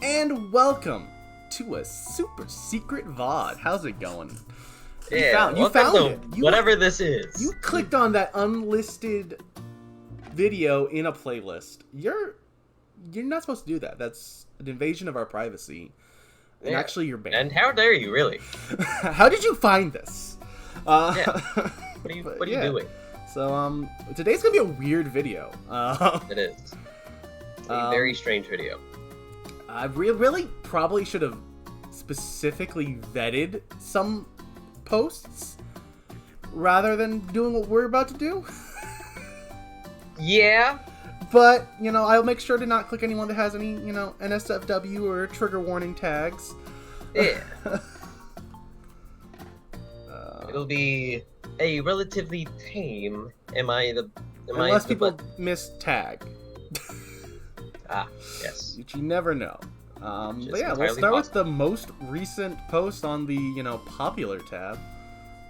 and welcome to a super secret VOD. How's it going? Yeah, you found it. Whatever this is. You clicked on that unlisted video in a playlist. You're not supposed to do that. That's an invasion of our privacy. And Yeah. actually, you're banned. And how dare you, really? How did you find this? Yeah. What are you doing? So, today's gonna be a weird video. It is. It's a very strange video. I really probably should have specifically vetted some posts rather than doing what we're about to do. Yeah. But, I'll make sure to not click anyone that has any, NSFW or trigger warning tags. Yeah. It'll be a relatively tame. Unless people miss tag. Ah, yes. Which you never know. But yeah, we'll entirely start with possible. the most recent post on the, popular tab.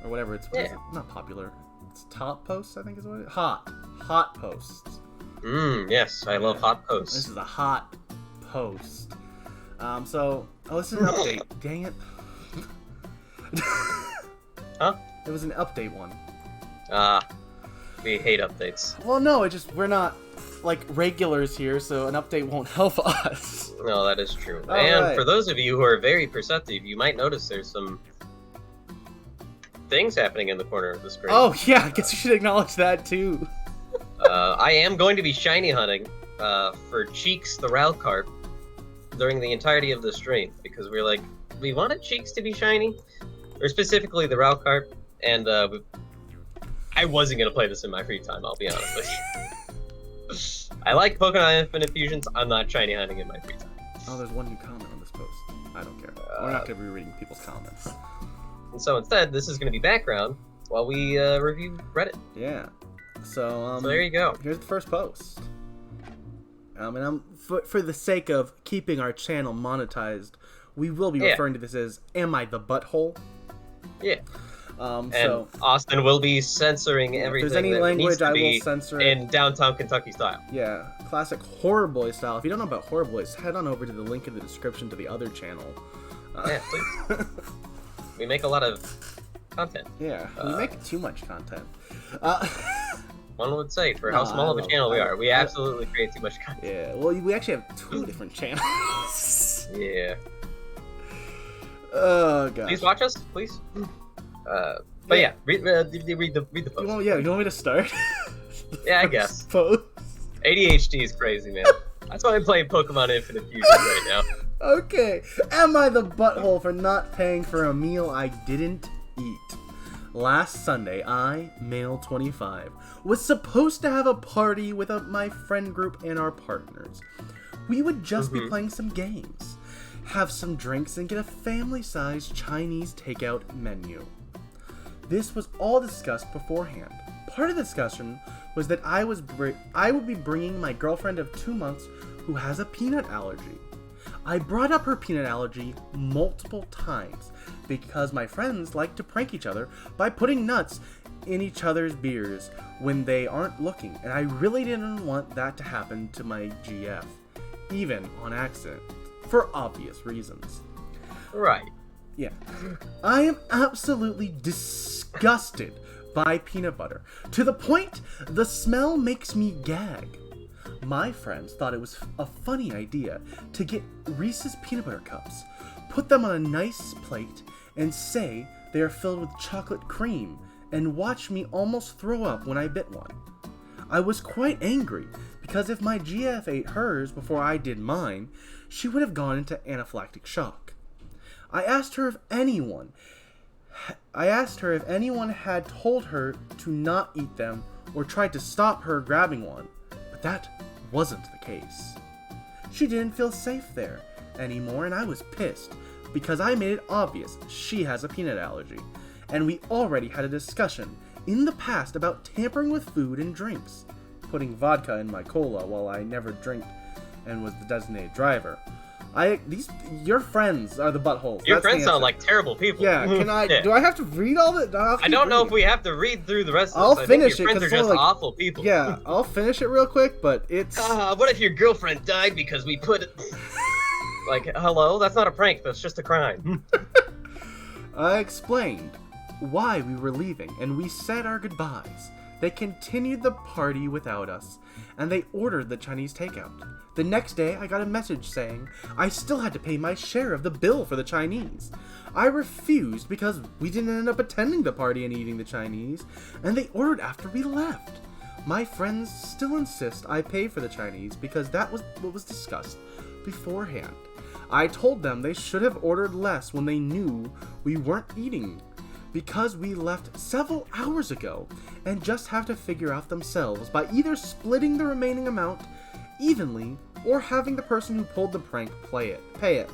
Or whatever it's, what is Yeah. it? Not popular. It's top posts, I think is what it is. Hot posts. Yes, I love hot This posts. is a hot post. This is an update. Dang it. Huh? It was an update one. We hate updates. Well, no, we're not, regulars here, so an update won't help us. No, that is true. All and right. for those of you who are very perceptive, you might notice there's some things happening in the corner of the screen. Oh, yeah, I guess you should acknowledge that, too. I am going to be shiny hunting for Cheeks the Ralcarp during the entirety of the stream because we wanted Cheeks to be shiny, or specifically the Ralcarp, and I wasn't going to play this in my free time, I'll be honest with you. I like Pokemon Infinite Fusions, I'm not shiny hunting in my free time. Oh, there's one new comment on this post. I don't care. We're not going to be reading people's comments. And so instead, this is going to be background while we review Reddit. Yeah. So So there you go. Here's the first post. For the sake of keeping our channel monetized, we will be referring to this as "Am I the Butthole?" Yeah. And And Austin will be censoring everything if there's any that language, needs to I will be censor it. in downtown Kentucky style. Yeah, classic Horror Boy style. If you don't know about Horror Boys, head on over to the link in the description to the other channel. Yeah, please. We make a lot of content. Yeah, we make too much content. One would say, for No, how small I of a love- channel we I- are, we I- absolutely create too much content. Yeah, well, we actually have two different channels. Yeah. Oh god. Please watch us, please. But yeah, read the post. You want me to start? Yeah, I guess. Post. ADHD is crazy, man. That's why I'm playing Pokemon Infinite Fusion right now. Okay. Am I the butthole for not paying for a meal I didn't eat? Last Sunday, I, male 25, was supposed to have a party with my friend group and our partners. We would just be playing some games, have some drinks, and get a family-sized Chinese takeout menu. This was all discussed beforehand. Part of the discussion was that I would be bringing my girlfriend of 2 months who has a peanut allergy. I brought up her peanut allergy multiple times because my friends like to prank each other by putting nuts in each other's beers when they aren't looking, and I really didn't want that to happen to my GF, even on accident, for obvious reasons. Right. Yeah. I am absolutely disgusted by peanut butter, to the point the smell makes me gag. My friends thought it was a funny idea to get Reese's peanut butter cups, put them on a nice plate, and say they are filled with chocolate cream, and watch me almost throw up when I bit one. I was quite angry, because if my GF ate hers before I did mine, she would have gone into anaphylactic shock. I asked her if anyone had told her to not eat them or tried to stop her grabbing one, but that wasn't the case. She didn't feel safe there anymore, and I was pissed because I made it obvious she has a peanut allergy, and we already had a discussion in the past about tampering with food and drinks, putting vodka in my cola while I never drank and was the designated driver. Your friends are the buttholes. Your That's the friends sound answer. like terrible people. Yeah, can I? Yeah. Do I have to read all that? I don't know if we have to read through the rest of I'll this. finish I think it, your 'cause friends are it's just only, awful people. Yeah, I'll finish it real quick, but it's. What if your girlfriend died because we put Like, hello? That's not a prank, that's just a crime. I explained why we were leaving, and we said our goodbyes. They continued the party without us, and they ordered the Chinese takeout. The next day, I got a message saying I still had to pay my share of the bill for the Chinese. I refused because we didn't end up attending the party and eating the Chinese, and they ordered after we left. My friends still insist I pay for the Chinese because that was what was discussed beforehand. I told them they should have ordered less when they knew we weren't eating, because we left several hours ago and just have to figure out themselves by either splitting the remaining amount evenly or having the person who pulled the prank pay it.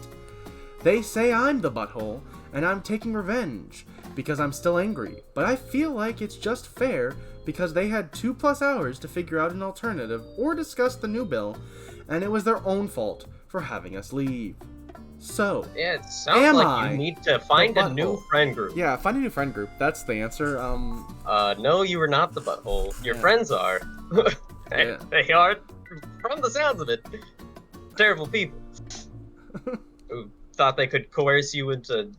They say I'm the butthole and I'm taking revenge because I'm still angry, but I feel like it's just fair because they had 2+ hours to figure out an alternative or discuss the new bill, and it was their own fault for having us leave. So, Yeah, it sounds like you need to find a new butthole? friend group. Yeah, find a new friend group. That's the answer. No, you are not the butthole. Your Yeah. friends are. Yeah. They are, from the sounds of it, terrible people. Who thought they could coerce you into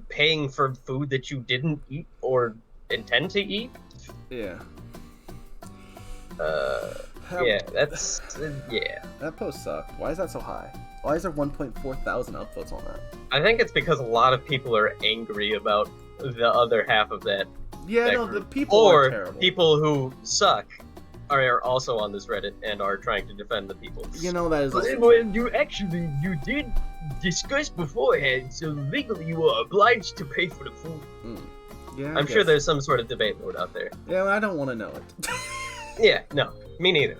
paying for food that you didn't eat or intend to eat? Yeah. Yeah, that's... yeah. That post sucked. Why is that so high? Why is there 1.4 thousand upvotes on that? I think it's because a lot of people are angry about the other half of that. Yeah, that no, group. the people are Or terrible. people who suck are also on this Reddit and are trying to defend the people. You know, that is also... Well, you did discuss beforehand, so legally you are obliged to pay for the food. Yeah, I I'm sure guess. there's some sort of debate mode out there. Yeah, I don't want to know it. Yeah, no, me neither.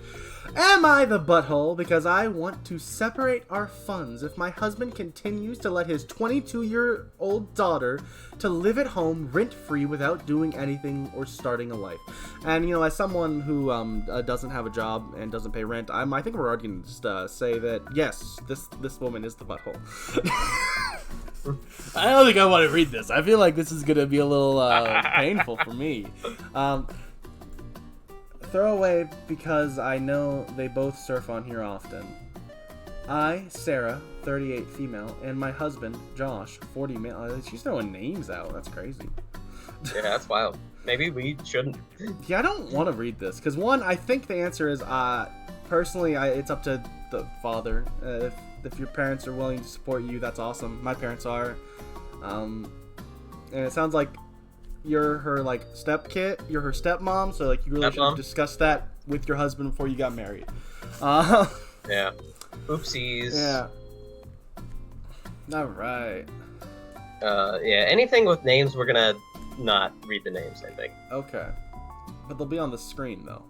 Am I the butthole because I want to separate our funds if my husband continues to let his 22-year-old daughter to live at home rent-free without doing anything or starting a life? And, you know, as someone who doesn't have a job and doesn't pay rent, I think we're already going to just say that, yes, this woman is the butthole. I don't think I want to read this. I feel like this is going to be a little painful for me. Throwaway because I know they both surf on here often. I, Sarah, 38 female, and my husband, Josh, 40 male. She's throwing names out. That's crazy. Yeah, that's wild. Maybe we shouldn't. Yeah, I don't want to read this because, one, I think the answer is personally, it's up to the father. If your parents are willing to support you, that's awesome. My parents are, and it sounds like you're her you're her stepmom, so like you really should have discussed that with your husband before you got married. Yeah. Oopsies. Yeah. All right. Yeah, anything with names, we're gonna not read the names, I think. Okay. But they'll be on the screen though.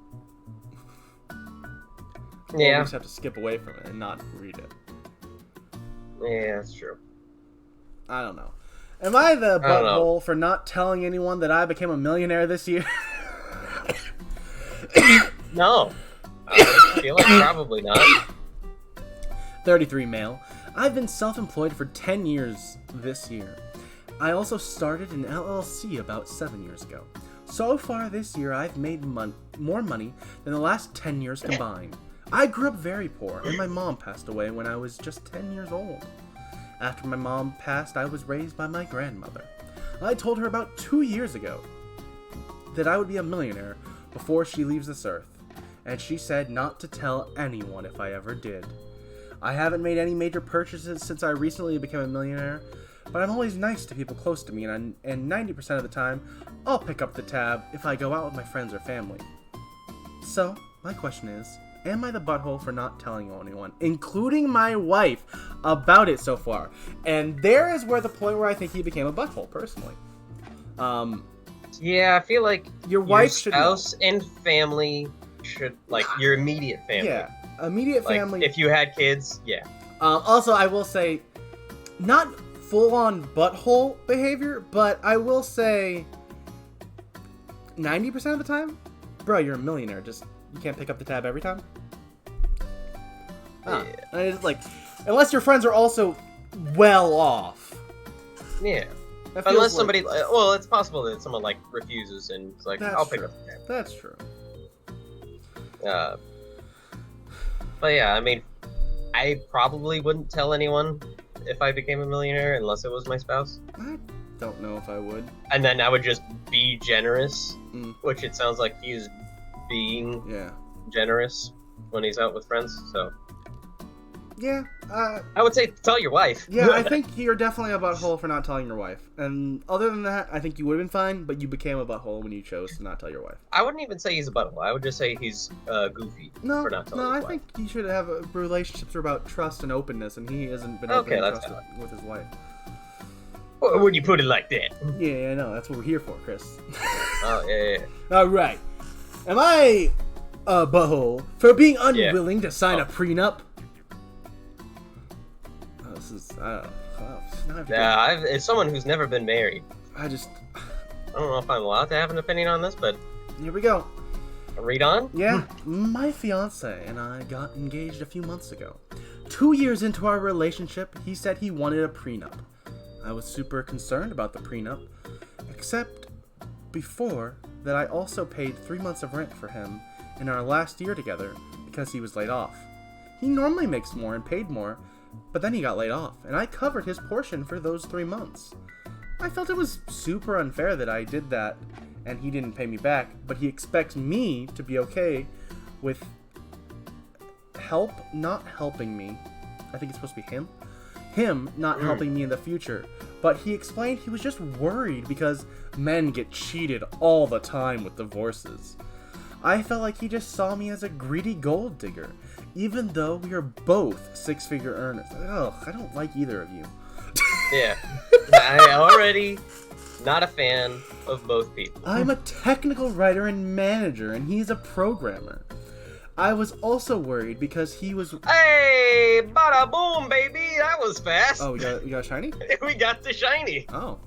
Or Yeah. we just have to skip away from it and not read it. Yeah, that's true. I I don't know. Am I the I don't know. butthole for not telling anyone that I became a millionaire this year? No. I feel like probably not. 33 male. I've been self-employed for 10 years this year. I also started an LLC about 7 years ago. So far this year, I've made more money than the last 10 years combined. I grew up very poor, and my mom passed away when I was just 10 years old. After my mom passed, I was raised by my grandmother. I told her about 2 years ago that I would be a millionaire before she leaves this earth, and she said not to tell anyone if I ever did. I haven't made any major purchases since I recently became a millionaire, but I'm always nice to people close to me, and 90% of the time, I'll pick up the tab if I go out with my friends or family. So, my question is, am I the butthole for not telling anyone, including my wife, about it so far? And there is where the point where I think he became a butthole, personally. Yeah, I feel like Your wife should know. spouse and family should, like, your immediate family. Yeah, immediate Like, family. if you had kids, yeah. Also, I will say, not full-on butthole behavior, but I will say 90% of the time, bro, you're a millionaire. Just, you can't pick up the tab every time. Yeah. And it's like, unless your friends are also well off. Yeah. That feels Unless like- somebody, well, it's possible that someone, like, refuses and it's like, That's I'll pick true. up the tab. That's true. But yeah, I mean, I probably wouldn't tell anyone if I became a millionaire unless it was my spouse. I don't know if I would. And then I would just be generous, Mm. which it sounds like he's being Yeah. generous when he's out with friends. So Yeah. I would say tell your wife. Yeah, I think you're definitely a butthole for not telling your wife. And other than that, I think you would have been fine, but you became a butthole when you chose to not tell your wife. I wouldn't even say he's a butthole. I would just say he's goofy No, for not telling no, his I wife. think you should have relationships are about trust and openness, and he hasn't been Okay, open and that's trusted with his wife. Well, when you put it like that. Yeah, I know. That's what we're here for, Chris. Oh, yeah. All right. Am I a butthole for being unwilling to sign a prenup? Oh, this is. Now I have to Yeah, as someone who's never been married, I just. I don't know if I'm allowed to have an opinion on this, but Here we go. read on. Yeah, my fiance and I got engaged a few months ago. 2 years into our relationship, he said he wanted a prenup. I was super concerned about the prenup, except before that I also paid 3 months of rent for him in our last year together because he was laid off. He normally makes more and paid more, but then he got laid off, and I covered his portion for those 3 months. I felt it was super unfair that I did that and he didn't pay me back, but he expects me to be okay with help not helping me. I think it's supposed to be him not helping me in the future. But he explained he was just worried because men get cheated all the time with divorces. I felt like he just saw me as a greedy gold digger, even though we are both six-figure earners. Ugh, I don't like either of you. Yeah. I already not a fan of both people. I'm a technical writer and manager, and he's a programmer. I was also worried because he was... Hey, bada boom, baby! That was fast. Oh, we got shiny? We got the shiny. Oh.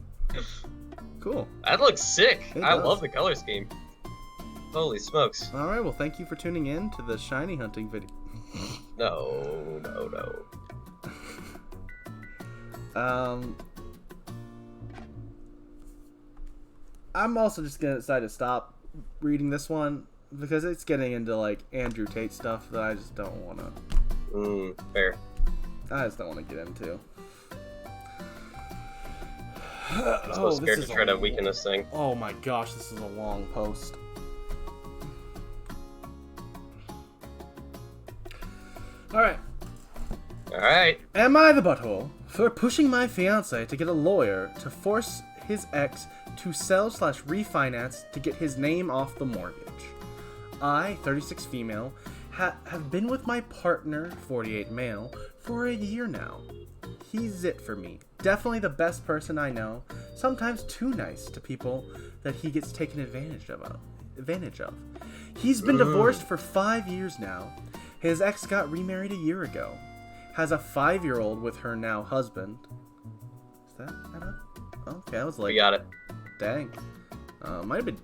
Cool. That looks sick. It I does. love the color scheme. Holy smokes. Alright, well, thank you for tuning in to the shiny hunting video. No. I'm also just gonna decide to stop reading this one because it's getting into like Andrew Tate stuff that I just don't wanna. Fair. I just don't want to get into. I'm so scared to try to weaken this thing. Oh my gosh, this is a long post. Alright. Alright. Am I the butthole for pushing my fiance to get a lawyer to force his ex to sell/refinance to get his name off the mortgage? I, 36 female, have been with my partner, 48 male, for a year now. He's it for me. Definitely the best person I know. Sometimes too nice to people that he gets taken advantage of. He's been divorced for 5 years now. His ex got remarried a year ago. Has a 5-year-old with her now husband. Is that up? Okay, I was like, We got it. dang. Might have been.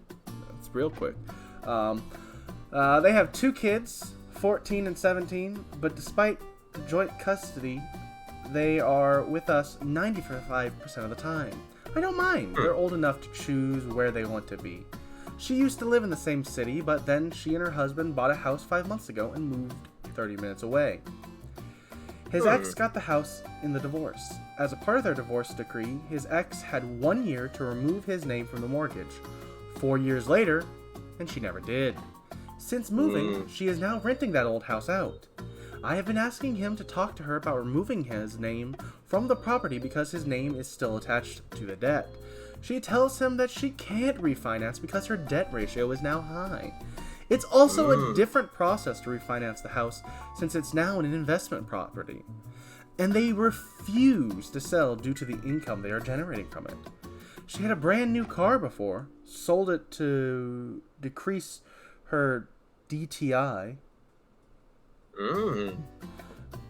That's real quick. They have 2 kids, 14 and 17, but despite joint custody, they are with us 95% of the time. I don't mind. They're old enough to choose where they want to be. She used to live in the same city, but then she and her husband bought a house 5 months ago and moved 30 minutes away. His ex got the house in the divorce. As a part of their divorce decree, his ex had 1 year to remove his name from the mortgage. 4 years later, and she never did. Since moving, she is now renting that old house out. I have been asking him to talk to her about removing his name from the property because his name is still attached to the debt. She tells him that she can't refinance because her debt ratio is now high. It's also a different process to refinance the house since it's now an investment property. And they refuse to sell due to the income they are generating from it. She had a brand new car before, sold it to decrease her DTI.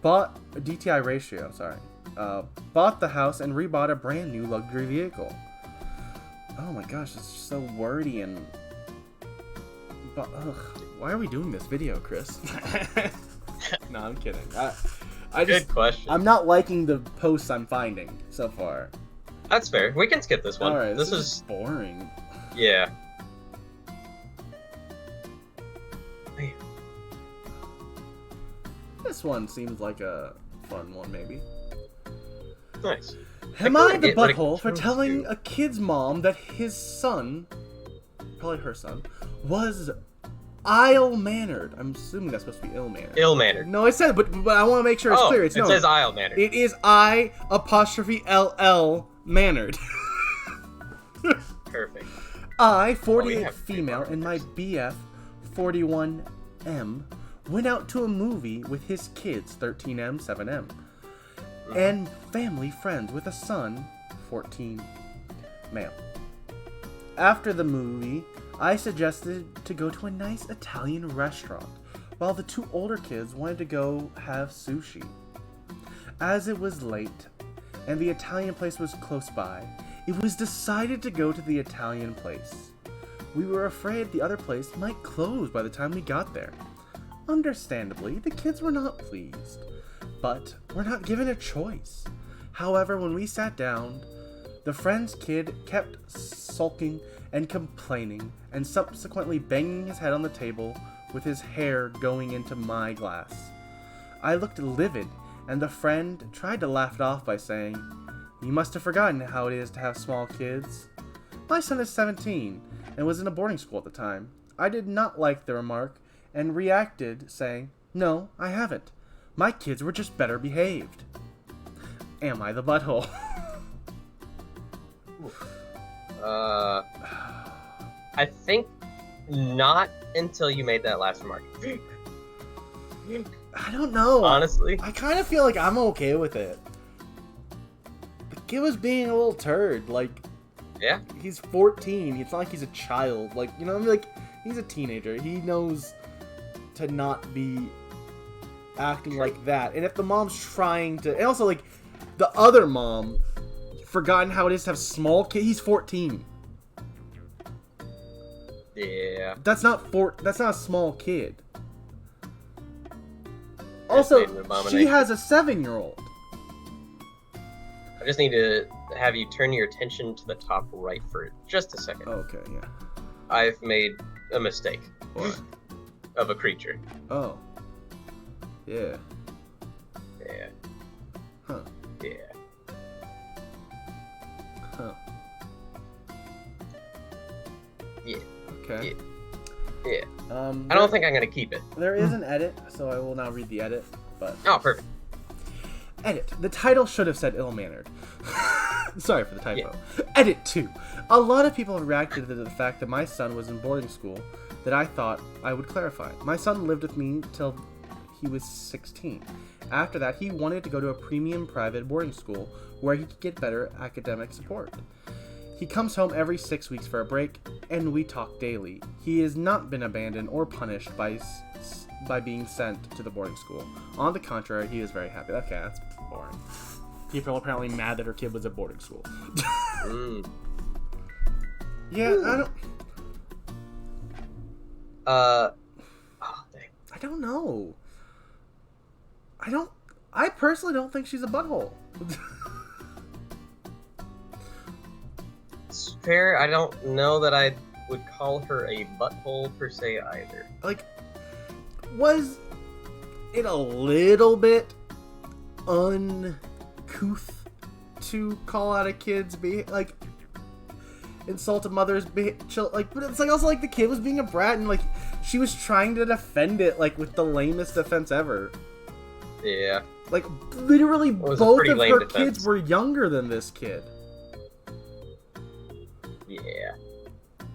Bought a DTI ratio, sorry. Bought the house and rebought a brand new luxury vehicle. Oh my gosh, it's just so wordy and... But, ugh, why are we doing this video, Chris? No, I'm kidding. I just, Good question. I'm not liking the posts I'm finding so far. That's fair. We can skip this one. Alright, this is is just boring. yeah. This one seems like a fun one, maybe. Nice. Am I I could the get rid of butthole for Toadstool. telling a kid's mom that his son, probably her son, was ill-mannered? I'm assuming that's supposed to be ill-mannered. Ill-mannered. No, I said, but I want to make sure it's clear. It's it no. says ill-mannered. It is I''ll mannered. Perfect. I, we 48 have female, and my BF, 41M, went out to a movie with his kids, 13M, 7M, and family friends with a son, 14 male. After the movie, I suggested to go to a nice Italian restaurant, while the two older kids wanted to go have sushi. As it was late, and the Italian place was close by, it was decided to go to the Italian place. We were afraid the other place might close by the time we got there. Understandably, the kids were not pleased, but were not given a choice. However, when we sat down, the friend's kid kept sulking and complaining, and subsequently banging his head on the table with his hair going into my glass. I looked livid, and the friend tried to laugh it off by saying, "You must have forgotten how it is to have small kids." My son is 17 and was in a boarding school at the time. I did not like the remark and reacted saying, "No, I haven't. My kids were just better behaved." Am I the butthole? I think not until you made that last remark. I don't know. Honestly. I kind of feel like I'm okay with it. The kid was being a little turd. Like, Yeah. he's 14. It's not like he's a child. Like, you know what I mean? Like, he's a teenager. He knows to not be acting like that. And if the mom's trying to... And also, like, the other mom forgotten how it is to have small kids. He's 14. Yeah. That's not a small kid. made an Also, she abomination. has a 7-year-old. I just need to have you turn your attention to the top right for just a second. Okay, yeah. I've made a mistake What? of a creature. Oh. Yeah. Yeah. Huh. Yeah. Huh. Yeah. Okay. Yeah. I don't think I'm gonna keep it. There is an edit, so I will now read the edit. But Oh, perfect. edit. The title should have said ill-mannered. Sorry for the typo. Edit 2. A lot of people have reacted to the fact that my son was in boarding school that I thought I would clarify. My son lived with me till he was 16. After that, he wanted to go to a premium private boarding school where he could get better academic support. He comes home every 6 weeks for a break, and we talk daily. He has not been abandoned or punished by being sent to the boarding school. On the contrary, he is very happy. Okay, that's boring. People are apparently mad that her kid was at boarding school. Yeah, I don't... Oh, dang. I don't know. I personally don't think she's a butthole. It's fair. I don't know that I would call her a butthole per se either. Like, was it a little bit uncouth to call out a kid's like insult a mother's like? But it's like also like the kid was being a brat and like she was trying to defend it like with the lamest defense ever. Yeah. Like literally was a both pretty of lame her defense. kids were younger than this kid. Yeah.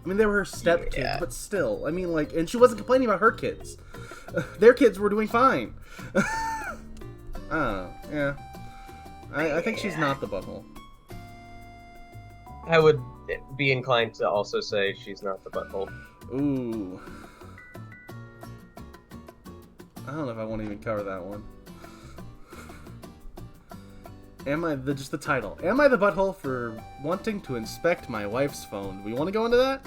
I mean, they were her stepkids, Yeah. but still. I mean, like, and she wasn't complaining about her kids. Their kids were doing fine. I don't know. Yeah. I think she's not the butthole. I would be inclined to also say she's not the butthole. Ooh. I don't know if I want to even cover that one. Just the title. Am I the butthole for wanting to inspect my wife's phone? Do we want to go into that?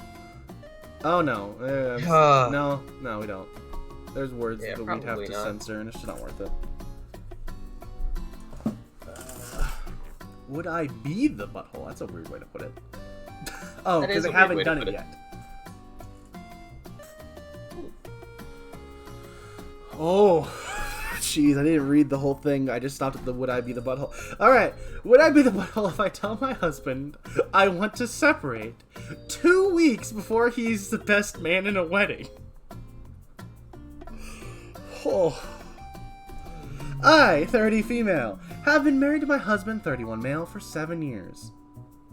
Oh, no. No, we don't. There's words Yeah, that we'd have probably to not. censor, and it's just not worth it. Would I be the butthole? That's a weird way to put it. Oh, That is because I a weird haven't way to done put it it. yet. Oh. Jeez, I didn't read the whole thing. I just stopped at the would I be the butthole. Alright, would I be the butthole if I tell my husband I want to separate 2 weeks before he's the best man in a wedding? Oh. I, 30 female, have been married to my husband, 31 male, for 7 years.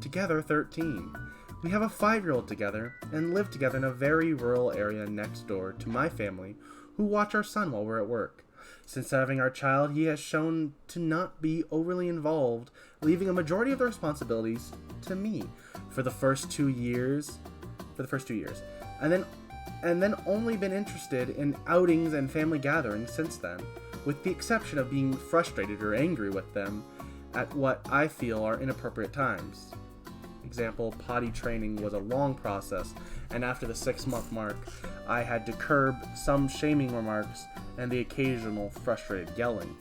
Together, 13. We have a 5-year-old together and live together in a very rural area next door to my family, who watch our son while we're at work. Since having our child, he has shown to not be overly involved, leaving a majority of the responsibilities to me for the first 2 years. And then only been interested in outings and family gatherings since then, with the exception of being frustrated or angry with them at what I feel are inappropriate times. Example, potty training was a long process, and after the 6-month mark, I had to curb some shaming remarks and the occasional frustrated yelling.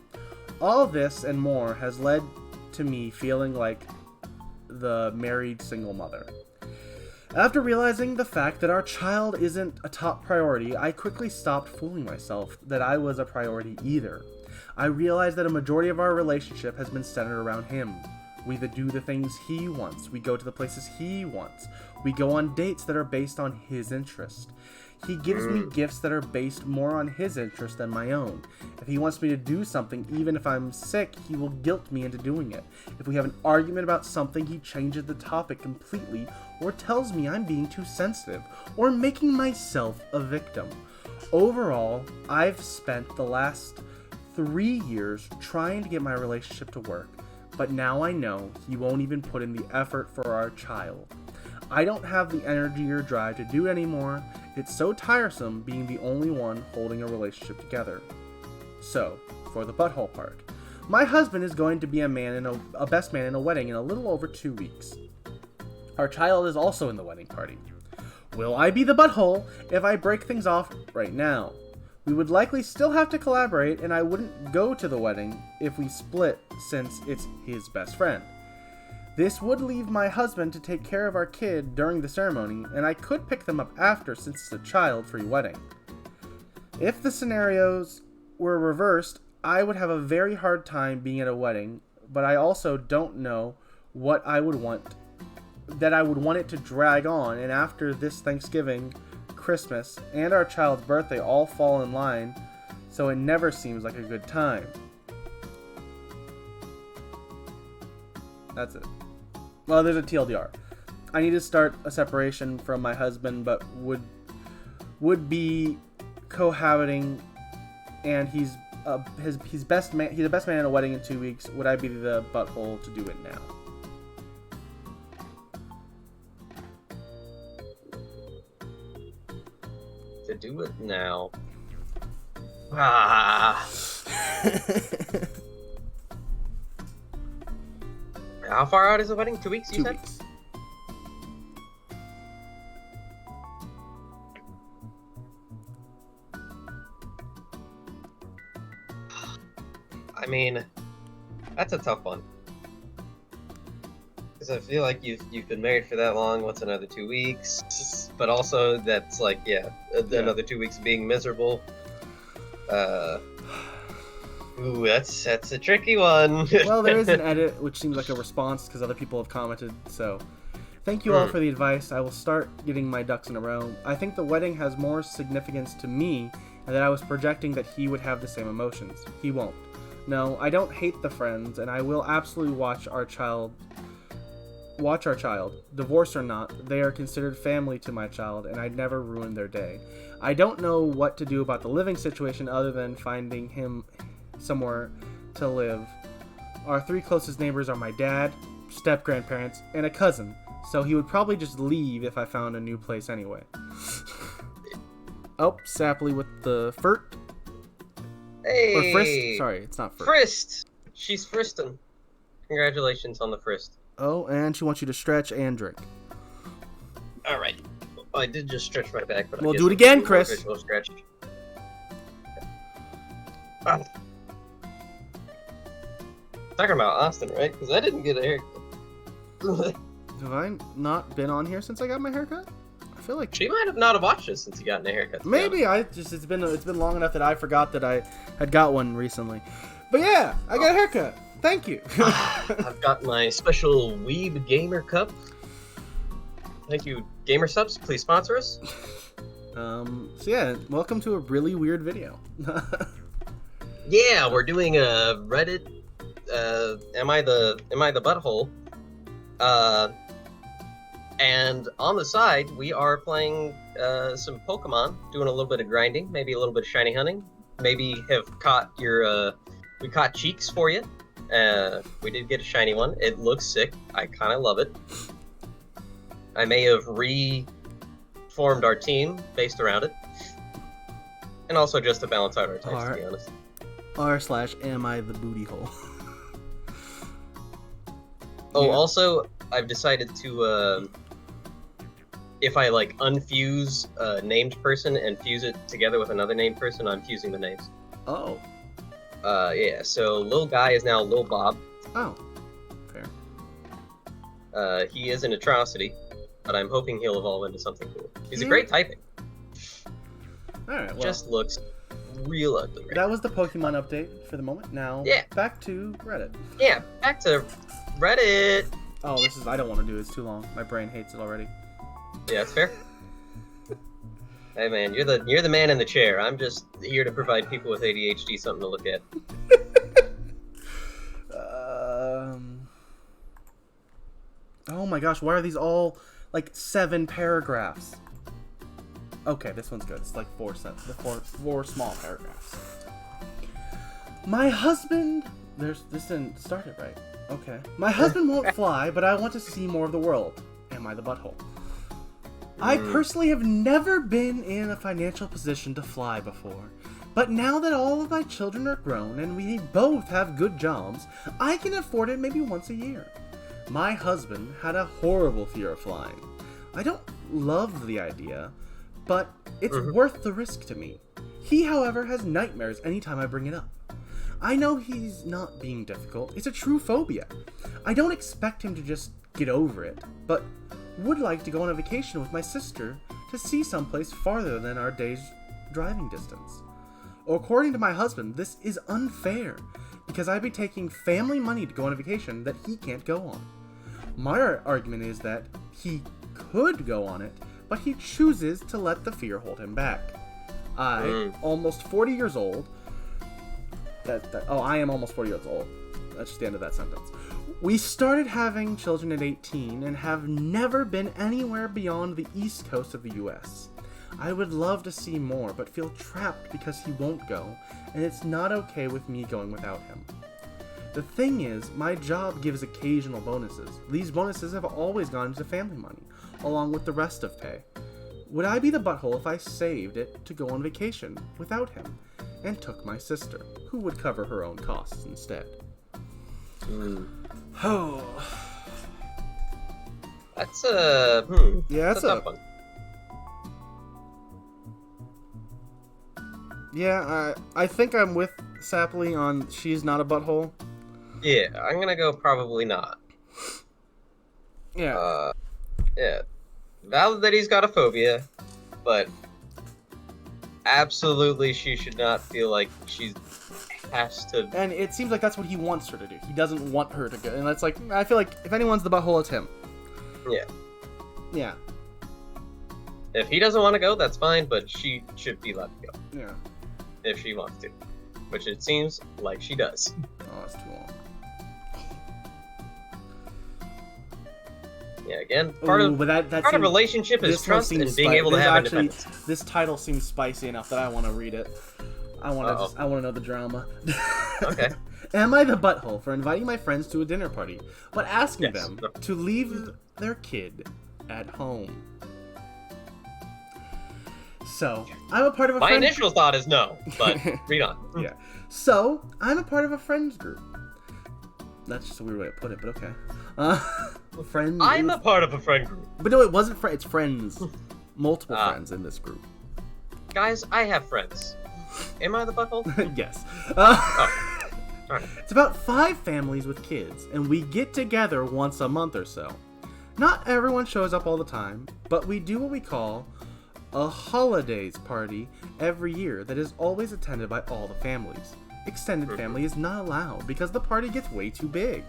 All this and more has led to me feeling like the married single mother. After realizing the fact that our child isn't a top priority, I quickly stopped fooling myself that I was a priority either. I realized that a majority of our relationship has been centered around him. We do the things he wants. We go to the places he wants. We go on dates that are based on his interest. He gives me gifts that are based more on his interest than my own. If he wants me to do something, even if I'm sick, he will guilt me into doing it. If we have an argument about something, he changes the topic completely or tells me I'm being too sensitive or making myself a victim. Overall, I've spent the last 3 years trying to get my relationship to work, but now I know he won't even put in the effort for our child. I don't have the energy or drive to do it anymore. It's so tiresome being the only one holding a relationship together. So, for the butthole part, my husband is going to be a best man in a wedding in a little over 2 weeks. Our child is also in the wedding party. Will I be the butthole if I break things off right now? We would likely still have to collaborate, and I wouldn't go to the wedding if we split since it's his best friend. This would leave my husband to take care of our kid during the ceremony, and I could pick them up after since it's a child-free wedding. If the scenarios were reversed, I would have a very hard time being at a wedding, but I also don't know what I would want it to drag on, and after this Thanksgiving, Christmas, and our child's birthday all fall in line, so it never seems like a good time. That's it. Well, there's a TLDR. I need to start a separation from my husband, but would be cohabiting, and he's the best man in a wedding in 2 weeks. Would I be the butthole to do it now? To do it now. How far out is the wedding? 2 weeks, you 2 said? weeks. I mean, that's a tough one. Because I feel like you've been married for that long. What's another 2 weeks? But also, that's like, another 2 weeks of being miserable. Ooh, that's a tricky one. Well, there is an edit, which seems like a response because other people have commented. So, thank you all for the advice. I will start getting my ducks in a row. I think the wedding has more significance to me, and that I was projecting that he would have the same emotions. He won't. No, I don't hate the friends, and I will absolutely watch our child. Divorce or not, they are considered family to my child, and I'd never ruin their day. I don't know what to do about the living situation other than finding him somewhere to live. Our 3 closest neighbors are my dad, step-grandparents, and a cousin, so he would probably just leave if I found a new place anyway. Oh, Sapley with the Furt. Hey! Or Frist. Sorry, it's not Furt. Frist! She's Fristin'. Congratulations on the Frist. Oh, and she wants you to stretch and drink. Alright. I did just stretch my back, but Well, I do it again, Chris. Visual stretch. Ah. Talking about Austin, right? Because I didn't get a haircut. Have I not been on here since I got my haircut? I feel like She might have not have watched this since you gotten a haircut. to be maybe it's been long enough that I forgot that I had got one recently. But yeah, I got a haircut. Thank you. honest. I've got my special Weeb Gamer cup. Thank you, Gamer Subs. Please sponsor us. So yeah, welcome to a really weird video. Yeah, we're doing a Reddit. Am I the butthole? And on the side, we are playing some Pokemon, doing a little bit of grinding, maybe a little bit of shiny hunting. Maybe have caught your. We caught Cheeks for you. We did get a shiny one. It looks sick. I kind of love it. I may have reformed our team based around it, and also just to balance out our types, to be honest. r/am I the booty hole? Oh, Yeah. also, I've decided to, if I, like, unfuse a named person and fuse it together with another named person, I'm fusing the names. Oh. Yeah, so Lil Guy is now Lil Bob. Oh. Fair. He is an atrocity, but I'm hoping he'll evolve into something cool. He's a Yeah. great typing. Alright, well. Just looks real ugly right That was the Pokemon update for the moment. Now, Yeah. back to Reddit. Yeah, back to Reddit. Oh, I don't want to do it. It's too long. My brain hates it already. Yeah, that's fair. Hey man, you're the man in the chair. I'm just here to provide people with ADHD something to look at. Oh my gosh, why are these all like 7 paragraphs? Okay, this one's good. It's like 4 small paragraphs. My husband. This didn't start it right. Okay. My husband won't fly, but I want to see more of the world. Am I the butthole? I personally have never been in a financial position to fly before, but now that all of my children are grown and we both have good jobs, I can afford it maybe once a year. My husband had a horrible fear of flying. I don't love the idea, but it's worth the risk to me. He, however, has nightmares anytime I bring it up. I know he's not being difficult. It's a true phobia. I don't expect him to just get over it, but would like to go on a vacation with my sister to see someplace farther than our day's driving distance. According to my husband, this is unfair, because I'd be taking family money to go on a vacation that he can't go on. My argument is that he could go on it, but he chooses to let the fear hold him back. I, almost 40 years old... I am almost 40 years old. That's just the end of that sentence. We started having children at 18 and have never been anywhere beyond the east coast of the US. I would love to see more, but feel trapped because he won't go, and it's not okay with me going without him. The thing is, my job gives occasional bonuses. These bonuses have always gone into family money, along with the rest of pay. Would I be the butthole if I saved it to go on vacation without him, and took my sister, who would cover her own costs instead? Oh. That's a Yeah, that's a tough one. Yeah, I think I'm with Sapley on she's not a butthole. Yeah, I'm gonna go probably not. Yeah. Yeah. Valid that he's got a phobia, but absolutely she should not feel like she has to. And it seems like that's what he wants her to do. He doesn't want her to go. And that's like, I feel like if anyone's the butthole, it's him. Yeah. Yeah. If he doesn't want to go, that's fine, but she should be allowed to go Yeah. if she wants to, which it seems like she does. Oh, that's too long. Yeah, again, part of that relationship is this one trust and seems being spi- able to this have actually, independence. This title seems spicy enough that I want to read it. I want to know the drama. Okay. Am I the butthole for inviting my friends to a dinner party, but asking Yes. them to leave their kid at home? So, I'm a part of a My friend... initial thought is no, but read on. Yeah. So, I'm a part of a friends group. That's just a weird way to put it, but okay. Friends... I'm a part of a friend group. But no, it wasn't it's friends. Multiple friends in this group. Guys, I have friends. Am I the butthole? Yes. Darn it. It's about 5 families with kids, and we get together once a month or so. Not everyone shows up all the time, but we do what we call a holidays party every year that is always attended by all the families. Extended family is not allowed because the party gets way too big.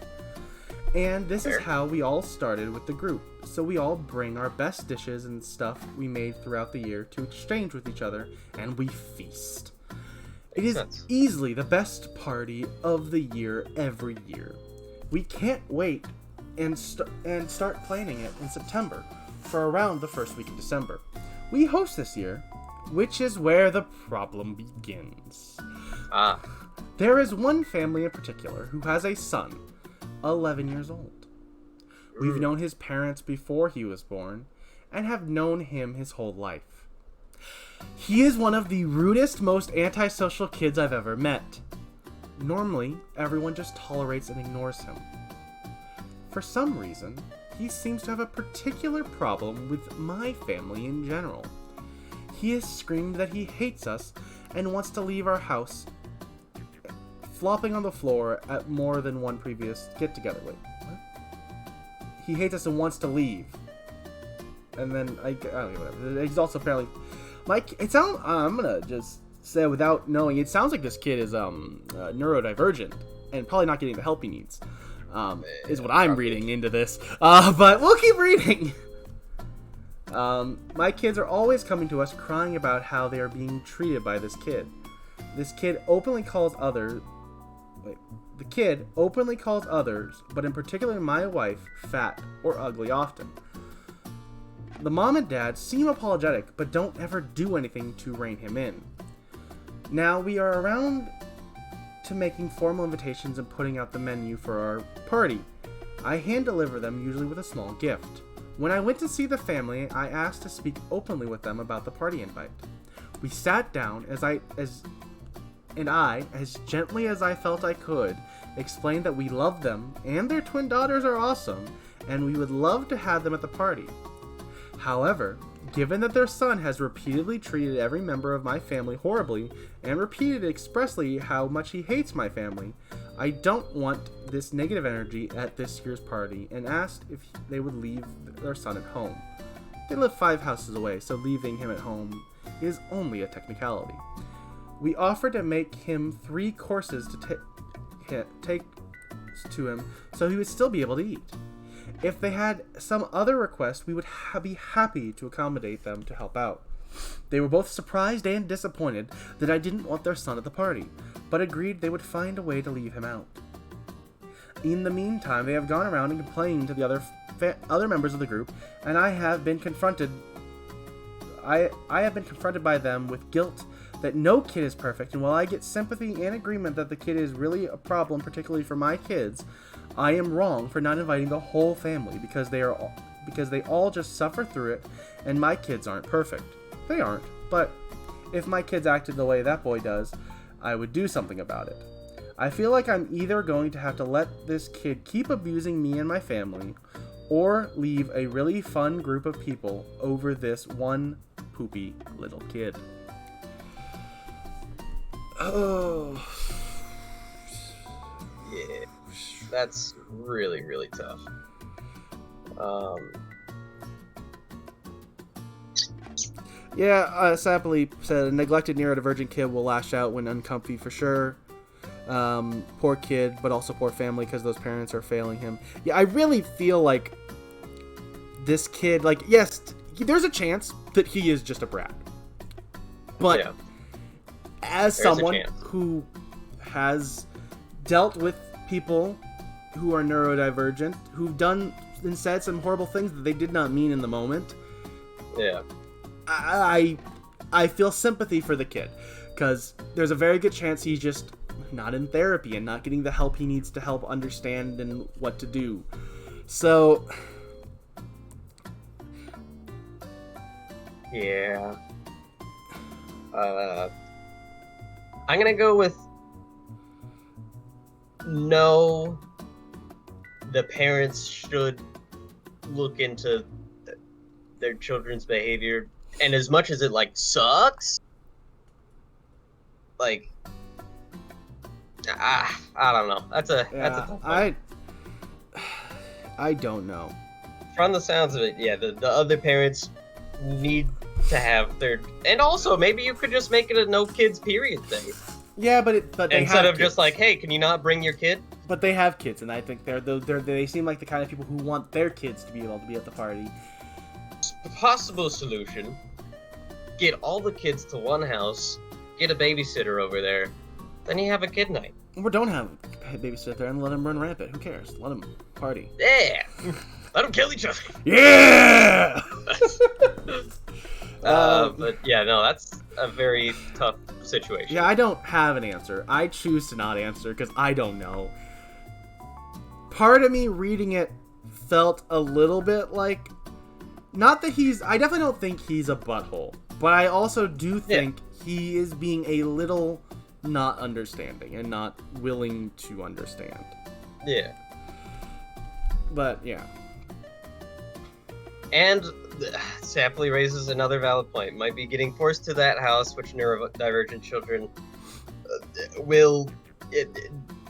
And this is how we all started with the group. So we all bring our best dishes and stuff we made throughout the year to exchange with each other, and we feast. It is easily the best party of the year every year. We can't wait and start planning it in September for around the first week of December. We host this year, which is where the problem begins. There is one family in particular who has a son, 11 years old. We've known his parents before he was born and have known him his whole life. He is one of the rudest, most antisocial kids I've ever met. Normally, everyone just tolerates and ignores him. For some reason, he seems to have a particular problem with my family in general. He has screamed that he hates us and wants to leave our house, flopping on the floor at more than one previous get-together. Wait, what? He hates us and wants to leave. And then, I don't know, whatever. He's also apparently... I'm gonna just say without knowing, it sounds like this kid is neurodivergent and probably not getting the help he needs. Is what I'm reading into this. But we'll keep reading. My kids are always coming to us crying about how they are being treated by this kid. This kid openly calls others... The kid openly calls others, but in particular my wife, fat or ugly often. The mom and dad seem apologetic, but don't ever do anything to rein him in. Now we are around to making formal invitations and putting out the menu for our party. I hand deliver them usually with a small gift. When I went to see the family, I asked to speak openly with them about the party invite. We sat down as gently as I felt I could, explained that we love them and their twin daughters are awesome, and we would love to have them at the party. However, given that their son has repeatedly treated every member of my family horribly and repeated expressly how much he hates my family, I don't want this negative energy at this year's party and asked if they would leave their son at home. They live 5 houses away, so leaving him at home is only a technicality. We offered to make him 3 courses to take to him so he would still be able to eat. If they had some other request, we would be happy to accommodate them to help out. They were both surprised and disappointed that I didn't want their son at the party, but agreed they would find a way to leave him out. In the meantime, they have gone around and complained to the other members of the group, and I have been confronted by them with guilt that no kid is perfect, and while I get sympathy and agreement that the kid is really a problem, particularly for my kids, I am wrong for not inviting the whole family because they all just suffer through it, and my kids aren't perfect. They aren't, but if my kids acted the way that boy does, I would do something about it. I feel like I'm either going to have to let this kid keep abusing me and my family, or leave a really fun group of people over this one poopy little kid. Oh. Yeah. That's really, really tough. Sapoli said, a neglected neurodivergent kid will lash out when uncomfy for sure. Poor kid, but also poor family because those parents are failing him. Yeah, I really feel like this kid, like, yes, there's a chance that he is just a brat. But yeah, as someone who has dealt with people who are neurodivergent, who've done and said some horrible things that they did not mean in the moment. Yeah. I feel sympathy for the kid, because there's a very good chance he's just not in therapy and not getting the help he needs to help understand and what to do. So... yeah. I'm gonna go with no. The parents should look into their children's behavior, and as much as it sucks, I don't know. That's a tough one. I don't know. from the sounds of it, yeah, the other parents need to have their, and also maybe you could just make it a no kids period thing Yeah, but they instead have of just kids. like, hey, can you not bring your kid? But they have kids, and I think they seem like the kind of people who want their kids to be able to be at the party. A possible solution: get all the kids to one house, get a babysitter over there, then you have a kid night. Or don't have a babysitter there and let them run rampant. Who cares? Let them party. Yeah, let them kill each other. Yeah. But yeah, no, that's a very tough situation. Yeah, I don't have an answer. I choose to not answer because I don't know. Part of me reading it felt a little bit like, not that I definitely don't think he's a butthole, but I also do think he is being a little not understanding and not willing to understand. Yeah. But yeah. And Sapley raises another valid point. Might be getting forced to that house, which neurodivergent children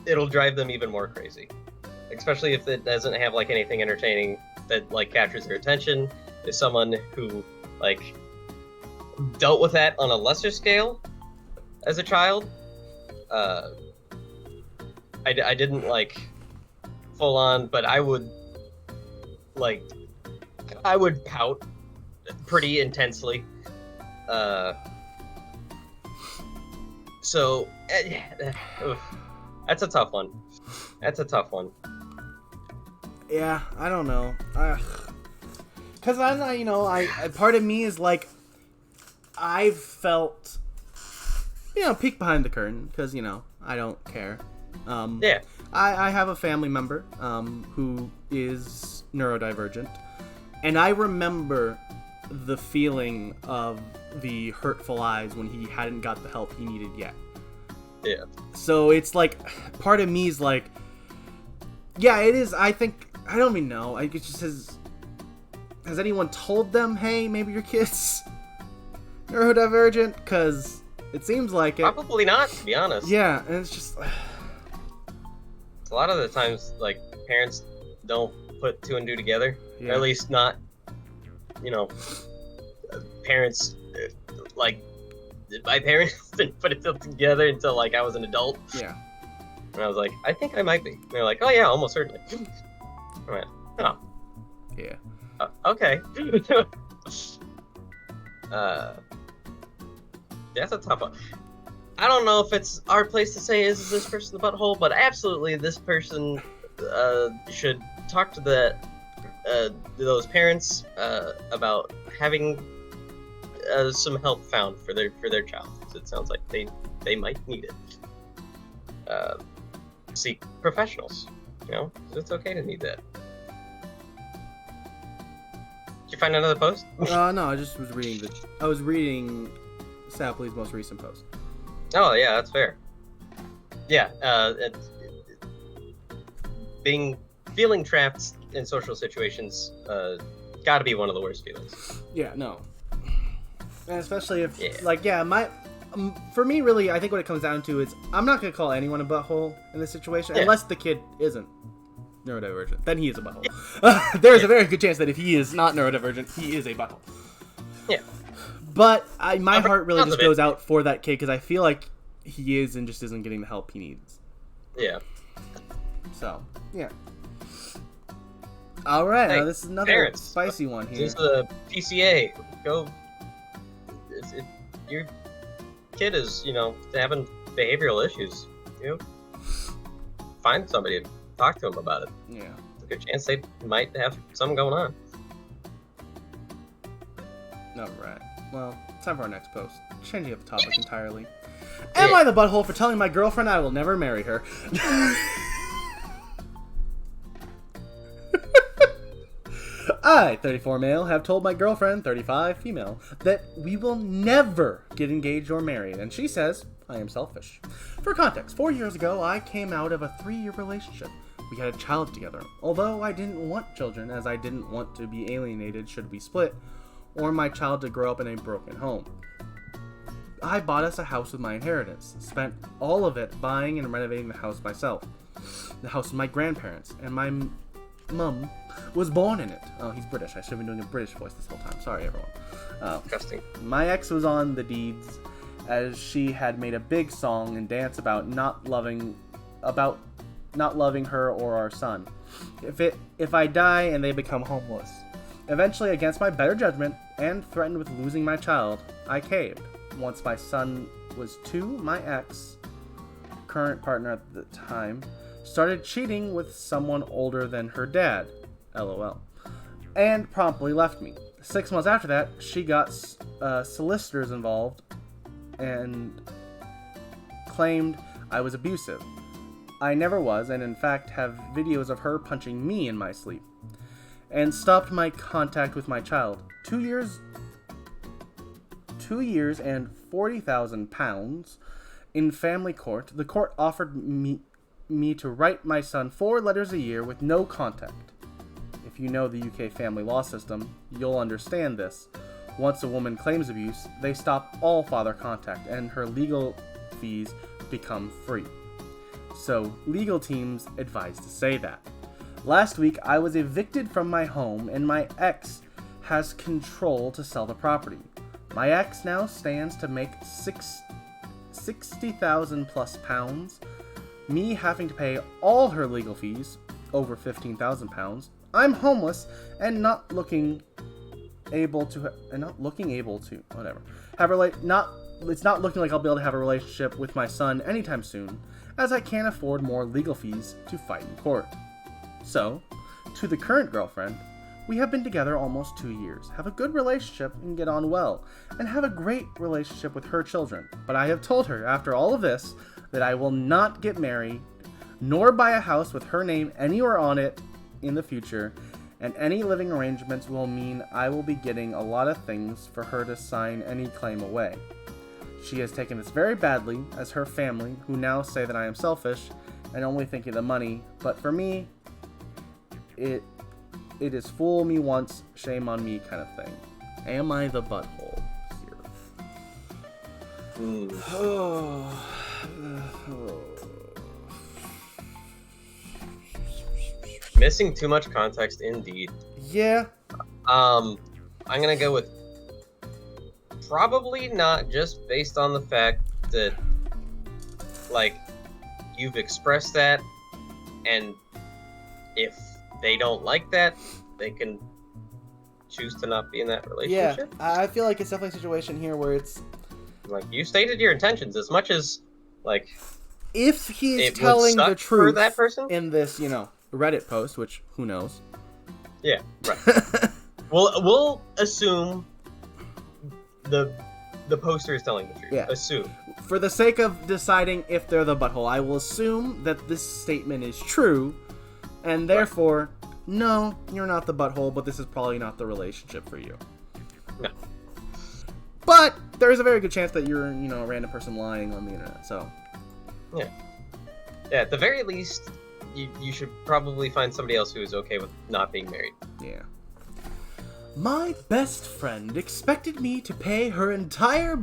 it'll drive them even more crazy. Especially if it doesn't have like anything entertaining that like captures their attention. Is someone who like dealt with that on a lesser scale as a child. I didn't like full on, but I would pout pretty intensely. So that's a tough one. Yeah, I don't know. Because I'm not, I part of me is like, I've felt, peek behind the curtain, because, I don't care. Yeah. I have a family member who is neurodivergent, and I remember the feeling of the hurtful eyes when he hadn't got the help he needed yet. Yeah. So it's like, part of me is like, yeah, it is. I think, I don't even know. It just has anyone told them, hey, maybe your kid's neurodivergent? Because it seems like it. Probably not, to be honest. Yeah, and it's just. A lot of the times, like, parents don't put two and two together. Yeah. Or at least not, parents, like, my parents didn't put it together until, like, I was an adult. Yeah. And I was like, I think I might be. And they're like, oh yeah, almost certainly. I went, oh. Yeah. Okay. That's a tough one. I don't know if it's our place to say is this person the butthole, but absolutely this person should talk to those parents about having some help found for their child. It sounds like they might need it. Seek professionals. It's okay to need that. Did you find another post? No, I just was reading I was reading Sapley's most recent post. Oh yeah, that's fair. Yeah, feeling trapped in social situations, got to be one of the worst feelings. Yeah, no. And especially if, Yeah. for me, really, I think what it comes down to is I'm not going to call anyone a butthole in this situation, Yeah. unless the kid isn't neurodivergent. Then he is a butthole. There's a very good chance that if he is not neurodivergent, he is a butthole. Yeah. But my heart really just of it. goes out for that kid because I feel like he is and just isn't getting the help he needs. Yeah. So, yeah. All right, Hey, now this is another parents, spicy one here. Just the PCA. Go. Your kid is, having behavioral issues. Find somebody to talk to them about it. Yeah. There's a good chance they might have something going on. All right. Well, time for our next post. Changing up the topic entirely. Am I the butthole for telling my girlfriend I will never marry her? I, 34 male, have told my girlfriend, 35 female, that we will never get engaged or married, and she says I am selfish. For context, 4 years ago, I came out of a 3-year relationship. We had a child together, although I didn't want children, as I didn't want to be alienated should we split, or my child to grow up in a broken home. I bought us a house with my inheritance, spent all of it buying and renovating the house myself, the house of my grandparents, and mum was born in it. Oh, he's British. I should have been doing a British voice this whole time. Sorry, everyone. Disgusting. My ex was on the deeds, as she had made a big song and dance about not loving her or our son. If I die and they become homeless. Eventually, against my better judgment and threatened with losing my child, I caved. Once my son was 2, my ex, current partner at the time, started cheating with someone older than her dad. LOL. And promptly left me. 6 months after that, she got solicitors involved and claimed I was abusive. I never was, and in fact have videos of her punching me in my sleep. And stopped my contact with my child. 2 years and £40,000 in family court. The court offered me to write my son 4 letters a year with no contact. If you know the UK family law system, you'll understand this. Once a woman claims abuse, they stop all father contact and her legal fees become free. So, legal teams advise to say that. Last week, I was evicted from my home and my ex has control to sell the property. My ex now stands to make £60,000 plus, me having to pay all her legal fees, over £15,000. I'm homeless and not looking able to, whatever. It's not looking like I'll be able to have a relationship with my son anytime soon, as I can't afford more legal fees to fight in court. So, to the current girlfriend, we have been together almost 2 years, have a good relationship and get on well, and have a great relationship with her children. But I have told her, after all of this, that I will not get married, nor buy a house with her name anywhere on it in the future, and any living arrangements will mean I will be getting a lot of things for her to sign any claim away. She has taken this very badly, as her family, who now say that I am selfish and only thinking of the money, but for me, it is fool me once, shame on me kind of thing. Am I the butthole here? Missing too much context, indeed. Yeah. I'm gonna go with probably not, just based on the fact that, like, you've expressed that, and if they don't like that, they can choose to not be in that relationship. Yeah, I feel like it's definitely a situation here where it's like, you stated your intentions as much as, like, if he's it telling would the suck truth for that person in this, Reddit post, which who knows. Yeah, right. we'll assume the poster is telling the truth. Yeah. Assume. For the sake of deciding if they're the butthole, I will assume that this statement is true, and therefore, no, you're not the butthole, but this is probably not the relationship for you. No. But there is a very good chance that you're, a random person lying on the internet, so. Yeah. Yeah, at the very least, you should probably find somebody else who is okay with not being married. Yeah. My best friend expected me to pay for her entire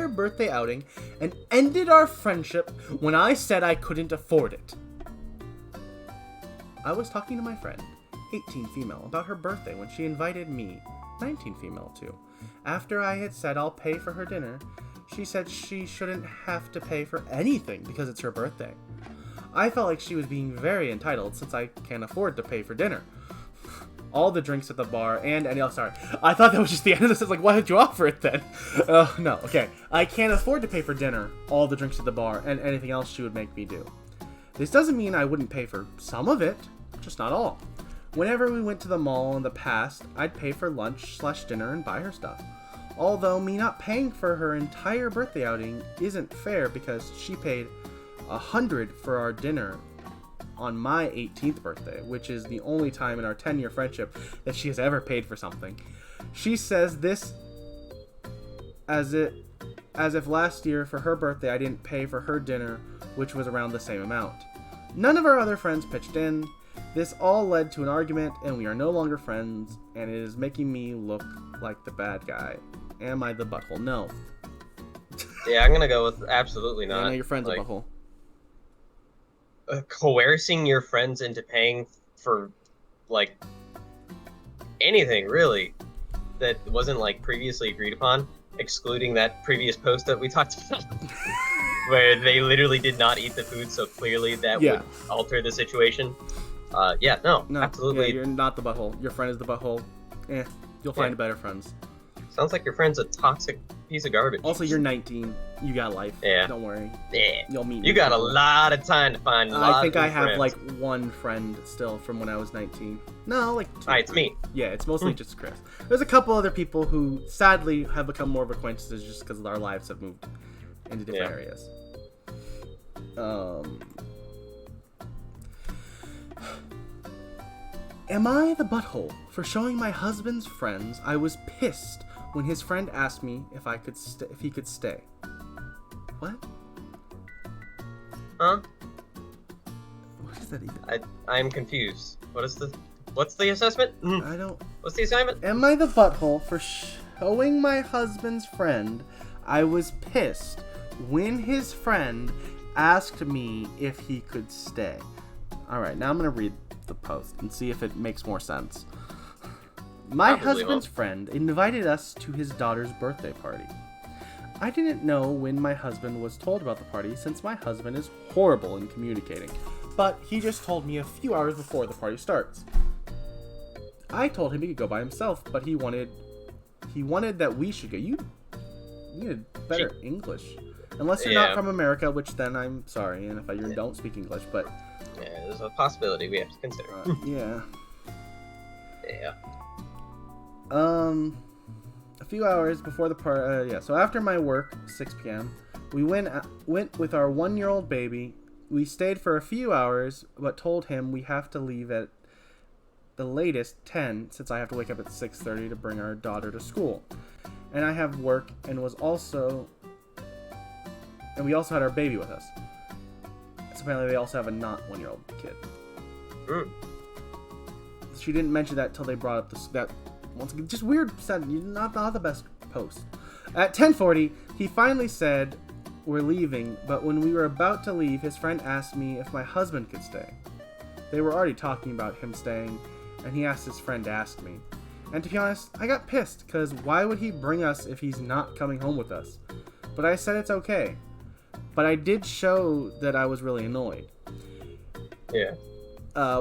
birthday outing and ended our friendship when I said I couldn't afford it. I was talking to my friend, 18 female, about her birthday when she invited me, 19 female, too. After I had said I'll pay for her dinner, she said she shouldn't have to pay for anything because it's her birthday. I felt like she was being very entitled since I can't afford to pay for dinner. All the drinks at the bar sorry. I thought that was just the end of this. It's like, why did you offer it then? No, okay. I can't afford to pay for dinner, all the drinks at the bar, and anything else she would make me do. This doesn't mean I wouldn't pay for some of it, just not all. Whenever we went to the mall in the past, I'd pay for lunch/dinner and buy her stuff. Although me not paying for her entire birthday outing isn't fair because she paid $100 for our dinner on my 18th birthday, which is the only time in our 10-year friendship that she has ever paid for something. She says this as if last year for her birthday I didn't pay for her dinner, which was around the same amount. None of our other friends pitched in. This all led to an argument, and we are no longer friends, and it is making me look like the bad guy. Am I the butthole? No. Yeah, I'm gonna go with absolutely not. Your friend's a butthole. Coercing your friends into paying for like anything really that wasn't like previously agreed upon, excluding that previous post that we talked about, where they literally did not eat the food, so clearly that Yeah. would alter the situation. No, No, absolutely. Yeah, you're not the butthole. Your friend is the butthole. You'll find better friends. Sounds like your friend's a toxic piece of garbage. Also, you're 19. You got life. Yeah. Don't worry. Yeah. You'll meet. You new got a people. lot of time to find. I think I have friends. like one friend still from when I was 19. No, like two. Alright, it's me. Yeah, it's mostly just Chris. There's a couple other people who sadly have become more of acquaintances just because our lives have moved into different areas. Am I the butthole for showing my husband's friends I was pissed when his friend asked me if I could if he could stay? What? Huh? What is that even? I'm confused. What's the assessment? I don't. What's the assignment? Am I the butthole for showing my husband's friend I was pissed when his friend asked me if he could stay? Alright, now I'm going to read the post and see if it makes more sense. My Probably husband's won't. friend invited us to his daughter's birthday party. I didn't know when my husband was told about the party since my husband is horrible in communicating, but he just told me a few hours before the party starts. I told him he could go by himself, but he wanted that we should go. You need better English. Unless you're not Yeah. from America, which then I'm sorry, and if you don't speak English, but Yeah, there's a possibility we have to consider. yeah. Yeah. A few hours before the party, so after my work, 6 p.m., we went with our 1-year-old baby. We stayed for a few hours, but told him we have to leave at the latest 10, since I have to wake up at 6:30 to bring our daughter to school. And I have work, and we also had our baby with us. So apparently they also have a not 1-year-old kid. Mm. She didn't mention that till they brought up that. Once again, just weird. Not the best post. At 10:40, he finally said we're leaving, but when we were about to leave, his friend asked me if my husband could stay. They were already talking about him staying, and he asked his friend to ask me. And to be honest, I got pissed, because why would he bring us if he's not coming home with us? But I said it's okay. But I did show that I was really annoyed. Yeah.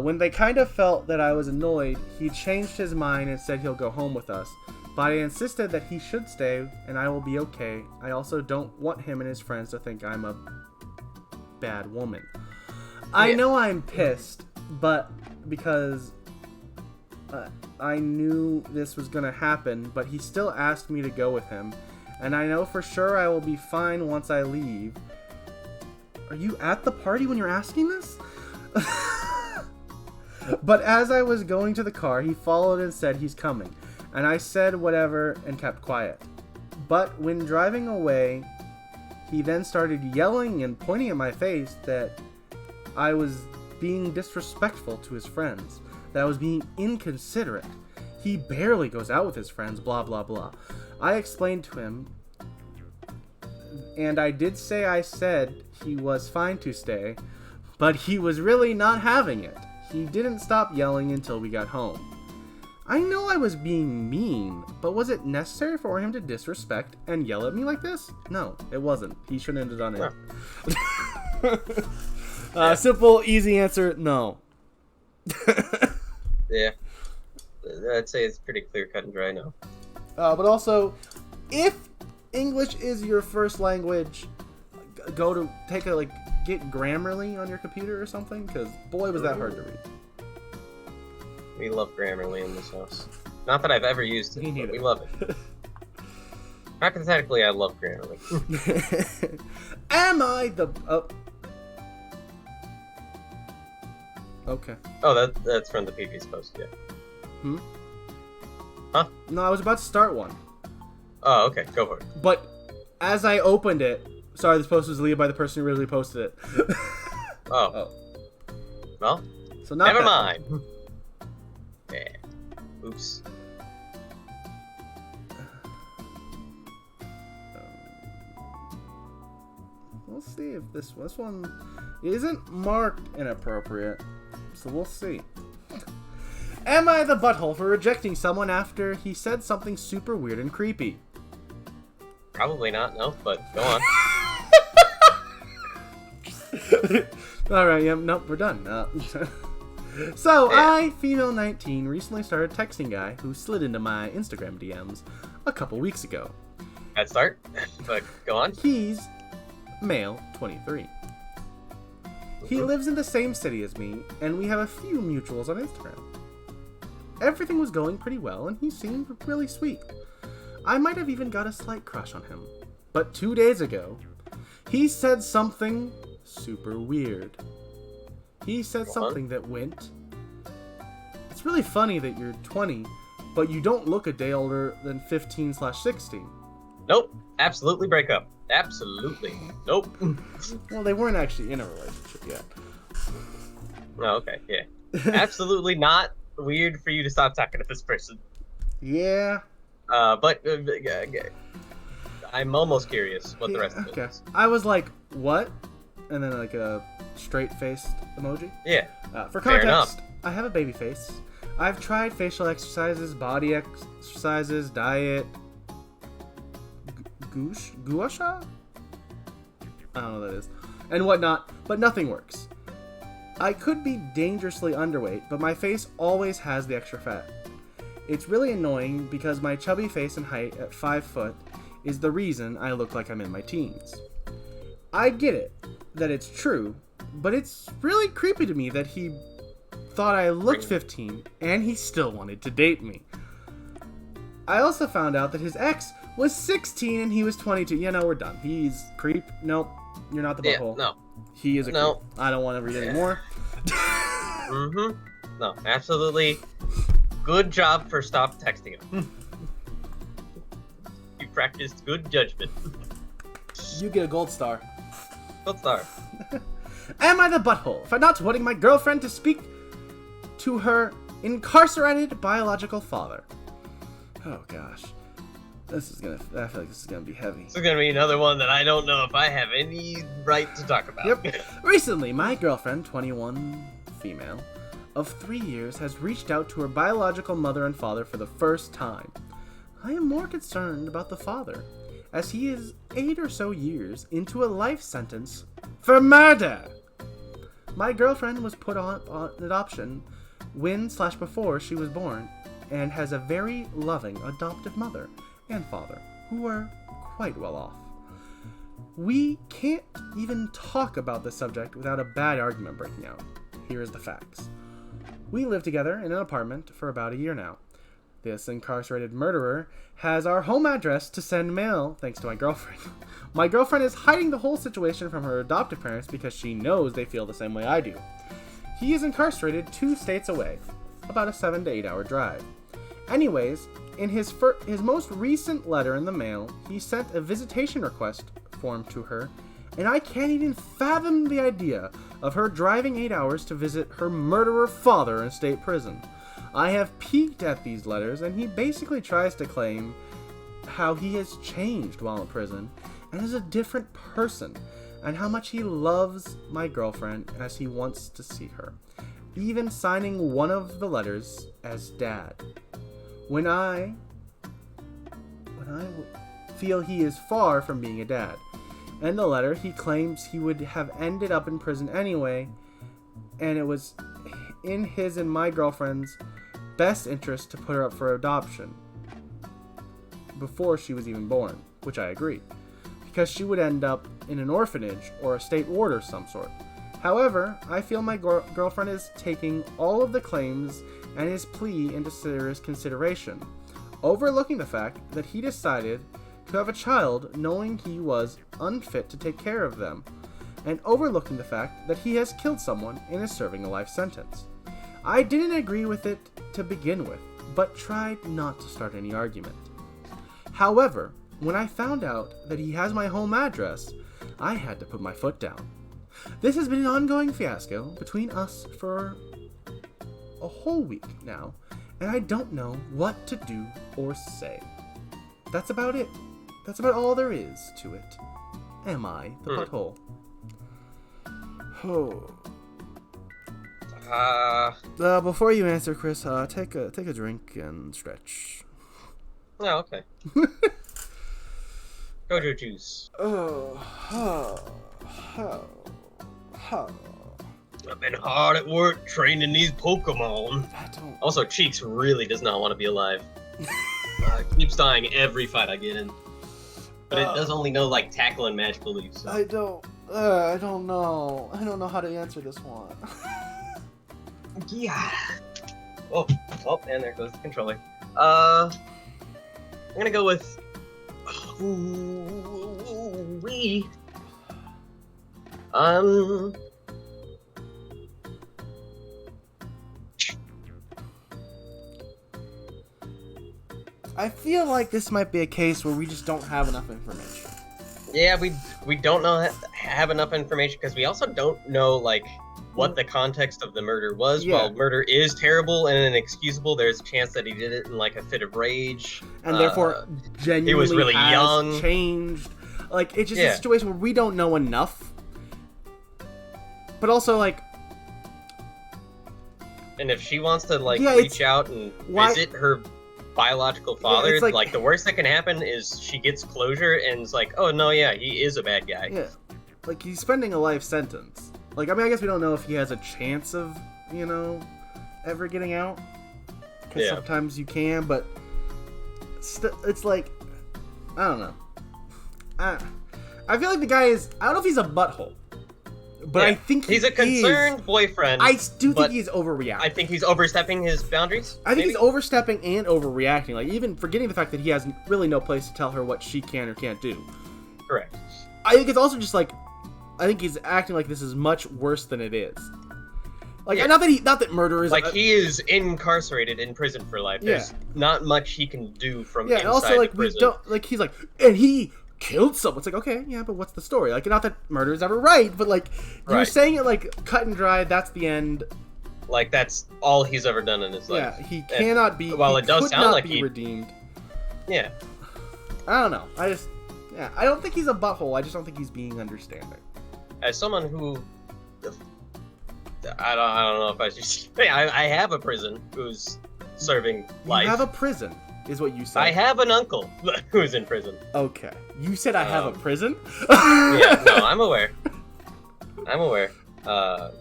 When they kind of felt that I was annoyed, he changed his mind and said he'll go home with us. But I insisted that he should stay, and I will be okay. I also don't want him and his friends to think I'm a bad woman. I know I'm pissed, but because I knew this was going to happen, but he still asked me to go with him. And I know for sure I will be fine once I leave. Are you at the party when you're asking this? But as I was going to the car, he followed and said he's coming. And I said whatever and kept quiet. But when driving away, he then started yelling and pointing at my face that I was being disrespectful to his friends, that I was being inconsiderate. He barely goes out with his friends, blah blah blah. I explained to him, and I did say I said he was fine to stay, but he was really not having it. He didn't stop yelling until we got home. I know I was being mean, but was it necessary for him to disrespect and yell at me like this? No, it wasn't. He shouldn't have done it. Simple, easy answer, no. Yeah. I'd say it's pretty clear cut and dry now. But also, if English is your first language, get Grammarly on your computer or something, because boy was that hard to read. We love Grammarly in this house. Not that I've ever used it, Me but neither. we love it. Hypothetically, I love Grammarly. Am I the... Oh. Okay. Oh, that's from the previous post, yeah. Hmm? Huh? No, I was about to start one. Oh, okay, go for it. But as I opened it... Sorry, this post was deleted by the person who originally posted it. Oh. Well, So not never that mind. one. Yeah. Oops. We'll see if this one isn't marked inappropriate. So we'll see. Am I the butthole for rejecting someone after he said something super weird and creepy? Probably not, no, but go on. Alright, nope, we're done. So, Yeah. I, female 19, recently started texting guy who slid into my Instagram DMs a couple weeks ago. Bad start, but go on. He's male 23. He lives in the same city as me, and we have a few mutuals on Instagram. Everything was going pretty well, and he seemed really sweet. I might have even got a slight crush on him. But 2 days ago, he said something super weird. He said something that went, "It's really funny that you're 20, but you don't look a day older than 15/16. Nope, absolutely break up. Absolutely. Nope. Well, they weren't actually in a relationship yet. Oh, okay, yeah. Absolutely not weird for you to stop talking to this person. Yeah. But I'm almost curious what the rest of it Okay. is. I was like, what? And then like a straight-faced emoji. Yeah. For Fair context, I have a baby face. I've tried facial exercises, body exercises, diet, gua sha? I don't know what that is, and whatnot, but nothing works. I could be dangerously underweight, but my face always has the extra fat. It's really annoying because my chubby face and height at 5 foot is the reason I look like I'm in my teens. I get it, that it's true, but it's really creepy to me that he thought I looked 15 and he still wanted to date me. I also found out that his ex was 16 and he was 22. Yeah, no, we're done. He's creep. Nope, you're not the butthole. No. He is a No. creep. I don't want to read anymore. Mm-hmm. No, absolutely. Good job for stop texting him. You practiced good judgment. You get a gold star. Gold star. Am I the butthole for not wanting my girlfriend to speak to her incarcerated biological father? Oh gosh. I feel like this is gonna be heavy. This is gonna be another one that I don't know if I have any right to talk about. Yep. Recently, my girlfriend, 21, female, of 3 years, has reached out to her biological mother and father for the first time. I am more concerned about the father, as he is 8 or so years into a life sentence for murder. My girlfriend was put on adoption when/before she was born, and has a very loving adoptive mother and father who are quite well off. We can't even talk about this subject without a bad argument breaking out. Here is the facts. We live together in an apartment for about a year now. This incarcerated murderer has our home address to send mail thanks to my girlfriend. My girlfriend is hiding the whole situation from her adoptive parents because she knows they feel the same way I do. He is incarcerated 2 states away, about a 7 to 8 hour drive. Anyways, in his most recent letter in the mail, he sent a visitation request form to her, and I can't even fathom the idea of her driving 8 hours to visit her murderer father in state prison. I have peeked at these letters, and he basically tries to claim how he has changed while in prison and is a different person, and how much he loves my girlfriend as he wants to see her, even signing one of the letters as dad. When I feel he is far from being a dad. In the letter, he claims he would have ended up in prison anyway, and it was in his and my girlfriend's best interest to put her up for adoption before she was even born, which I agree, because she would end up in an orphanage or a state ward of some sort. However, I feel my girlfriend is taking all of the claims and his plea into serious consideration, overlooking the fact that he decided to have a child knowing he was unfit to take care of them, and overlooking the fact that he has killed someone and is serving a life sentence. I didn't agree with it to begin with, but tried not to start any argument. However, when I found out that he has my home address, I had to put my foot down. This has been an ongoing fiasco between us for a whole week now, and I don't know what to do or say. That's about it. That's about all there is to it. Am I the butthole? Oh. Before you answer, Chris, take a drink and stretch. Oh, okay. Gojo juice. I've been hard at work training these Pokemon. Also, Cheeks really does not want to be alive. Keeps dying every fight I get in. But it does only know, like, tackle and magical leaves. So. I don't know. I don't know how to answer this one. Yeah. Oh, and there goes the controller. I'm gonna go with... Ooh-wee. I feel like this might be a case where we just don't have enough information. Yeah, we don't have enough information because we also don't know like what the context of the murder was. Yeah. While murder is terrible and inexcusable, there's a chance that he did it in like a fit of rage, and therefore genuinely he was really has young, changed. Like it's just a situation where we don't know enough, but also like. And if she wants to like reach out and visit her biological father, like the worst that can happen is she gets closure and is like, oh no, yeah, he is a bad guy. Yeah, like he's spending a life sentence. Like I mean, I guess we don't know if he has a chance of ever getting out. Because sometimes you can, but it's like I don't know. I feel like the guy is. I don't know if he's a butthole. But I think he's a concerned boyfriend. I do think he's overreacting. I think he's overstepping his boundaries. I think he's overstepping and overreacting. Like even forgetting the fact that he has really no place to tell her what she can or can't do. Correct. I think it's also just like I think he's acting like this is much worse than it is. Like not that murder is like he is incarcerated in prison for life. There's not much he can do from inside and also like the prison. we don't like he's like and he killed someone. It's like, okay, yeah, but what's the story? Like, not that murder is ever right, but like, you're saying it like cut and dry. That's the end. Like that's all he's ever done in his life. Yeah, he cannot be. Well, it does sound like he redeemed. Yeah. I don't know. I don't think he's a butthole. I just don't think he's being understanding. As someone who, I don't know if I should say, I have a prison who's serving life. You have a prison. Is what you said. I have an uncle who's in prison. Okay. You said I have a prison? Yeah, no, I'm aware. I'm aware. I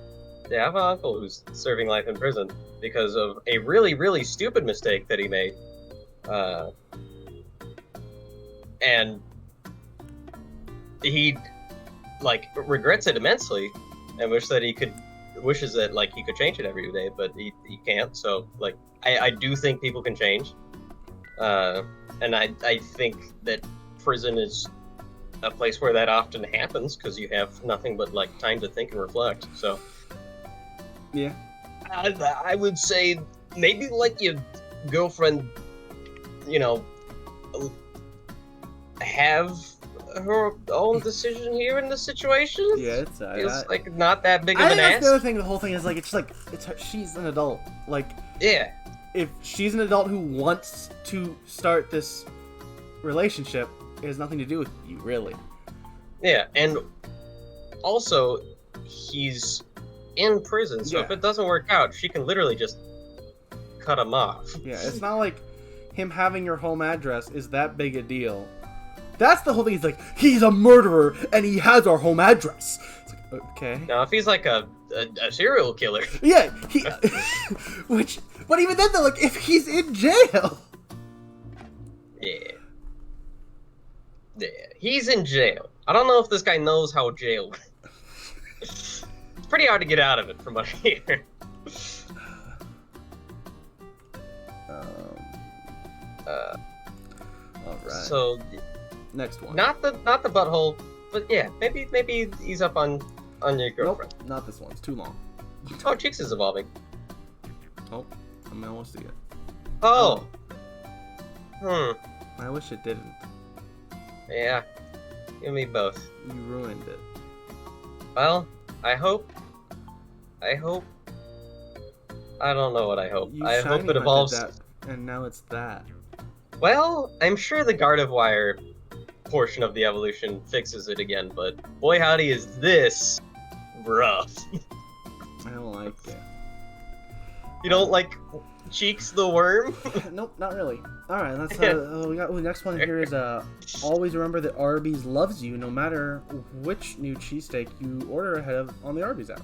have an uncle who's serving life in prison because of a really, really stupid mistake that he made. And he, like, regrets it immensely and wishes that he could change it every day, but he can't. So, like, I do think people can change. And I think that prison is a place where that often happens because you have nothing but like time to think and reflect. So, yeah, I would say maybe let your girlfriend, have her own decision here in this situation. Yeah, it's like not that big of an ass. That's the other thing. The whole thing is like it's her, she's an adult. Like yeah. If she's an adult who wants to start this relationship, it has nothing to do with you, really. Yeah, and also, he's in prison, so if it doesn't work out, she can literally just cut him off. Yeah, it's not like him having your home address is that big a deal. That's the whole thing. He's like, he's a murderer, and he has our home address. It's like, okay. Now, if he's like a serial killer. Yeah, but even then, though, like, if he's in jail. Yeah, he's in jail. I don't know if this guy knows how jail works. It's pretty hard to get out of it, from what I hear. All right. So, next one. Not the butthole, but yeah, maybe ease up on your girlfriend. Nope, not this one. It's too long. Oh, Cheeks is evolving. Oh, I'm almost to it. Oh. I wish it didn't. Yeah. You and me both. You ruined it. Well, I hope. I don't know what I hope. I hope it evolves. That, and now it's that. Well, I'm sure the Gardevoir portion of the evolution fixes it again, but boy howdy is this rough. I don't like it. You don't like Cheeks the worm? Nope, not really. All right, let's. We got. Next one here is always remember that Arby's loves you no matter which new cheesesteak you order ahead of on the Arby's app.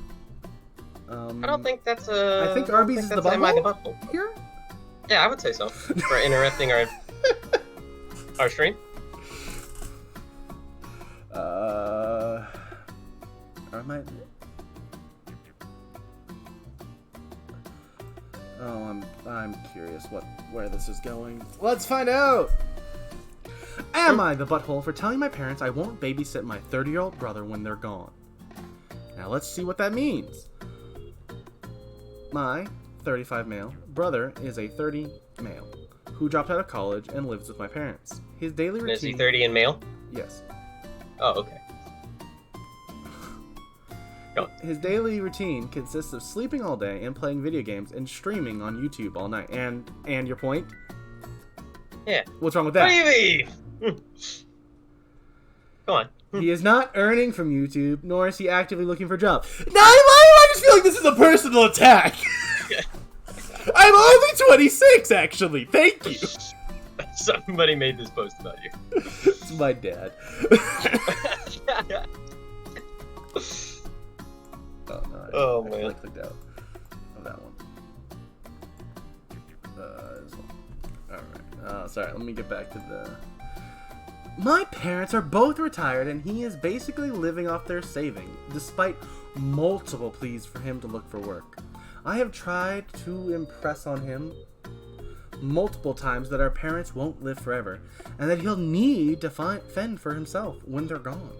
I don't think that's a. I think Arby's is the butthole here. Yeah, I would say so. For interrupting our stream. I might. Oh, I'm curious where this is going. Let's find out! Am I the butthole for telling my parents I won't babysit my 30-year-old brother when they're gone? Now let's see what that means. My 35 male brother is a 30 male who dropped out of college and lives with my parents. His daily routine... Is he 30 and male? Yes. Oh, okay. His daily routine consists of sleeping all day and playing video games and streaming on YouTube all night. And your point? Yeah. What's wrong with that? What do you mean? Come on. He is not earning from YouTube, nor is he actively looking for a job. Now, why do I just feel like this is a personal attack? I'm only 26, actually. Thank you. Somebody made this post about you. It's my dad. Oh, no, I clicked out of that one. This one. Alright. Sorry, let me get back to the... My parents are both retired and he is basically living off their savings, despite multiple pleas for him to look for work. I have tried to impress on him multiple times that our parents won't live forever, and that he'll need to fend for himself when they're gone.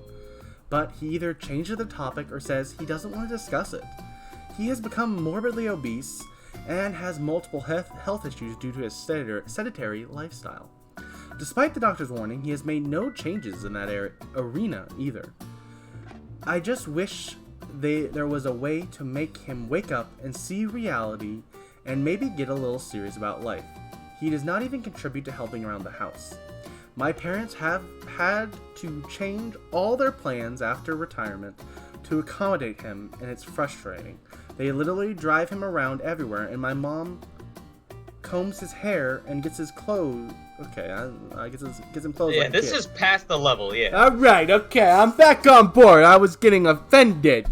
But he either changes the topic or says he doesn't want to discuss it. He has become morbidly obese and has multiple health issues due to his sedentary lifestyle. Despite the doctor's warning, he has made no changes in that arena either. I just wish there was a way to make him wake up and see reality and maybe get a little serious about life. He does not even contribute to helping around the house. My parents have had to change all their plans after retirement to accommodate him, and it's frustrating. They literally drive him around everywhere, and my mom combs his hair and gets his clothes. Okay, I gets him clothes. Yeah, like this is past the level. Yeah. All right. Okay, I'm back on board. I was getting offended.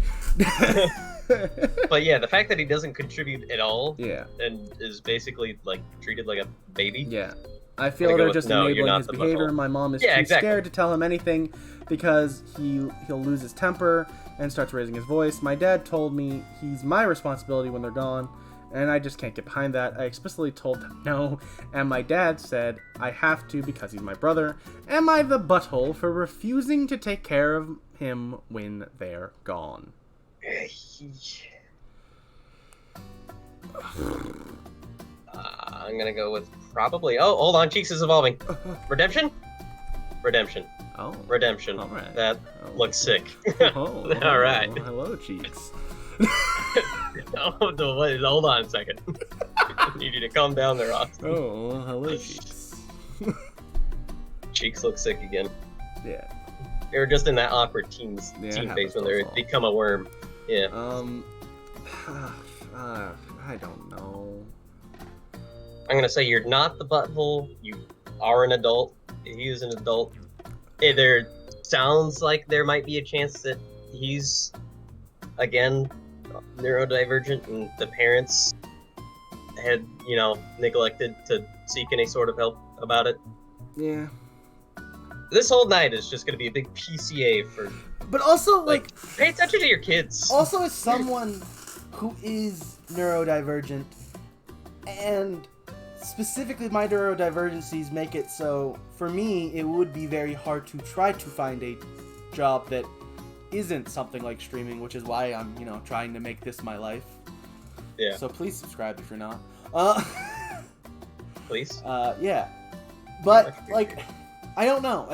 But yeah, the fact that he doesn't contribute at all. Yeah. And is basically like treated like a baby. Yeah. I feel they're just enabling his behavior. My mom is too scared to tell him anything because he'll lose his temper and starts raising his voice. My dad told me he's my responsibility when they're gone, and I just can't get behind that. I explicitly told him no, and my dad said I have to because he's my brother. Am I the butthole for refusing to take care of him when they're gone? I'm gonna go with probably. Oh, hold on, Cheeks is evolving. Redemption? Redemption. Oh. Redemption. All right. That looks sick. Oh. All right. Hello, Cheeks. Hold on a second. I need you to calm down there, Austin. Oh, hello, Cheeks. Cheeks look sick again. Yeah. They were just in that awkward teen phase when they become a worm. Yeah. I don't know. I'm gonna say you're not the butthole. You are an adult. He is an adult. There sounds like there might be a chance that he's, again, neurodivergent, and the parents had, neglected to seek any sort of help about it. Yeah. This whole night is just gonna be a big PCA for. But also, like pay attention to your kids. Also, as someone who is neurodivergent, and specifically my neurodivergencies make it so, for me, it would be very hard to try to find a job that isn't something like streaming, which is why I'm, trying to make this my life. Yeah. So please subscribe if you're not. Please? Yeah. But, I don't know.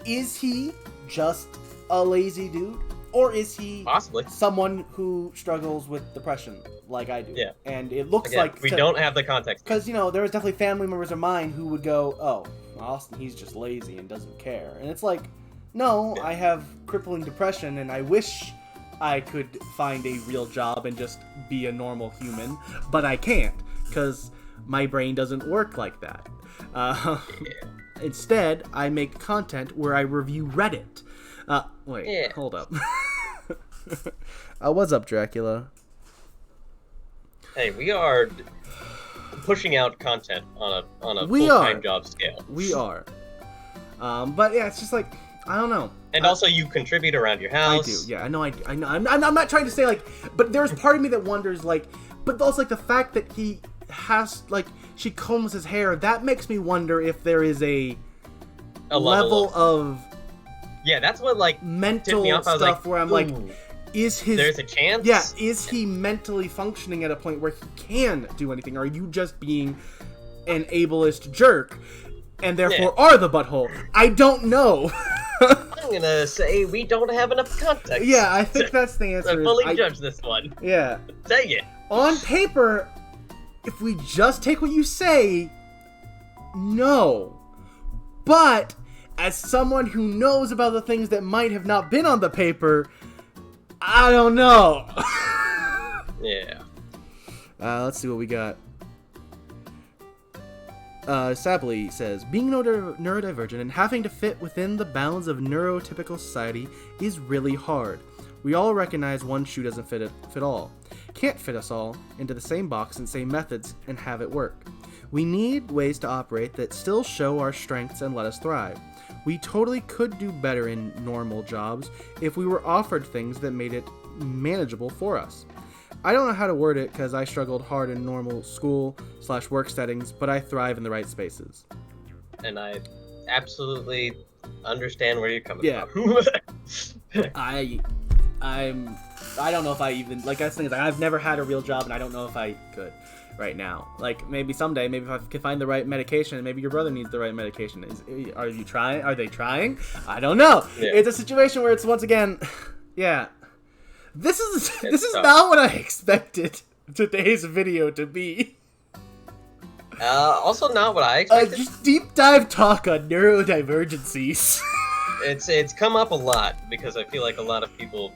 Is he just a lazy dude? Or is he possibly someone who struggles with depression like I do? Yeah. And it looks we don't have the context. Because, there was definitely family members of mine who would go, oh, Austin, he's just lazy and doesn't care. And it's like, no, I have crippling depression, and I wish I could find a real job and just be a normal human, but I can't, because my brain doesn't work like that. Instead, I make content where I review Reddit. Hold up. What's up, Dracula? Hey, we are pushing out content on a full-time job scale. We are. But yeah, it's just like, I don't know. And also, you contribute around your house. I do. Yeah, I know. I'm not trying to say like, but there's part of me that wonders like, but also like the fact that he has like she combs his hair. That makes me wonder if there is a level of yeah. That's what like mental stuff like, where I'm like, is his there's a chance? Yeah, is he mentally functioning at a point where he can do anything? Or are you just being an ableist jerk and therefore are the butthole? I don't know. I'm gonna say we don't have enough context. Yeah, I think that's the answer. To fully judge this one. Yeah. Dang it. On paper, if we just take what you say, no. But as someone who knows about the things that might have not been on the paper, I don't know. Yeah. Let's see what we got. Sabley says, being neurodivergent and having to fit within the bounds of neurotypical society is really hard. We all recognize one shoe doesn't fit all. Can't fit us all into the same box and same methods and have it work. We need ways to operate that still show our strengths and let us thrive. We totally could do better in normal jobs if we were offered things that made it manageable for us. I don't know how to word it because I struggled hard in normal school/work settings, but I thrive in the right spaces. And I absolutely understand where you're coming from. I don't know if I even, like, that's the thing is, like, I've never had a real job, and I don't know if I could right now. Like, maybe someday, maybe if I can find the right medication, maybe your brother needs the right medication. Are you trying? Are they trying? I don't know. Yeah. It's a situation where it's, once again, yeah. This is not what I expected today's video to be. Also not what I expected. Just deep dive talk on neurodivergencies. It's come up a lot because I feel like a lot of people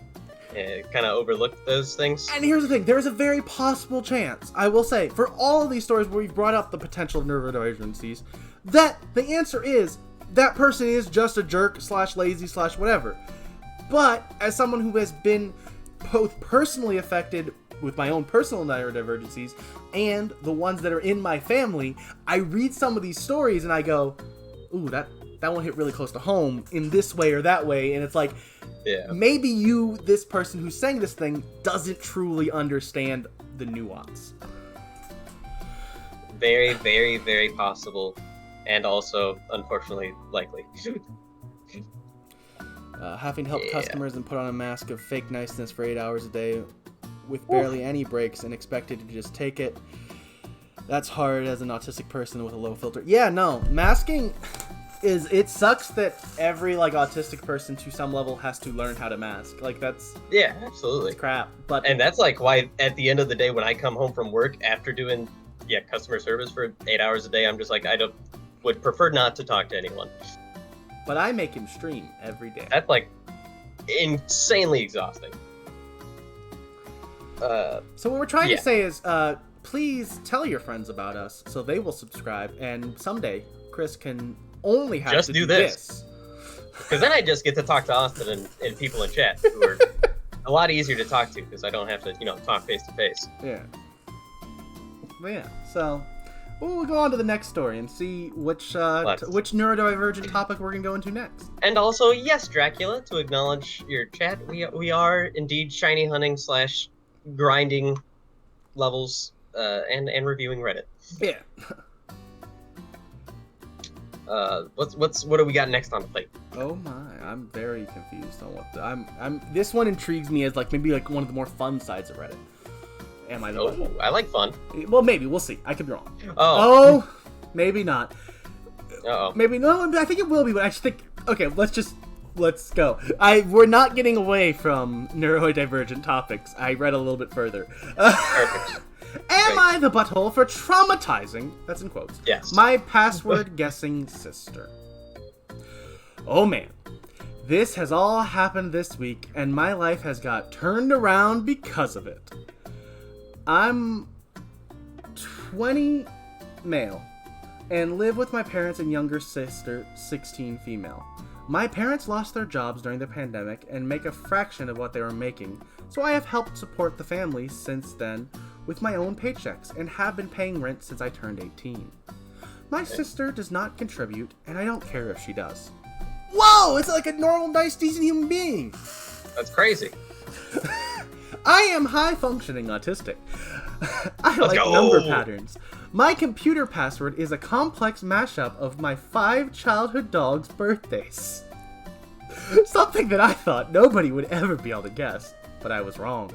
kind of overlook those things. And here's the thing, there's a very possible chance, I will say, for all of these stories where we've brought up the potential of neurodivergencies, that the answer is that person is just a jerk /lazy/whatever. But as someone who has been both personally affected with my own personal neurodivergencies and the ones that are in my family, I read some of these stories and I go, ooh, that one hit really close to home in this way or that way. And it's like, maybe this person who's saying this thing doesn't truly understand the nuance. Very, very, very possible. And also, unfortunately, likely. Having to help customers and put on a mask of fake niceness for 8 hours a day with barely any breaks and expected to just take it. That's hard as an autistic person with a low filter. Yeah, no, masking it sucks that every like autistic person to some level has to learn how to mask. Like that's absolutely crap. And that's like why at the end of the day when I come home from work after doing customer service for 8 hours a day, I'm just like would prefer not to talk to anyone. But I make him stream every day. That's like insanely exhausting. So what we're trying to say is, please tell your friends about us so they will subscribe, and someday Chris can only have just to do this. Because then I just get to talk to Austin and people in chat who are a lot easier to talk to because I don't have to, talk face to face. Yeah. But yeah, so we'll go on to the next story and see which neurodivergent topic we're gonna go into next. And also, yes, Dracula, to acknowledge your chat, we are indeed shiny hunting / grinding levels and reviewing Reddit. Yeah. What do we got next on the plate? Oh my, I'm very confused on what this one intrigues me as maybe one of the more fun sides of Reddit. Am I the I like fun. Well, maybe we'll see. I could be wrong. Oh, maybe not. Uh-oh. Maybe no. I think it will be, but I just think let's go. We're not getting away from neurodivergent topics. I read a little bit further. Perfect. Am I the butthole for traumatizing, that's in quotes, yes, my password guessing sister? Oh man, This has all happened this week, and my life has got turned around because of it. I'm 20 male and live with my parents and younger sister, 16 female. My parents lost their jobs during the pandemic and make a fraction of what they were making, so I have helped support the family since then with my own paychecks and have been paying rent since I turned 18. My sister does not contribute, and I don't care if she does. Whoa! It's like a normal, nice, decent human being! That's crazy. I am high-functioning autistic. I Let's like go! number patterns. My computer password is a complex mashup of my 5 childhood dogs' birthdays. Something that I thought nobody would ever be able to guess, but I was wrong.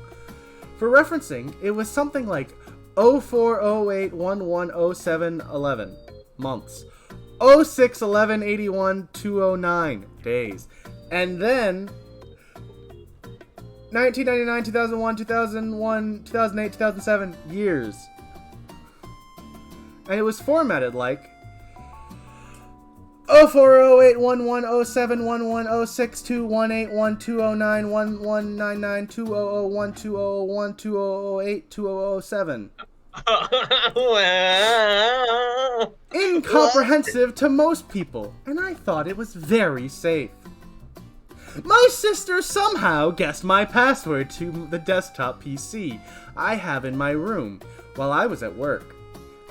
For referencing, it was something like 0408110711 months, 061181 days, and then 1999, 2001, 2001, 2008, 2007 years. And it was formatted like 040811071106218120992001200120082007. Incomprehensive to most people, and I thought it was very safe. My sister somehow guessed my password to the desktop PC I have in my room while I was at work.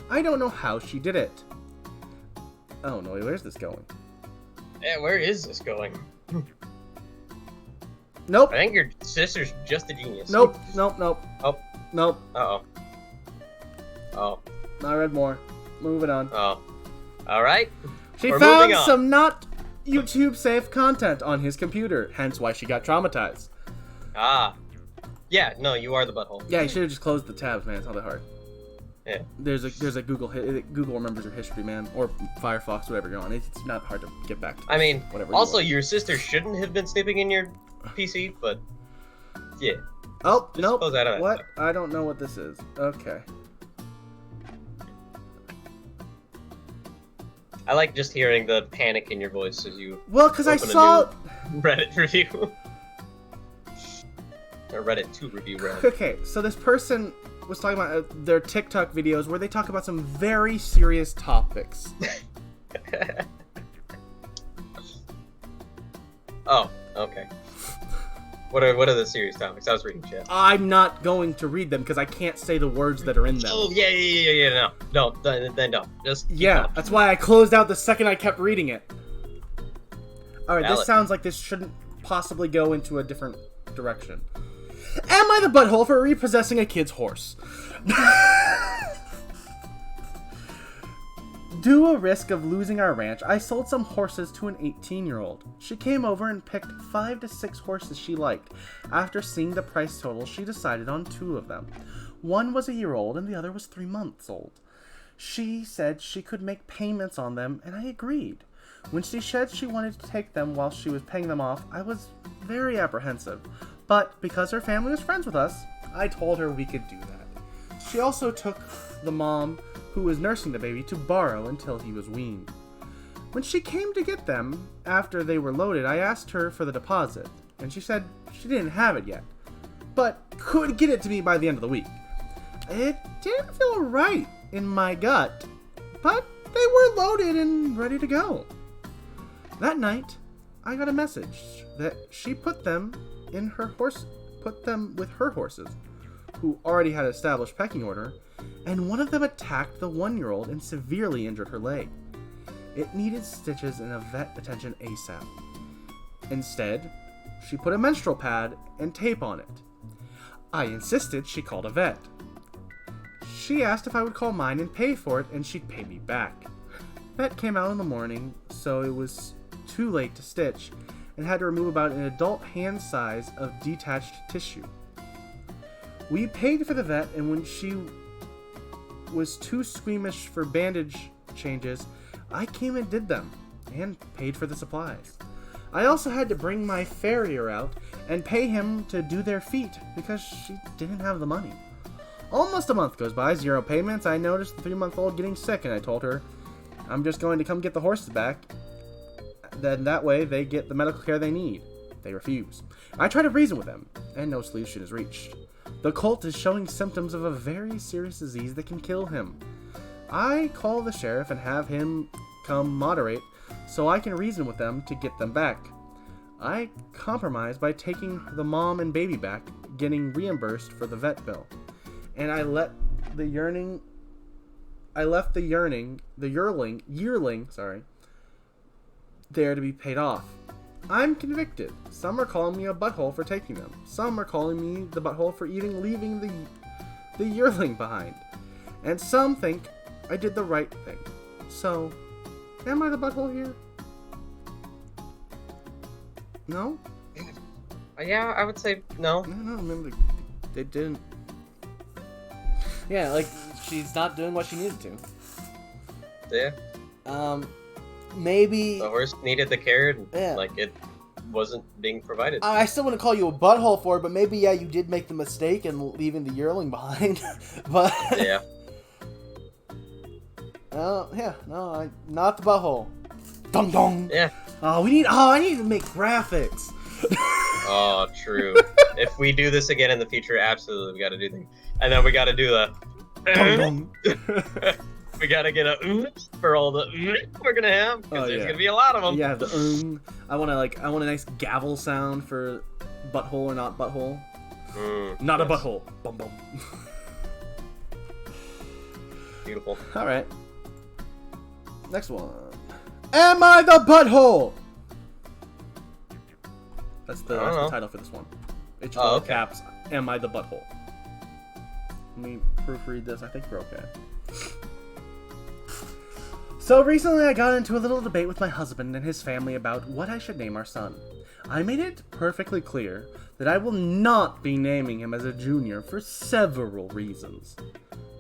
I don't know how she did it. Oh no, where's this going? Yeah, where is this going? Nope. I think your sister's just a genius. Nope. Oh. Nope. Uh-oh. Oh. I read more. Moving on. Oh. Alright. She We're found moving on. some not YouTube safe content on his computer, hence why she got traumatized. Ah. Yeah, no, you are the butthole. Yeah, you should have just closed the tabs, man. It's not that hard. Yeah. There's a Google remembers your history, man, or Firefox, whatever you're on. It's not hard to get back to. I mean, whatever. also, your sister shouldn't have been snooping in your PC, but yeah. Oh, Just nope. close out of that What? stuff. I don't know what this is. Okay. I like just hearing the panic in your voice as you Well, because I Open a saw. Reddit review. Or Reddit to review Reddit. Okay, so this person was talking about their TikTok videos where they talk about some very serious topics. Oh, okay. What are the serious topics? I was reading chat. I'm not going to read them because I can't say the words that are in them. Oh, yeah, no, then don't. Just keep Yeah, going. that's why I closed out the second I kept reading it. Alright, this Valid. sounds like this shouldn't possibly go into a different direction. Am I the butthole for repossessing a kid's horse? Due a risk of losing our ranch, I sold some horses to an 18-year-old. She came over and picked 5 to 6 horses she liked. After seeing the price total, she decided on 2 of them. One was a year old and the other was 3 months old. She said she could make payments on them, and I agreed. When she said she wanted to take them while she was paying them off, I was very apprehensive. But because her family was friends with us, I told her we could do that. She also took the mom, who was nursing the baby, to borrow until he was weaned. When she came to get them, after they were loaded, I asked her for the deposit, and she said she didn't have it yet, but could get it to me by the end of the week. It didn't feel right in my gut, but they were loaded and ready to go. That night, I got a message that she put them with her horses, who already had established pecking order, and one of them attacked the 1-year-old and severely injured her leg. It needed stitches and a vet attention ASAP. Instead, she put a menstrual pad and tape on it. I insisted she called a vet. She asked if I would call mine and pay for it, and she'd pay me back. Vet came out in the morning, so it was too late to stitch, and had to remove about an adult hand size of detached tissue. We paid for the vet, and when she was too squeamish for bandage changes, I came and did them, and paid for the supplies. I also had to bring my farrier out and pay him to do their feet because she didn't have the money. Almost a month goes by, 0 payments. I noticed the 3-month-old getting sick, and I told her, I'm just going to come get the horses back. then that way they get the medical care they need. They refuse. I try to reason with them, and no solution is reached. The colt is showing symptoms of a very serious disease that can kill him. I call the sheriff and have him come moderate so I can reason with them to get them back. I compromise by taking the mom and baby back, getting reimbursed for the vet bill. And I left the yearling, there to be paid off. I'm convicted. Some are calling me a butthole for taking them. Some are calling me the butthole for even leaving the yearling behind. And some think I did the right thing. So, am I the butthole here? No? Yeah, I would say no. No, remember, they didn't. Yeah, like, she's not doing what she needed to. Yeah. Maybe... The horse needed the care, and, Yeah. like, it wasn't being provided. I still wouldn't call you a butthole for it, but maybe, yeah, you did make the mistake in leaving the yearling behind. But... Yeah. Yeah, no, not the butthole. Dong dong. Yeah. I need to make graphics. Oh, true. If we do this again in the future, absolutely, we gotta do the... And then we gotta do the... Dong dong. We gotta get a for all the we're gonna have, because there's gonna be a lot of them. Yeah, the I want a nice gavel sound for butthole or not butthole. Not a butthole. Bum bum. Beautiful. All right. Next one. Am I the butthole? That's the title for this one. It's just all caps. Am I the butthole? Let me proofread this. I think we're okay. So recently I got into a little debate with my husband and his family about what I should name our son. I made it perfectly clear that I will not be naming him as a junior for several reasons.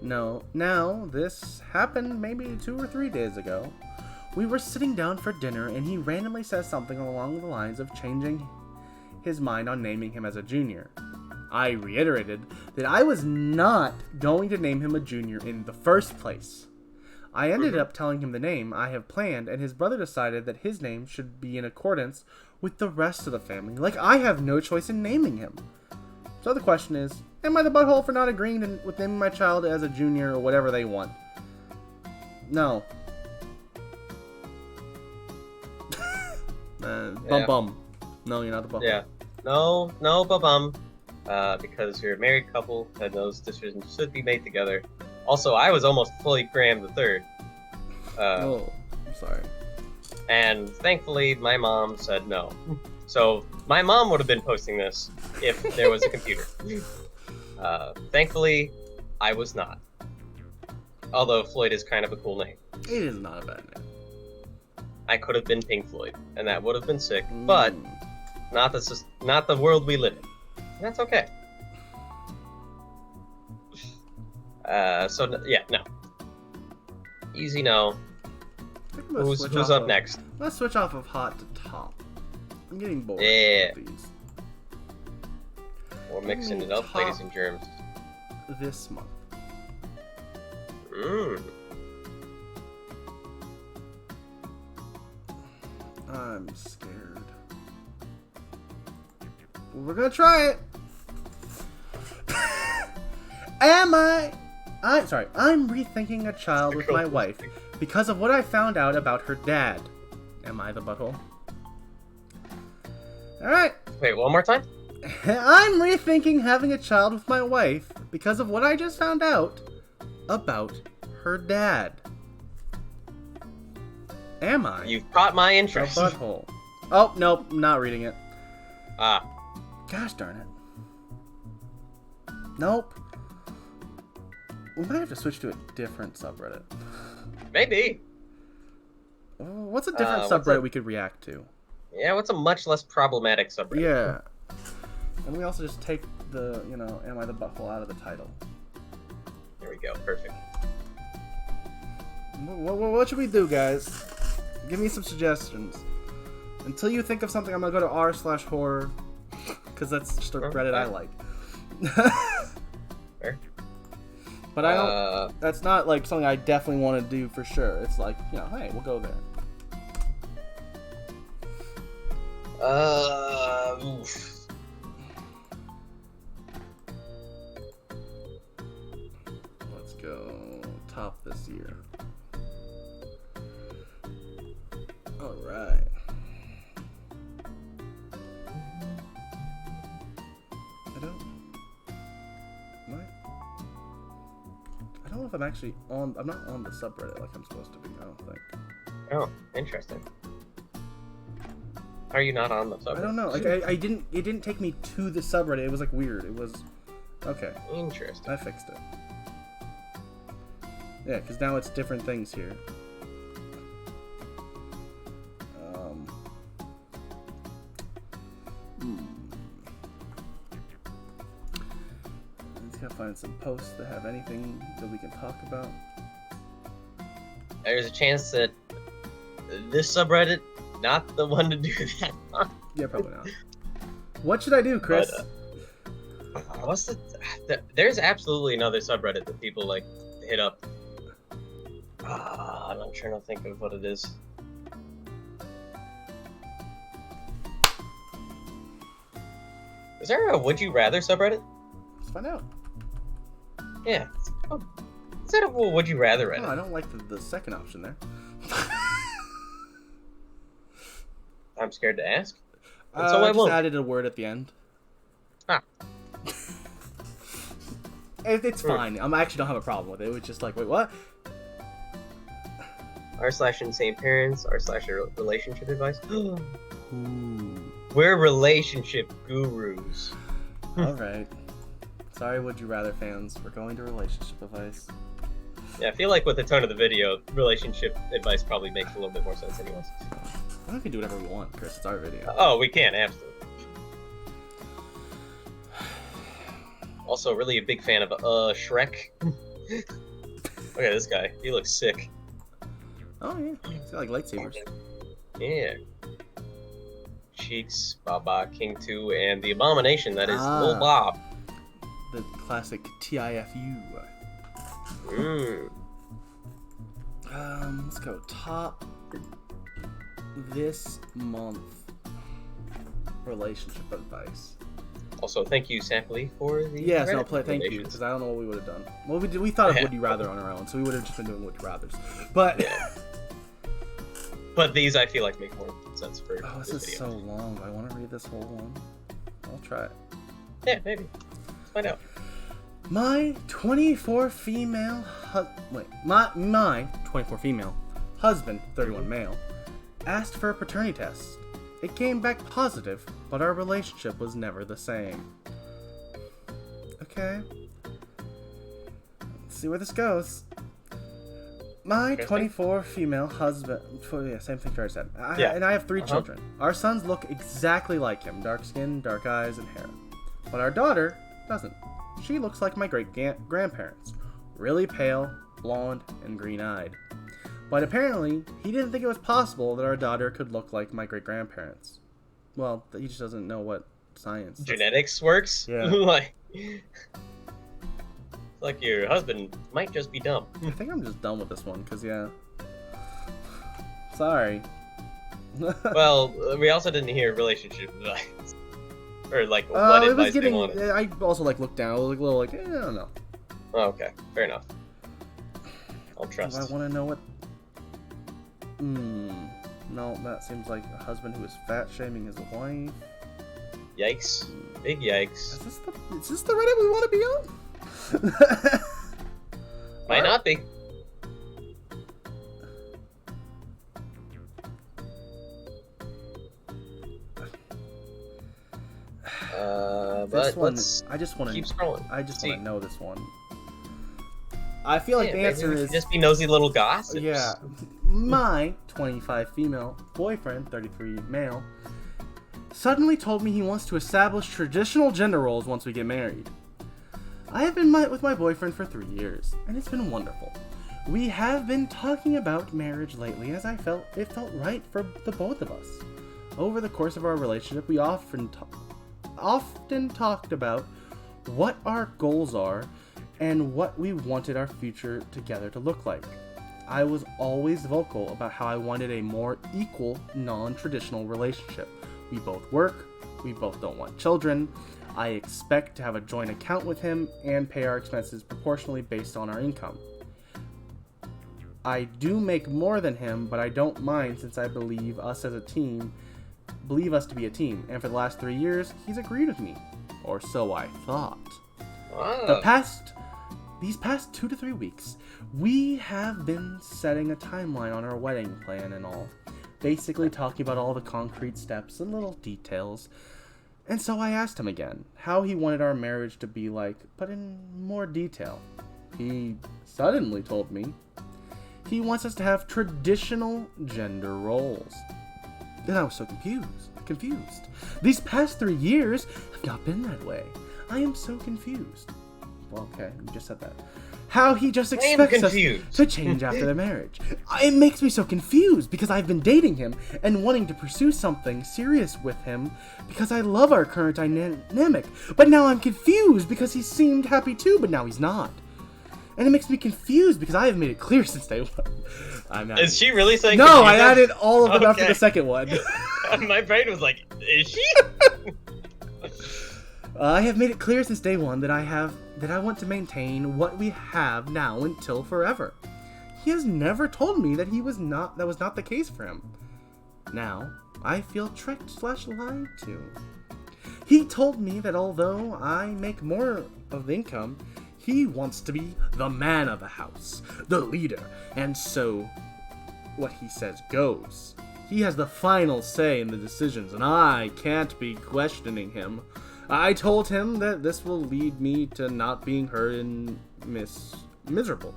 No, now, this happened maybe 2 or 3 days ago. We were sitting down for dinner and he randomly says something along the lines of changing his mind on naming him as a junior. I reiterated that I was not going to name him a junior in the first place. I ended up telling him the name I have planned, and his brother decided that his name should be in accordance with the rest of the family. Like, I have no choice in naming him. So the question is, am I the butthole for not agreeing with naming my child as a junior or whatever they want? No. Bum. No, you're not the butthole. Yeah. No, bum. Because you're a married couple, and those decisions should be made together. Also, I was almost fully crammed the third. I'm sorry. And thankfully, my mom said no. So my mom would have been posting this if there was a computer. Thankfully, I was not. Although Floyd is kind of a cool name. It is not a bad name. I could have been Pink Floyd, and that would have been sick. But not the world we live in. And that's okay. No. Easy no. Who's up next? Let's switch off of hot to top. I'm getting bored. Yeah. With these. We're mixing it up, ladies and germs. This month. I'm scared. We're gonna try it. I'm rethinking a child with my wife because of what I found out about her dad. Am I the butthole? Alright. Wait, one more time? I'm rethinking having a child with my wife because of what I just found out about her dad. Am I? You've caught my interest. The butthole. Oh, nope, not reading it. Gosh darn it. Nope. We might have to switch to a different subreddit. Maybe. What's a different subreddit we could react to? Yeah, what's a much less problematic subreddit? Yeah. And we also just take the, am I the butthole out of the title. There we go, perfect. What should we do, guys? Give me some suggestions. Until you think of something, I'm gonna go to r/horror. Because that's just a Reddit I like. Fair. But I don't. That's not like something I definitely want to do for sure. It's like, hey, we'll go there. Oof. Let's go top this year. All right. I don't know if I'm actually on. I'm not on the subreddit like I'm supposed to be. I don't think. Oh, interesting. Are you not on the subreddit? I don't know. Like I didn't. It didn't take me to the subreddit. It was like weird. It was. Okay. Interesting. I fixed it. Yeah, because now it's different things here. Let's go find some posts that have anything that we can talk about. There's a chance that this subreddit, not the one to do that on. Yeah, probably not. What should I do, Chris? But, what's there's absolutely another subreddit that people like hit up. I'm trying to think of what it is. Is there a Would You Rather subreddit? Let's find out. Yeah. Is that a Would You Rather Reddit? Oh, I don't like the second option there. I'm scared to ask. So I just won't. added a word at the end. Ah. It's fine. I actually don't have a problem with it. It was just like, wait, what? r/insane parents, r/relationship advice. Ooh. We're relationship gurus. All right. Sorry, Would You Rather fans. We're going to relationship advice. Yeah, I feel like with the tone of the video, relationship advice probably makes a little bit more sense anyways. I think we can do whatever we want, Chris. It's our video. Oh, we can, absolutely. Also, really a big fan of Shrek. Look at this guy. He looks sick. Oh, yeah. He's got like lightsabers. Yeah. Cheeks, Baba, King 2, and the abomination that is Lil Bob. The classic TIFU. Let's go top this month relationship advice. Also, thank you, Sappily, for the yes, Reddit no, thank you, because I don't know what we would have done. Well, we thought of Would You Rather on our own, so we would have just been doing Would You Rathers. But yeah. But these I feel like make more sense for this is video. so long. Do I want to read this whole one? I'll try it. Yeah, maybe. Let's find out. My 24 female my 24 female husband, 31 male, asked for a paternity test. It came back positive, but our relationship was never the same. Okay. Let's see where this goes. My 24 female husband... same thing Jared said. And I have 3 children. Our sons look exactly like him. Dark skin, dark eyes, and hair. But our daughter doesn't. She looks like my great-grandparents. Really pale, blonde, and green-eyed. But apparently, he didn't think it was possible that our daughter could look like my great-grandparents. Well, he just doesn't know what science... Genetics works? Yeah. like your husband might just be dumb. I think I'm just done with this one, because, yeah. Sorry. Well, we also didn't hear relationship advice. Or, like, what advice they wanted. I also, like, looked down. I was, like, a little, like, I don't know. Oh, okay. Fair enough. I'll trust. Do I want to know what... No, that seems like a husband who is fat-shaming his wife. Yikes. Big yikes. Is this the Reddit we want to be on? Might not be. But let's I just want to keep scrolling. I just want to know this one. I feel like the answer is just be nosy little gossips. Yeah. My 25 female boyfriend, 33 male, suddenly told me he wants to establish traditional gender roles once we get married. I have been with my boyfriend for 3 years, and it's been wonderful. We have been talking about marriage lately as it felt right for the both of us. Over the course of our relationship, we often talked about what our goals are and what we wanted our future together to look like. I was always vocal about how I wanted a more equal, non-traditional relationship, We both work. We both don't want children. I expect to have a joint account with him and pay our expenses proportionally based on our income. I do make more than him, but I don't mind since I believe us to be a team, and for the last 3 years, he's agreed with me. Or so I thought. Wow. These past 2 to 3 weeks, we have been setting a timeline on our wedding plan and all. Basically talking about all the concrete steps and little details. And so I asked him again how he wanted our marriage to be like, but in more detail. He suddenly told me he wants us to have traditional gender roles. And I was so confused. These past 3 years have not been that way. I am so confused. Well, okay, you just said that. How he just expects us to change after the marriage. It makes me so confused because I've been dating him and wanting to pursue something serious with him because I love our current dynamic. But now I'm confused because he seemed happy too, but now he's not. And it makes me confused because I have made it clear since day one. Is she really saying no, confused? I added all of them after the second one. My brain was like, is she? I have made it clear since day one that I want to maintain what we have now until forever. He has never told me that that was not the case for him. Now, I feel tricked / lied to. He told me that although I make more of the income, he wants to be the man of the house, the leader, and so what he says goes. He has the final say in the decisions, and I can't be questioning him. I told him that this will lead me to not being hurt and miserable.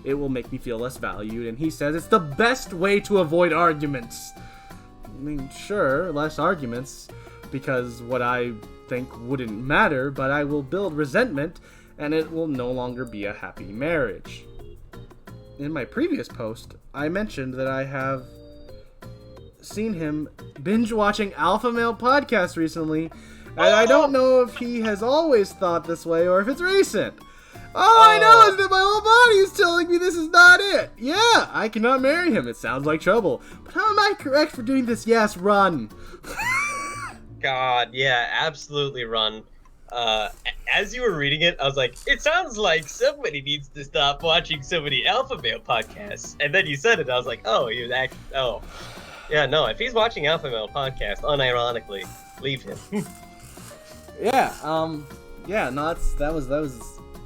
It will make me feel less valued, and he says it's the best way to avoid arguments. I mean, sure, less arguments, because what I think wouldn't matter, but I will build resentment, and it will no longer be a happy marriage. In my previous post, I mentioned that I have seen him binge watching Alpha Male podcasts recently, and I don't know if he has always thought this way or if it's recent. All I know is that my whole body is telling me this is not it. Yeah, I cannot marry him. It sounds like trouble. But how am I correct for doing this? Yes, run. God, yeah, absolutely run. As you were reading it, I was like, it sounds like somebody needs to stop watching so many Alpha Male podcasts. And then you said it, I was like, yeah, no, if he's watching Alpha Male podcast, unironically, leave him. That was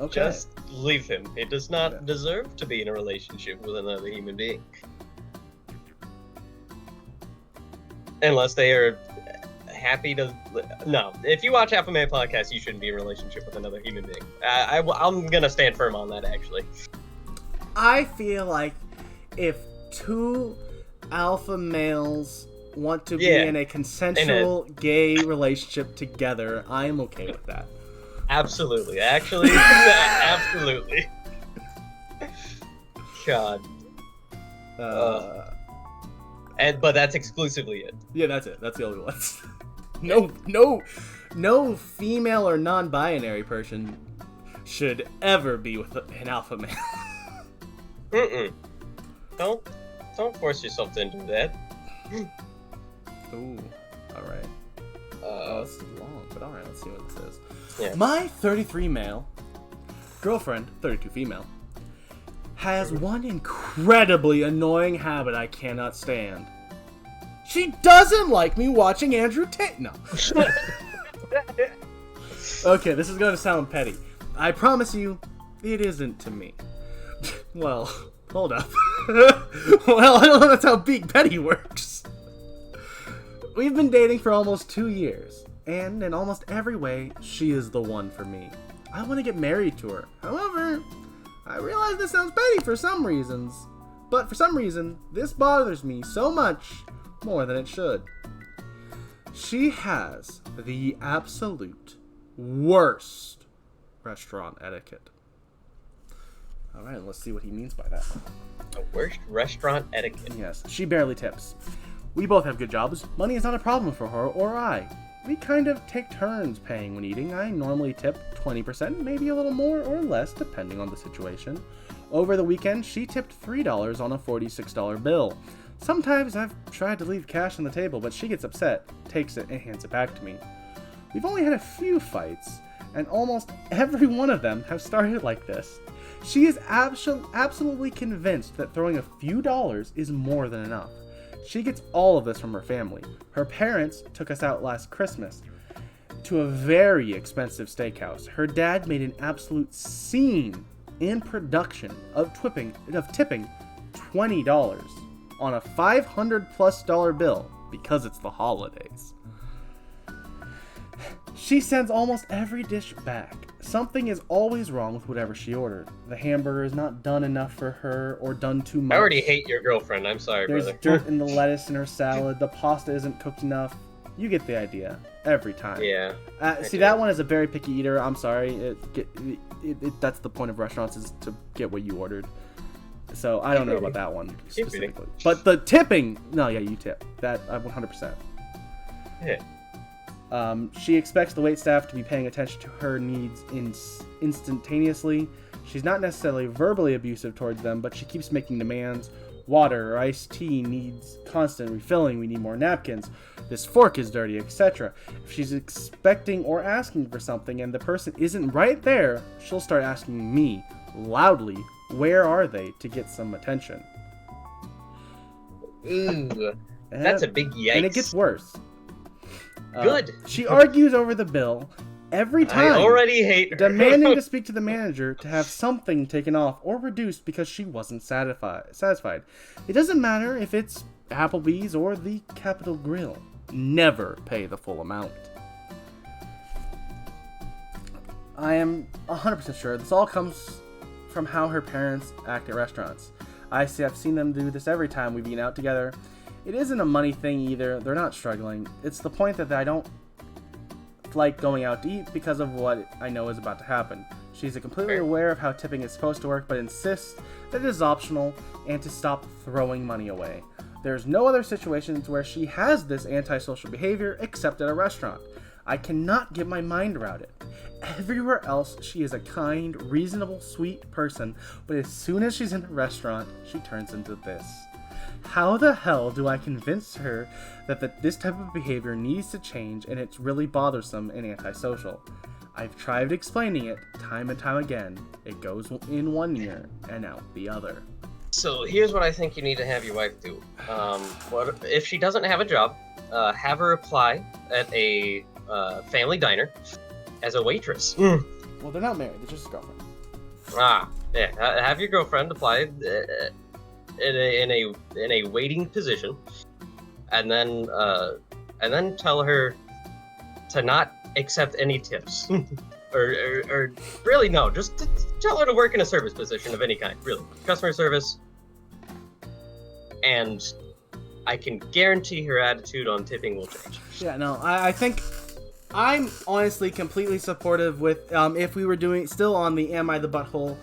okay. Just leave him. He does not deserve to be in a relationship with another human being. Unless they are happy to... No, if you watch Alpha Male podcast, you shouldn't be in a relationship with another human being. I'm gonna stand firm on that, actually. I feel like if two alpha males want to be in a consensual gay relationship together, I am okay with that. Absolutely. Actually, absolutely. God. But that's exclusively it. Yeah, that's it. That's the only ones. No female or non-binary person should ever be with an alpha male. Don't force yourself to do that. Ooh, alright. This is long, but alright, let's see what it says. Yeah. My 33 male girlfriend, 32 female, has one incredibly annoying habit I cannot stand. She doesn't like me watching Andrew Tate. No. Okay, this is going to sound petty. I promise you, it isn't to me. Well, hold up. Well, I don't know that's how being petty works. We've been dating for almost 2 years, and in almost every way, she is the one for me. I want to get married to her. However, I realize this sounds petty for some reasons, but for some reason, this bothers me so much more than it should. She has the absolute worst restaurant etiquette. Alright, let's see what he means by that. The worst restaurant etiquette. Yes, she barely tips. We both have good jobs. Money is not a problem for her or I. We kind of take turns paying when eating. I normally tip 20%, maybe a little more or less, depending on the situation. Over the weekend, she tipped $3 on a $46 bill. Sometimes I've tried to leave cash on the table, but she gets upset, takes it, and hands it back to me. We've only had a few fights, and almost every one of them have started like this. She is absolutely convinced that throwing a few dollars is more than enough. She gets all of this from her family. Her parents took us out last Christmas to a very expensive steakhouse. Her dad made an absolute scene in production of tipping $20 on a $500+ bill because it's the holidays. She sends almost every dish back. Something is always wrong with whatever she ordered. The hamburger is not done enough for her or done too much. I already hate your girlfriend. I'm sorry, There's brother. dirt in the lettuce in her salad. The pasta isn't cooked enough. You get the idea. Every time. Yeah. See, that one is a very picky eater. I'm sorry. That's the point of restaurants, is to get what you ordered. So I don't know about that one specifically. But the tipping, no, yeah, you tip. That 100%. Yeah. She expects the waitstaff to be paying attention to her needs instantaneously. She's not necessarily verbally abusive towards them, but she keeps making demands. Water or iced tea needs constant refilling. We need more napkins. This fork is dirty, etc. If she's expecting or asking for something and the person isn't right there, she'll start asking me loudly, where are they, to get some attention. Ooh, that's a big yikes. And it gets worse. Good. She argues over the bill every time. I already hate her. Demanding to speak to the manager to have something taken off or reduced because she wasn't satisfied. It doesn't matter if it's Applebee's or the Capitol Grill. Never pay the full amount. I am 100% sure this all comes from how her parents act at restaurants. I've seen them do this every time we've eaten out together. It isn't a money thing either. They're not struggling. It's the point that I don't like going out to eat because of what I know is about to happen. She's completely aware of how tipping is supposed to work, but insists that it is optional and to stop throwing money away. There's no other situations where she has this antisocial behavior except at a restaurant. I cannot get my mind around it. Everywhere else, she is a kind, reasonable, sweet person, but as soon as she's in a restaurant, she turns into this. How the hell do I convince her that this type of behavior needs to change and it's really bothersome and antisocial? I've tried explaining it time and time again. It goes in one ear and out the other. So here's what I think you need to have your wife do. What if she doesn't have a job? Have her apply at a family diner as a waitress. Well, they're not married. They're just a girlfriend. Yeah. Have your girlfriend apply in a waiting position, and then tell her to not accept any tips. or really no, just tell her to work in a service position of any kind, really. Customer service. And I can guarantee her attitude on tipping will change. Yeah, no, I think I'm honestly completely supportive with, if we were doing, still on the Am I the Butthole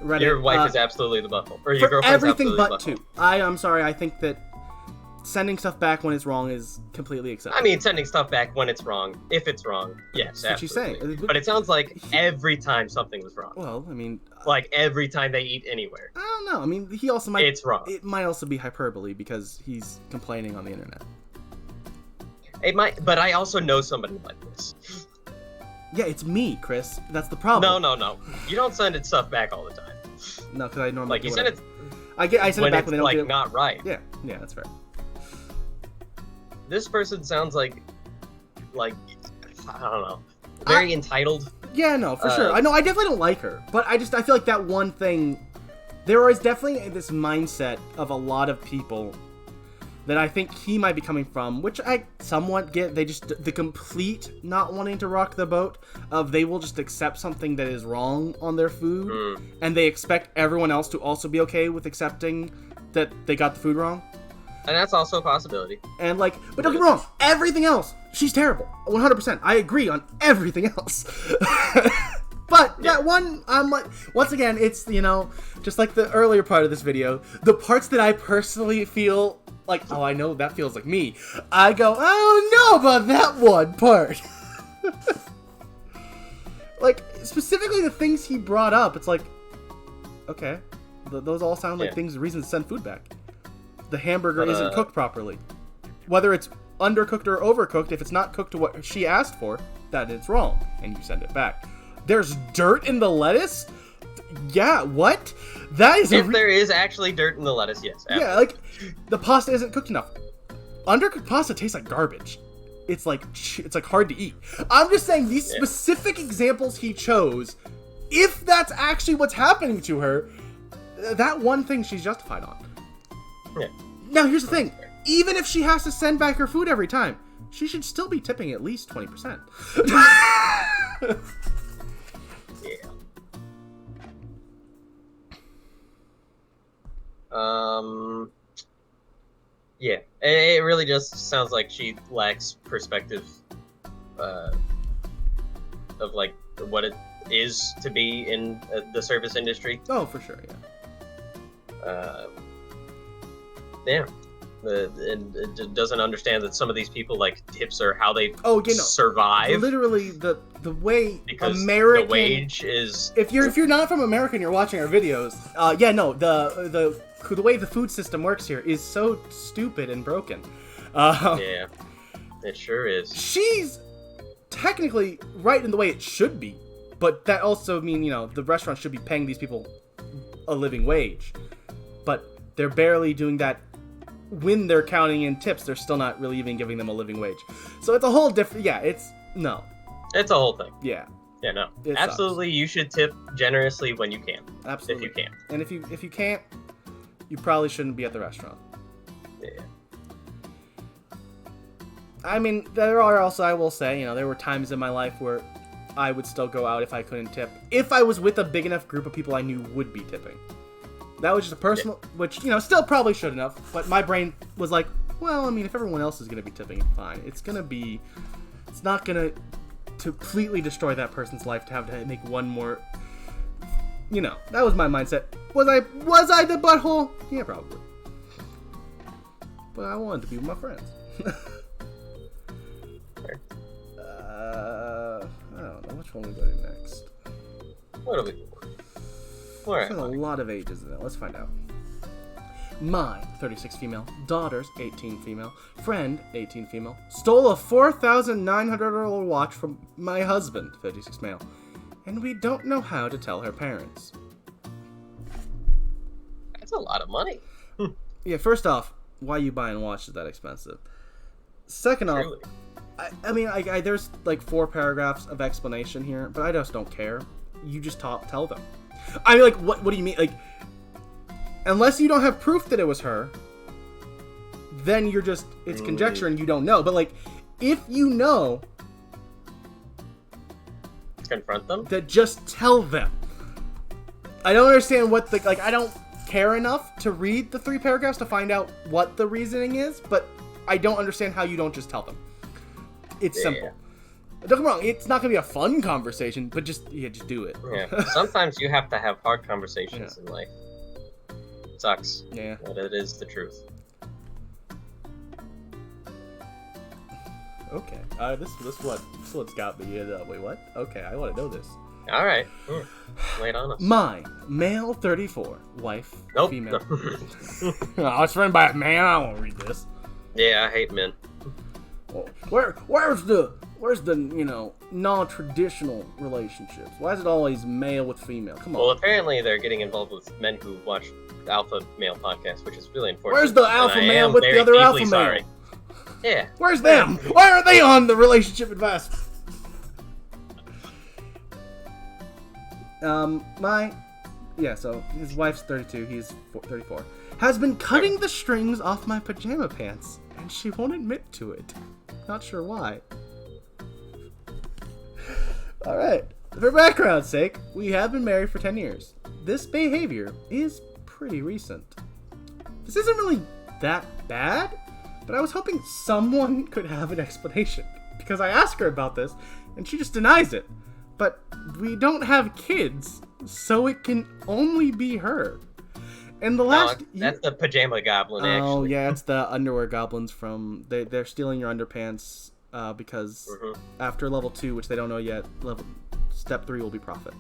Reddit. Your wife is absolutely the butthole. Or your girlfriend's everything but two. I'm sorry, I think that sending stuff back when it's wrong is completely acceptable. I mean, sending stuff back when it's wrong, if it's wrong, yes, that's what she's saying. But it sounds like every time something was wrong. Well, I mean... like every time they eat anywhere. I don't know. I mean, he also might... It's wrong. It might also be hyperbole because he's complaining on the internet. It might, but I also know somebody like this. Yeah, it's me, Chris. That's the problem. No. You don't send it stuff back all the time. No, because I normally you send it... I send it back when they don't like do it. not right. Yeah, that's fair. This person sounds like I don't know, very entitled. Yeah, no, for sure. I know I definitely don't like her, but I feel like that one thing, there is definitely this mindset of a lot of people that I think he might be coming from, which I somewhat get. They just, the complete not wanting to rock the boat of they will just accept something that is wrong on their food, and they expect everyone else to also be okay with accepting that they got the food wrong. And that's also a possibility. And but don't get me wrong, everything else, she's terrible. 100%. I agree on everything else. But that one, I'm like, once again, it's, just like the earlier part of this video, the parts that I personally feel like, oh, I know that feels like me. I go, I don't know about that one part. Specifically the things he brought up, it's like, okay, those all sound like reasons to send food back. the hamburger But, isn't cooked properly. Whether it's undercooked or overcooked, if it's not cooked to what she asked for, then it's wrong, and you send it back. There's dirt in the lettuce? Yeah, what? That is If there is actually dirt in the lettuce, yes. Absolutely. Yeah, like, the pasta isn't cooked enough. Undercooked pasta tastes like garbage. It's like hard to eat. I'm just saying, these specific examples he chose, if that's actually what's happening to her, that one thing she's justified on. Yeah. Now, here's the thing. Even if she has to send back her food every time, she should still be tipping at least 20%. Yeah. Yeah. It really just sounds like she lacks perspective of like what it is to be in the service industry. Oh, for sure, Yeah. And it doesn't understand that some of these people, like, tips are how they survive. Literally, the way because American... the wage is... If you're not from America and you're watching our videos, the way the food system works here is so stupid and broken. Yeah, it sure is. She's technically right in the way it should be, but that also means, the restaurant should be paying these people a living wage. But they're barely doing that. When they're counting in tips, they're still not really even giving them a living wage. So it's a whole different... Yeah, it's a whole thing. Yeah. Yeah, no. It Absolutely, sucks. You should tip generously when you can. Absolutely. If you can. And if you can't, you probably shouldn't be at the restaurant. Yeah. I mean, there are also, I will say, there were times in my life where I would still go out if I couldn't tip. If I was with a big enough group of people I knew would be tipping. That was just a personal, which, still probably shouldn't have, but my brain was like, well, I mean, if everyone else is going to be tipping, fine. It's not going to completely destroy that person's life to have to make one more, that was my mindset. Was I the butthole? Yeah, probably. But I wanted to be with my friends. I don't know, which one we go to next? What do we do? There's a lot of ages in it. Let's find out. My 36 female, daughter's 18 female, friend 18 female, stole a $4,900 watch from my husband 36 male, and we don't know how to tell her parents. That's a lot of money. Yeah, first off, why are you buying watches that expensive? Second off, I mean, there's like 4 paragraphs of explanation here, but I just don't care. You just tell them. I mean, like, what do you mean? Like, unless you don't have proof that it was her, then it's conjecture and you don't know. But, like, if you know... Confront them? Then just tell them. I don't understand I don't care enough to read the 3 paragraphs to find out what the reasoning is, but I don't understand how you don't just tell them. It's simple. Don't get me wrong, it's not going to be a fun conversation, but just do it. Yeah. Sometimes you have to have hard conversations in life. It sucks. Yeah. But it is the truth. Okay. This what's got me in. Wait, what? Okay, I want to know this. All right. Lay it on us. Mine, male 34, wife, Nope. female. Oh, it's written by a man. I won't read this. Yeah, I hate men. Where's the non-traditional relationships? Why is it always male with female? Come on. Well, apparently they're getting involved with men who watch Alpha Male podcast, which is really unfortunate. Where's the alpha male with the other alpha male? Yeah. Where's them? Why aren't they on the relationship advice? So his wife's 32, he's 34. Has been cutting the strings off my pajama pants, and she won't admit to it. Not sure why. Alright, for background's sake, we have been married for 10 years. This behavior is pretty recent. This isn't really that bad, but I was hoping someone could have an explanation, because I asked her about this, and she just denies it. But we don't have kids, so it can only be her. And the last that's the pajama goblin, actually. Oh, yeah, it's the underwear goblins from... They're stealing your underpants because after level 2, which they don't know yet, step 3 will be profit.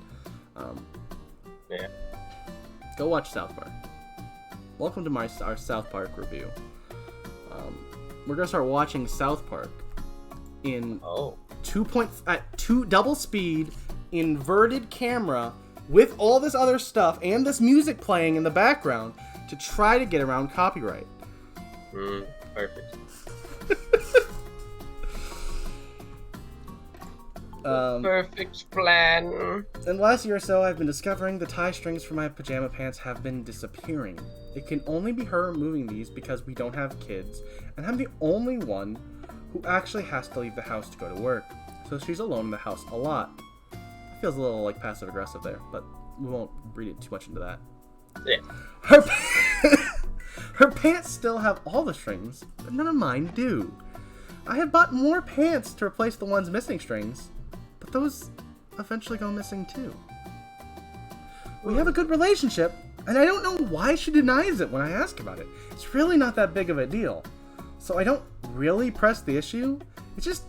Yeah. Go watch South Park. welcome to our South Park review. We're gonna start watching South Park in 2 double speed, inverted camera, with all this other stuff and this music playing in the background to try to get around copyright. Perfect. Perfect plan. In the last year or so, I've been discovering the tie strings for my pajama pants have been disappearing. It can only be her removing these because we don't have kids, and I'm the only one who actually has to leave the house to go to work. So she's alone in the house a lot. Feels a little like passive aggressive there, but we won't read it too much into that. Yeah. Her pants still have all the strings, but none of mine do. I have bought more pants to replace the ones missing strings, but those eventually go missing too. We have a good relationship, and I don't know why she denies it when I ask about it. It's really not that big of a deal. So I don't really press the issue. It's just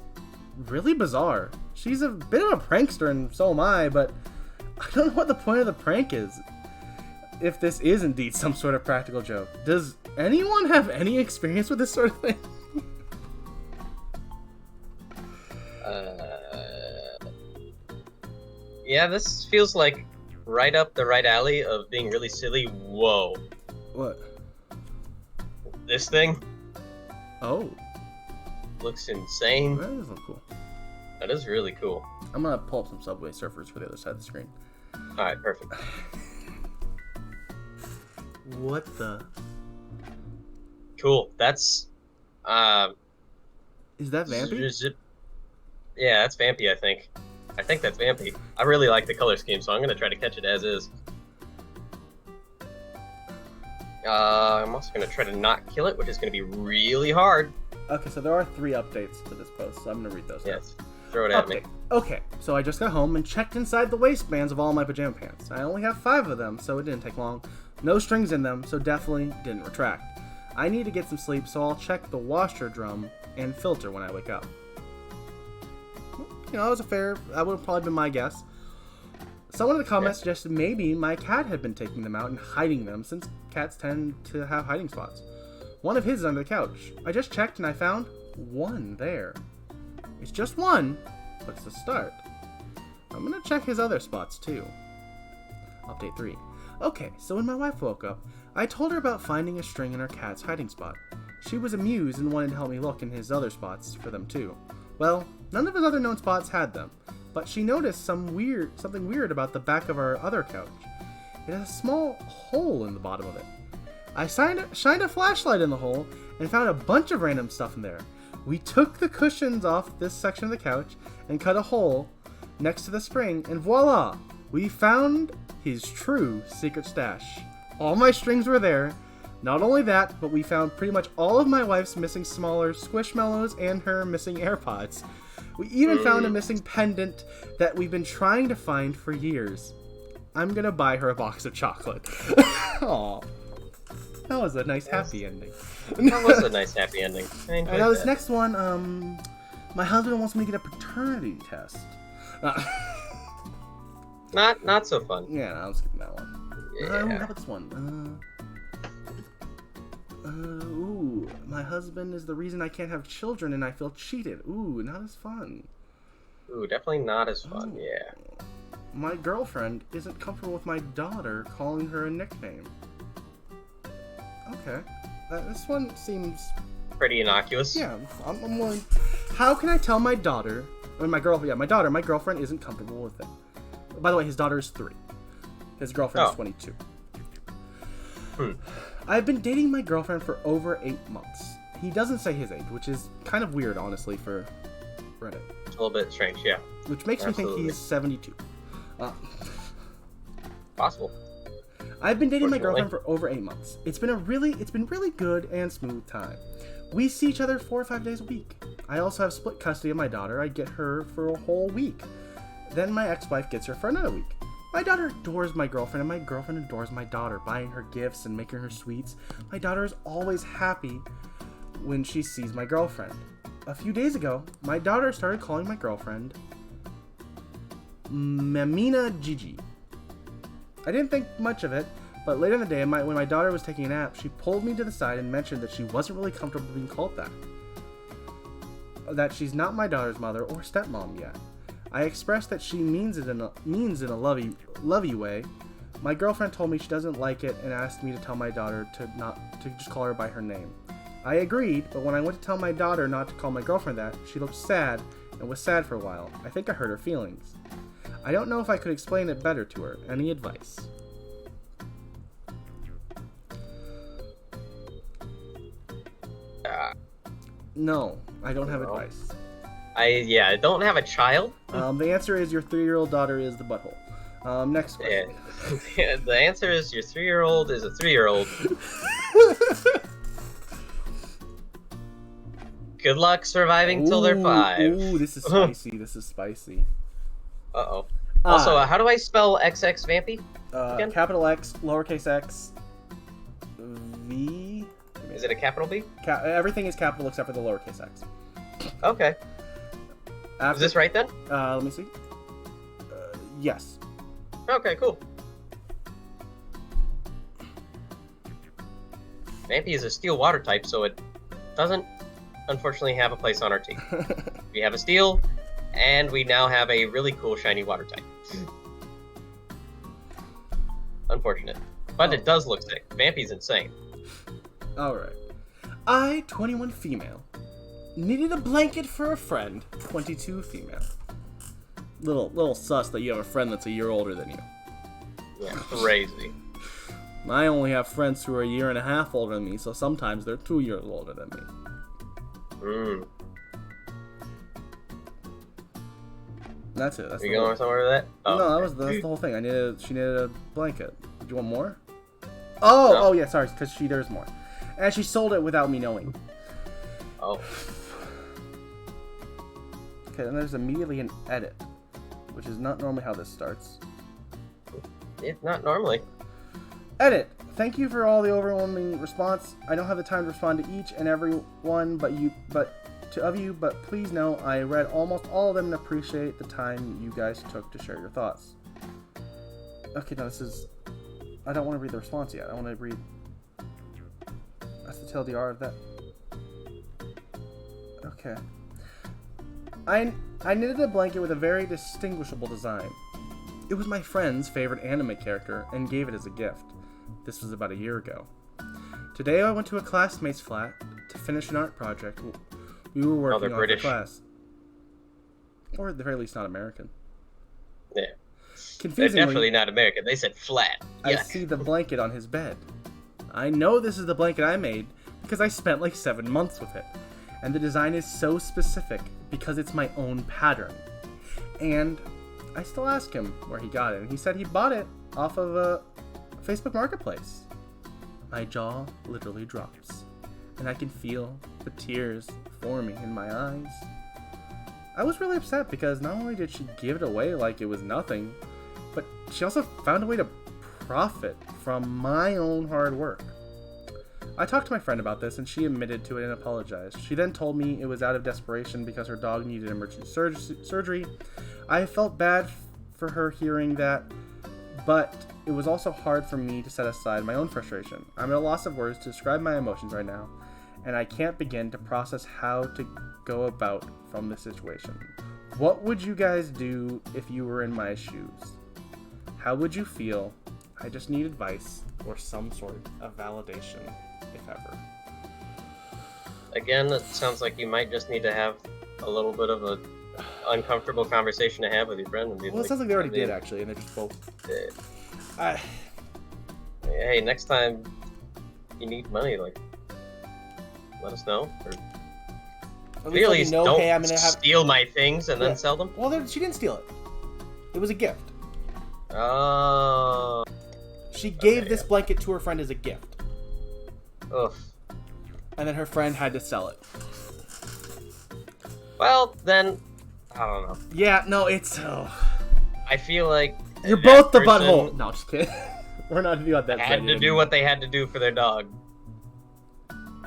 really bizarre. She's a bit of a prankster, and so am I, but I don't know what the point of the prank is. If this is indeed some sort of practical joke. Does anyone have any experience with this sort of thing? Yeah, this feels like right up the right alley of being really silly. Whoa. What? This thing Oh. looks insane. That does look cool. That is really cool. I'm gonna pull up some Subway Surfers for the other side of the screen. Alright, perfect. What the? Cool. That's Is that Vampy? Yeah, that's Vampy, I think. I think that's Vampy. I really like the color scheme, so I'm gonna try to catch it as is. I'm also gonna try to not kill it, which is gonna be really hard. Okay, so there are 3 updates to this post, so I'm gonna read those. Yes. Throw it at me. Okay, so I just got home and checked inside the waistbands of all my pajama pants. I only have 5 of them, so it didn't take long. No strings in them, so definitely didn't retract. I need to get some sleep, so I'll check the washer drum and filter when I wake up. You know, that would have probably been my guess. Someone in the comments suggested maybe my cat had been taking them out and hiding them, since cats tend to have hiding spots. One of his is under the couch. I just checked and I found 1 there. It's just 1, but it's a start. I'm gonna check his other spots too. Update 3. Okay, so when my wife woke up, I told her about finding a string in her cat's hiding spot. She was amused and wanted to help me look in his other spots for them too. Well, none of his other known spots had them, but she noticed something weird about the back of our other couch. It has a small hole in the bottom of it. I shined a flashlight in the hole and found a bunch of random stuff in there. We took the cushions off this section of the couch and cut a hole next to the spring, and voila! We found his true secret stash. All my strings were there. Not only that, but we found pretty much all of my wife's missing smaller Squishmallows and her missing AirPods. We even found a missing pendant that we've been trying to find for years. I'm gonna buy her a box of chocolate. Aw. That was a nice happy ending. That was a nice happy ending. I enjoyed know this that. next one, my husband wants me to get a paternity test. Not so fun. Yeah, I'm skipping that one. Yeah. How about this one? Ooh, my husband is the reason I can't have children and I feel cheated. Ooh, not as fun. Ooh, definitely not as fun, Ooh. yeah. My girlfriend isn't comfortable with my daughter calling her a nickname. Okay. This one seems... Pretty innocuous. Yeah, I'm willing. How can I tell my daughter... my girlfriend isn't comfortable with it. By the way, his daughter is 3. His girlfriend is 22. I've been dating my girlfriend for over 8 months. He doesn't say his age, which is kind of weird, honestly, for Reddit. A little bit strange, yeah. Which makes me think he's 72. Possible. I've been dating my girlfriend for over 8 months. It's been really good and smooth time. We see each other 4 or 5 days a week. I also have split custody of my daughter. I get her for a whole week. Then my ex-wife gets her for another week. My daughter adores my girlfriend, and my girlfriend adores my daughter, buying her gifts and making her sweets. My daughter is always happy when she sees my girlfriend. A few days ago, my daughter started calling my girlfriend Mamina Gigi. I didn't think much of it, But later in the day, when my daughter was taking a nap, she pulled me to the side and mentioned that she wasn't really comfortable being called that. That she's not my daughter's mother or stepmom yet. I expressed that she means in a lovey way. My girlfriend told me she doesn't like it and asked me to tell my daughter to just call her by her name. I agreed, but when I went to tell my daughter not to call my girlfriend that, she looked sad and was sad for a while. I think I hurt her feelings. I don't know if I could explain it better to her. Any advice? No, I don't have advice. I don't have a child. The answer is your 3-year-old daughter is the butthole. Next question. Yeah. The answer is your 3-year-old is a 3-year-old. Good luck surviving till they're 5. Ooh, this is spicy. This is spicy. Uh-oh. Also, how do I spell XX Vampy? Again? Capital X, lowercase x, V. Is it a capital B? Everything is capital except for the lowercase x. Okay. Is this right then? Let me see. Yes. Okay, cool. Vampy is a steel water type, so it doesn't unfortunately have a place on our team. We have a steel, and we now have a really cool shiny water type. Unfortunate. But it does look sick. Vampy's insane. Alright. I, 21 female, needed a blanket for a friend, 22 female. Little sus that you have a friend that's a year older than you. Yeah, crazy. I only have friends who are a year and a half older than me, so sometimes they're 2 years older than me. That's it. Are you going somewhere with that? Oh, no, that's the whole thing. She needed a blanket. Do you want more? Oh yeah, sorry, because there's more. And she sold it without me knowing. Oh. Okay, then there's immediately an edit, which is not normally how this starts. Yeah, not normally. Edit. Thank you for all the overwhelming response. I don't have the time to respond to each and every one, but please know I read almost all of them and appreciate the time you guys took to share your thoughts. Okay, no, I don't want to read the response yet. I want to read. That's the TLDR of that. Okay. I knitted a blanket with a very distinguishable design. It was my friend's favorite anime character and gave it as a gift. This was about a year ago. Today I went to a classmate's flat to finish an art project we were working on for class. Or at the very least not American. Yeah. Confusingly, they're definitely not American. They said flat. I see the blanket on his bed. I know this is the blanket I made because I spent like 7 months with it. And the design is so specific because it's my own pattern. And I still ask him where he got it, and he said he bought it off of a Facebook Marketplace. My jaw literally drops, and I can feel the tears forming in my eyes. I was really upset because not only did she give it away like it was nothing, but she also found a way to profit from my own hard work. I talked to my friend about this, and she admitted to it and apologized. She then told me it was out of desperation because her dog needed emergency surgery. I felt bad for her hearing that, but it was also hard for me to set aside my own frustration. I'm at a loss of words to describe my emotions right now, and I can't begin to process how to go about from this situation. What would you guys do if you were in my shoes? How would you feel? I just need advice or some sort of validation, if ever. Again, it sounds like you might just need to have a little bit of a uncomfortable conversation to have with your friend. And be it sounds like they already did, actually, and they're just both... Hey, next time you need money, like, let us know. Or really, don't hey, steal my things and then sell them. Well, she didn't steal it. It was a gift. Oh. She gave this blanket to her friend as a gift. Ugh. And then her friend had to sell it. Well, then, I don't know. Yeah, no, it's... I feel like... You're both the butthole. No, just kidding. We're not doing that. Had to do what they had to do for their dog.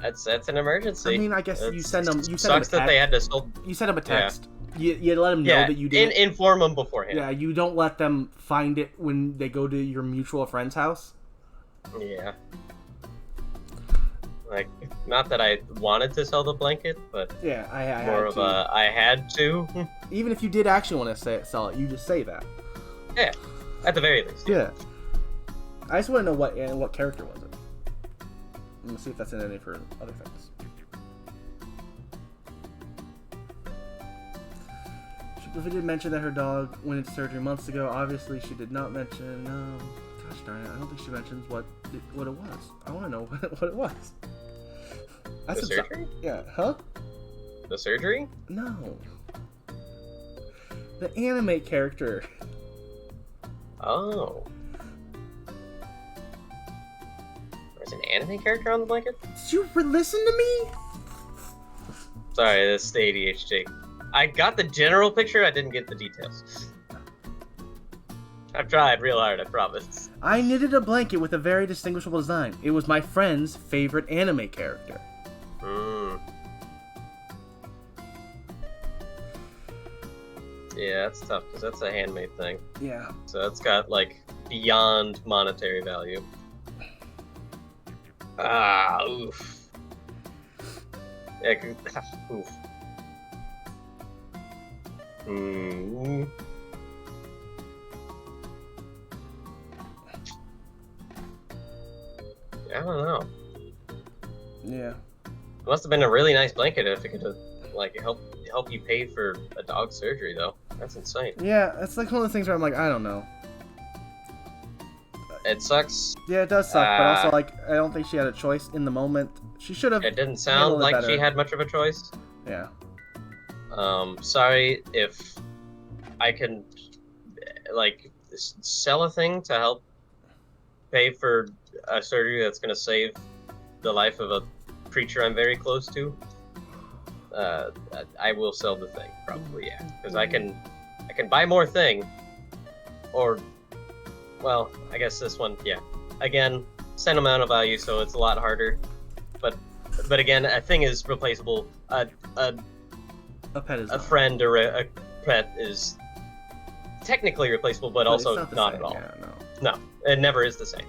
That's an emergency. I mean, I guess you send them. You sucks that they had to. You send them a text. Yeah. You let them know that you did. Inform them beforehand. Yeah, you don't let them find it when they go to your mutual friend's house. Yeah. Like, not that I wanted to sell the blanket, but Yeah, I more had of to. a I had to. Even if you did actually want to sell it, you just say that. Yeah, at the very least. Yeah. I just want to know what character was it. I'm gonna see if that's in any of her other things. She did mention that her dog went into surgery months ago. Obviously, she did not mention. Gosh darn it! I don't think she mentions what it was. I want to know what it was. The surgery? Yeah. Huh? The surgery? No. The anime character. Oh. There's an anime character on the blanket? Did you listen to me? Sorry, that's the ADHD. I got the general picture, I didn't get the details. I've tried real hard, I promise. I knitted a blanket with a very distinguishable design. It was my friend's favorite anime character. Yeah, that's tough, because that's a handmade thing. Yeah. So that's got, like, beyond monetary value. Ah, oof. Yeah, oof. I don't know. Yeah. It must have been a really nice blanket if it could have, like, help you pay for a dog surgery, though. That's insane. Yeah, it's like one of the things where I'm like, I don't know. It sucks. Yeah, it does suck, but also, like, I don't think she had a choice in the moment. She should have. It didn't sound like she had much of a choice. Yeah. Sorry if I can, like, sell a thing to help pay for a surgery that's going to save the life of a creature I'm very close to. I will sell the thing, probably, yeah. Because I can buy more thing, or, well, I guess this one, yeah. Again, sentimental value, so it's a lot harder. But again, a thing is replaceable. A pet is a friend or a pet is technically replaceable, but also not at all. Yeah, No, it never is the same.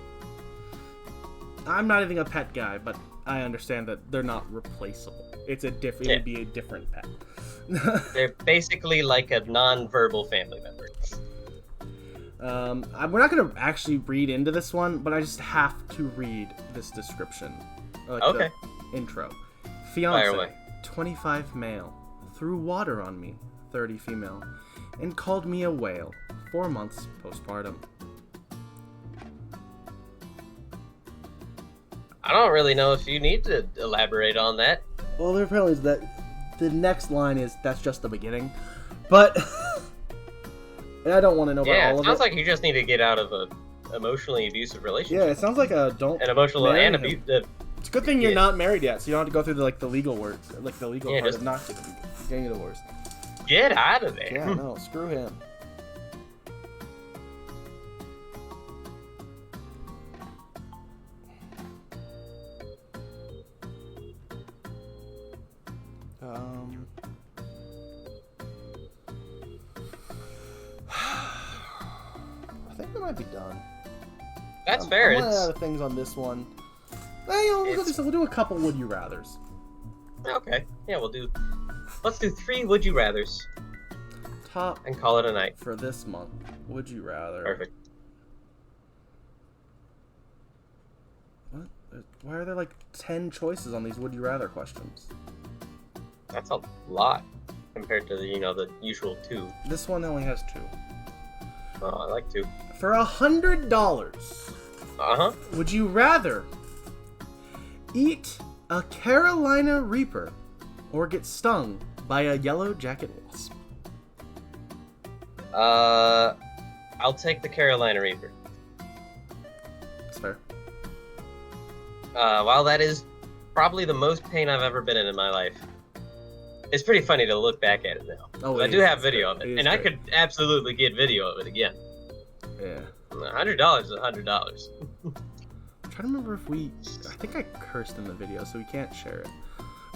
I'm not even a pet guy, but I understand that they're not replaceable. It's a different. Yeah. It would be a different pet. They're basically like a non-verbal family member. We're not gonna actually read into this one, but I just have to read this description. Like Okay. The intro. Fire Fiance, away. 25 male, threw water on me, 30 female, and called me a whale. 4 months postpartum. I don't really know if you need to elaborate on that. Well, there apparently is that. The next line is that's just the beginning, but and I don't want to know about Yeah, all it of sounds it. like you just need to get out of a emotionally abusive relationship. Yeah, it sounds like a don't. An emotional marry and him. abusive. It's a good thing you're Yeah. not married yet, so you don't have to go through the legal work, like the legal Yeah, part just- of not getting a divorce. Get out of there. Yeah, no, screw him. I think we might be done. That's fair. I'm running It's out of things on this one. We'll do a couple would you rather's. okay. Yeah, let's do 3 would you rathers Top and call it a night. for this month. Would you rather? Perfect. What? Why are there like 10 choices on these would you rather questions? That's a lot compared to the usual 2. This one only has 2. Oh, I like 2. For $100, would you rather eat a Carolina Reaper or get stung by a yellow jacket wasp? I'll take the Carolina Reaper. That's fair. While that is probably the most pain I've ever been in my life, it's pretty funny to look back at it now. Oh, I do have video of it, is and I great. could absolutely get video of it again. Yeah. $100 is $100. I'm trying to remember if I think I cursed in the video, so we can't share it.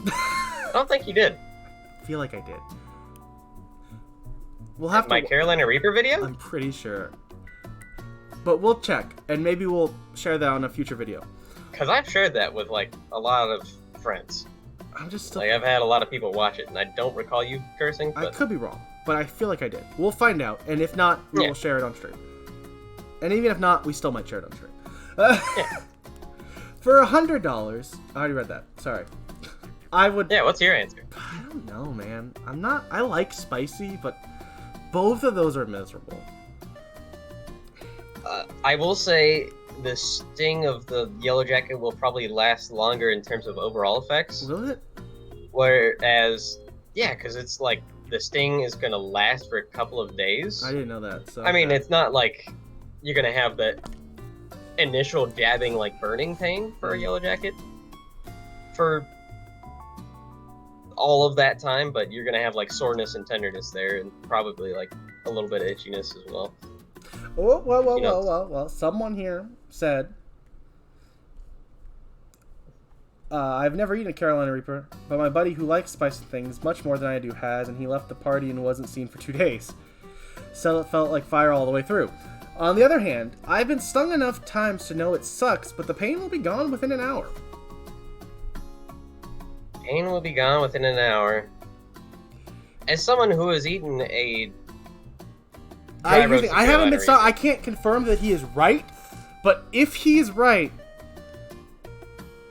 I don't think you did. I feel like I did. We'll have My to. Carolina Reaper video? I'm pretty sure. but we'll check, and maybe we'll share that on a future video. Because I've shared that with, like, a lot of friends. I'm just still... Like, I've had a lot of people watch it, and I don't recall you cursing, I but... could be wrong, but I feel like I did. We'll find out, and if not, we will share it on stream. And even if not, we still might share it on stream. Yeah. For $100, I already read that. Sorry. I would... Yeah, what's your answer? I don't know, man. I like spicy, but both of those are miserable. I will say the sting of the Yellow Jacket will probably last longer in terms of overall effects. Will it? Whereas, yeah, because it's like the sting is going to last for a couple of days. I didn't know that. So I mean, it's not like you're going to have that initial jabbing, like, burning pain for a Yellow Jacket for all of that time, but you're going to have, like, soreness and tenderness there, and probably, like, a little bit of itchiness as well. Oh, well. Someone here said, I've never eaten a Carolina Reaper, but my buddy who likes spicy things much more than I do has, and he left the party and wasn't seen for 2 days. So it felt like fire all the way through. On the other hand, I've been stung enough times to know it sucks, but the pain will be gone within an hour. Pain will be gone within an hour. As someone who has eaten a I haven't been stung. I can't confirm that he is right, but if he's right,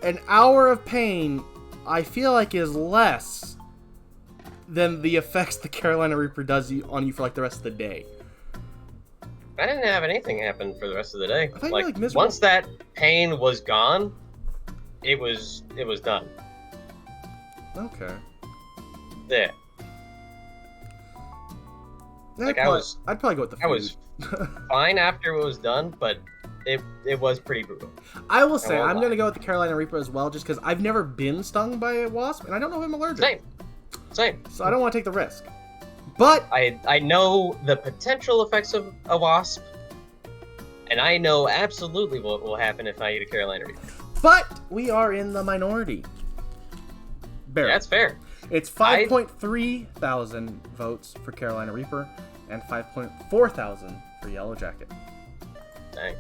an hour of pain, I feel like, is less than the effects the Carolina Reaper does on you for, like, the rest of the day. I didn't have anything happen for the rest of the day. I thought you were, like, miserable. Once that pain was gone, it was done. Okay. Yeah. Like, I'd probably go with the food. I was fine after it was done, but it was pretty brutal. I will say, I'm going to go with the Carolina Reaper as well, just because I've never been stung by a wasp, and I don't know if I'm allergic. Same. So I don't want to take the risk. But I know the potential effects of a wasp, and I know absolutely what will happen if I eat a Carolina Reaper. But we are in the minority. Barely. Yeah, that's fair. It's 5.3 thousand votes for Carolina Reaper and 5.4 thousand for Yellow Jacket. Dang.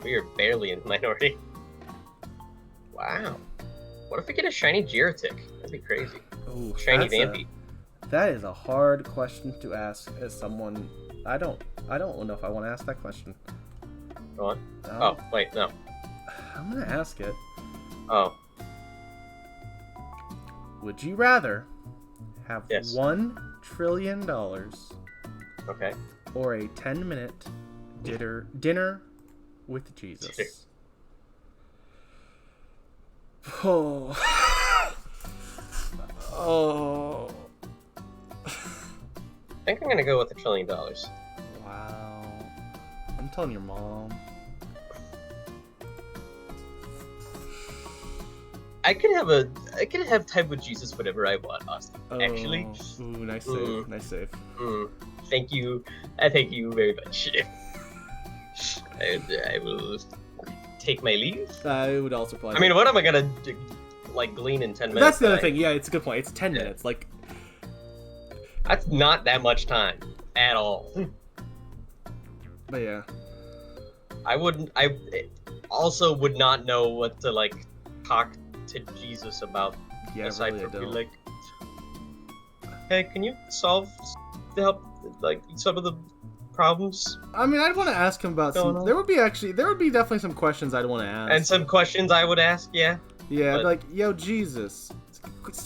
We are barely in the minority. Wow. What if we get a shiny Giratick? That'd be crazy. Ooh, shiny Vampy. That is a hard question to ask as someone... I don't know if I want to ask that question. Go on. Oh, wait, no. I'm going to ask it. Oh. Would you rather have $1 trillion okay, or a 10-minute dinner with Jesus? Oh. Oh. I think I'm gonna go with $1 trillion. Wow. I'm telling your mom. I can have time with Jesus whenever I want, Austin. Actually. Ooh, nice save. Nice save. Thank you. Thank you very much. I will take my leave. I would also probably... I mean, what am I gonna like glean in 10 minutes? That's the other thing. Yeah, it's a good point. It's 10 minutes. Like, that's not that much time at all. But yeah, I also would not know what to like talk to Jesus about. Yeah, aside really, from being like, hey, can you help like some of the problems? I mean, I'd want to ask him about some. There would be definitely some questions I'd want to ask. And some questions I would ask, yeah. Yeah, like, yo, Jesus,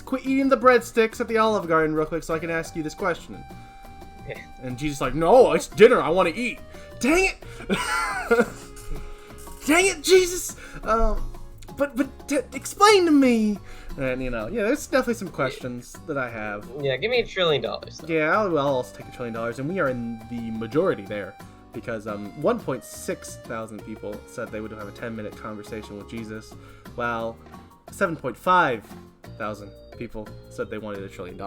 quit eating the breadsticks at the Olive Garden real quick so I can ask you this question. Yeah. And Jesus like, no, it's dinner. I want to eat. Dang it! Dang it, Jesus! But explain to me. And yeah, there's definitely some questions that I have. Yeah, give me $1 trillion. Though. Yeah, I'll also take $1 trillion, and we are in the majority there, because 1.6 thousand people said they would have a 10-minute conversation with Jesus, while 7.5 thousand people said they wanted $1 trillion.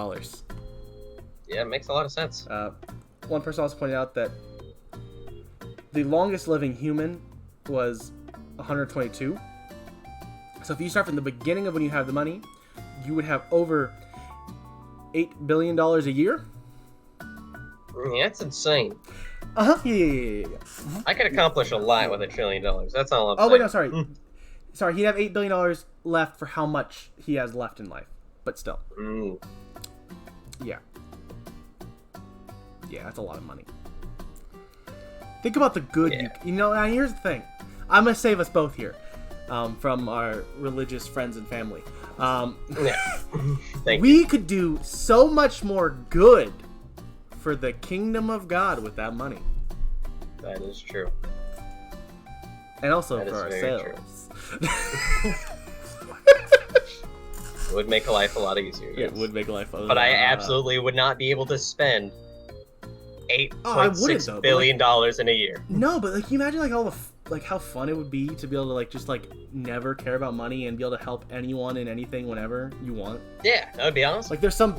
Yeah, it makes a lot of sense. One person also pointed out that the longest living human was 122. So if you start from the beginning of when you have the money, you would have over $8 billion a year. Yeah, that's insane. Yeah. I could accomplish a lot with $1 trillion. That's all I'm saying. Oh, wait, no, sorry. Sorry, he'd have $8 billion left for how much he has left in life. But still. Mm. Yeah. Yeah, that's a lot of money. Think about the good you know, and here's the thing. I'm going to save us both here from our religious friends and family. We could do so much more good for the kingdom of God with that money. That is true. And also That for is very ourselves. It would make life a lot easier. Yes. It would make life a lot. But I absolutely would not be able to spend $8.6 billion in a year. No, but like, can you imagine like all the like how fun it would be to be able to like just like never care about money and be able to help anyone and anything whenever you want. Yeah, that would be awesome. Like there's some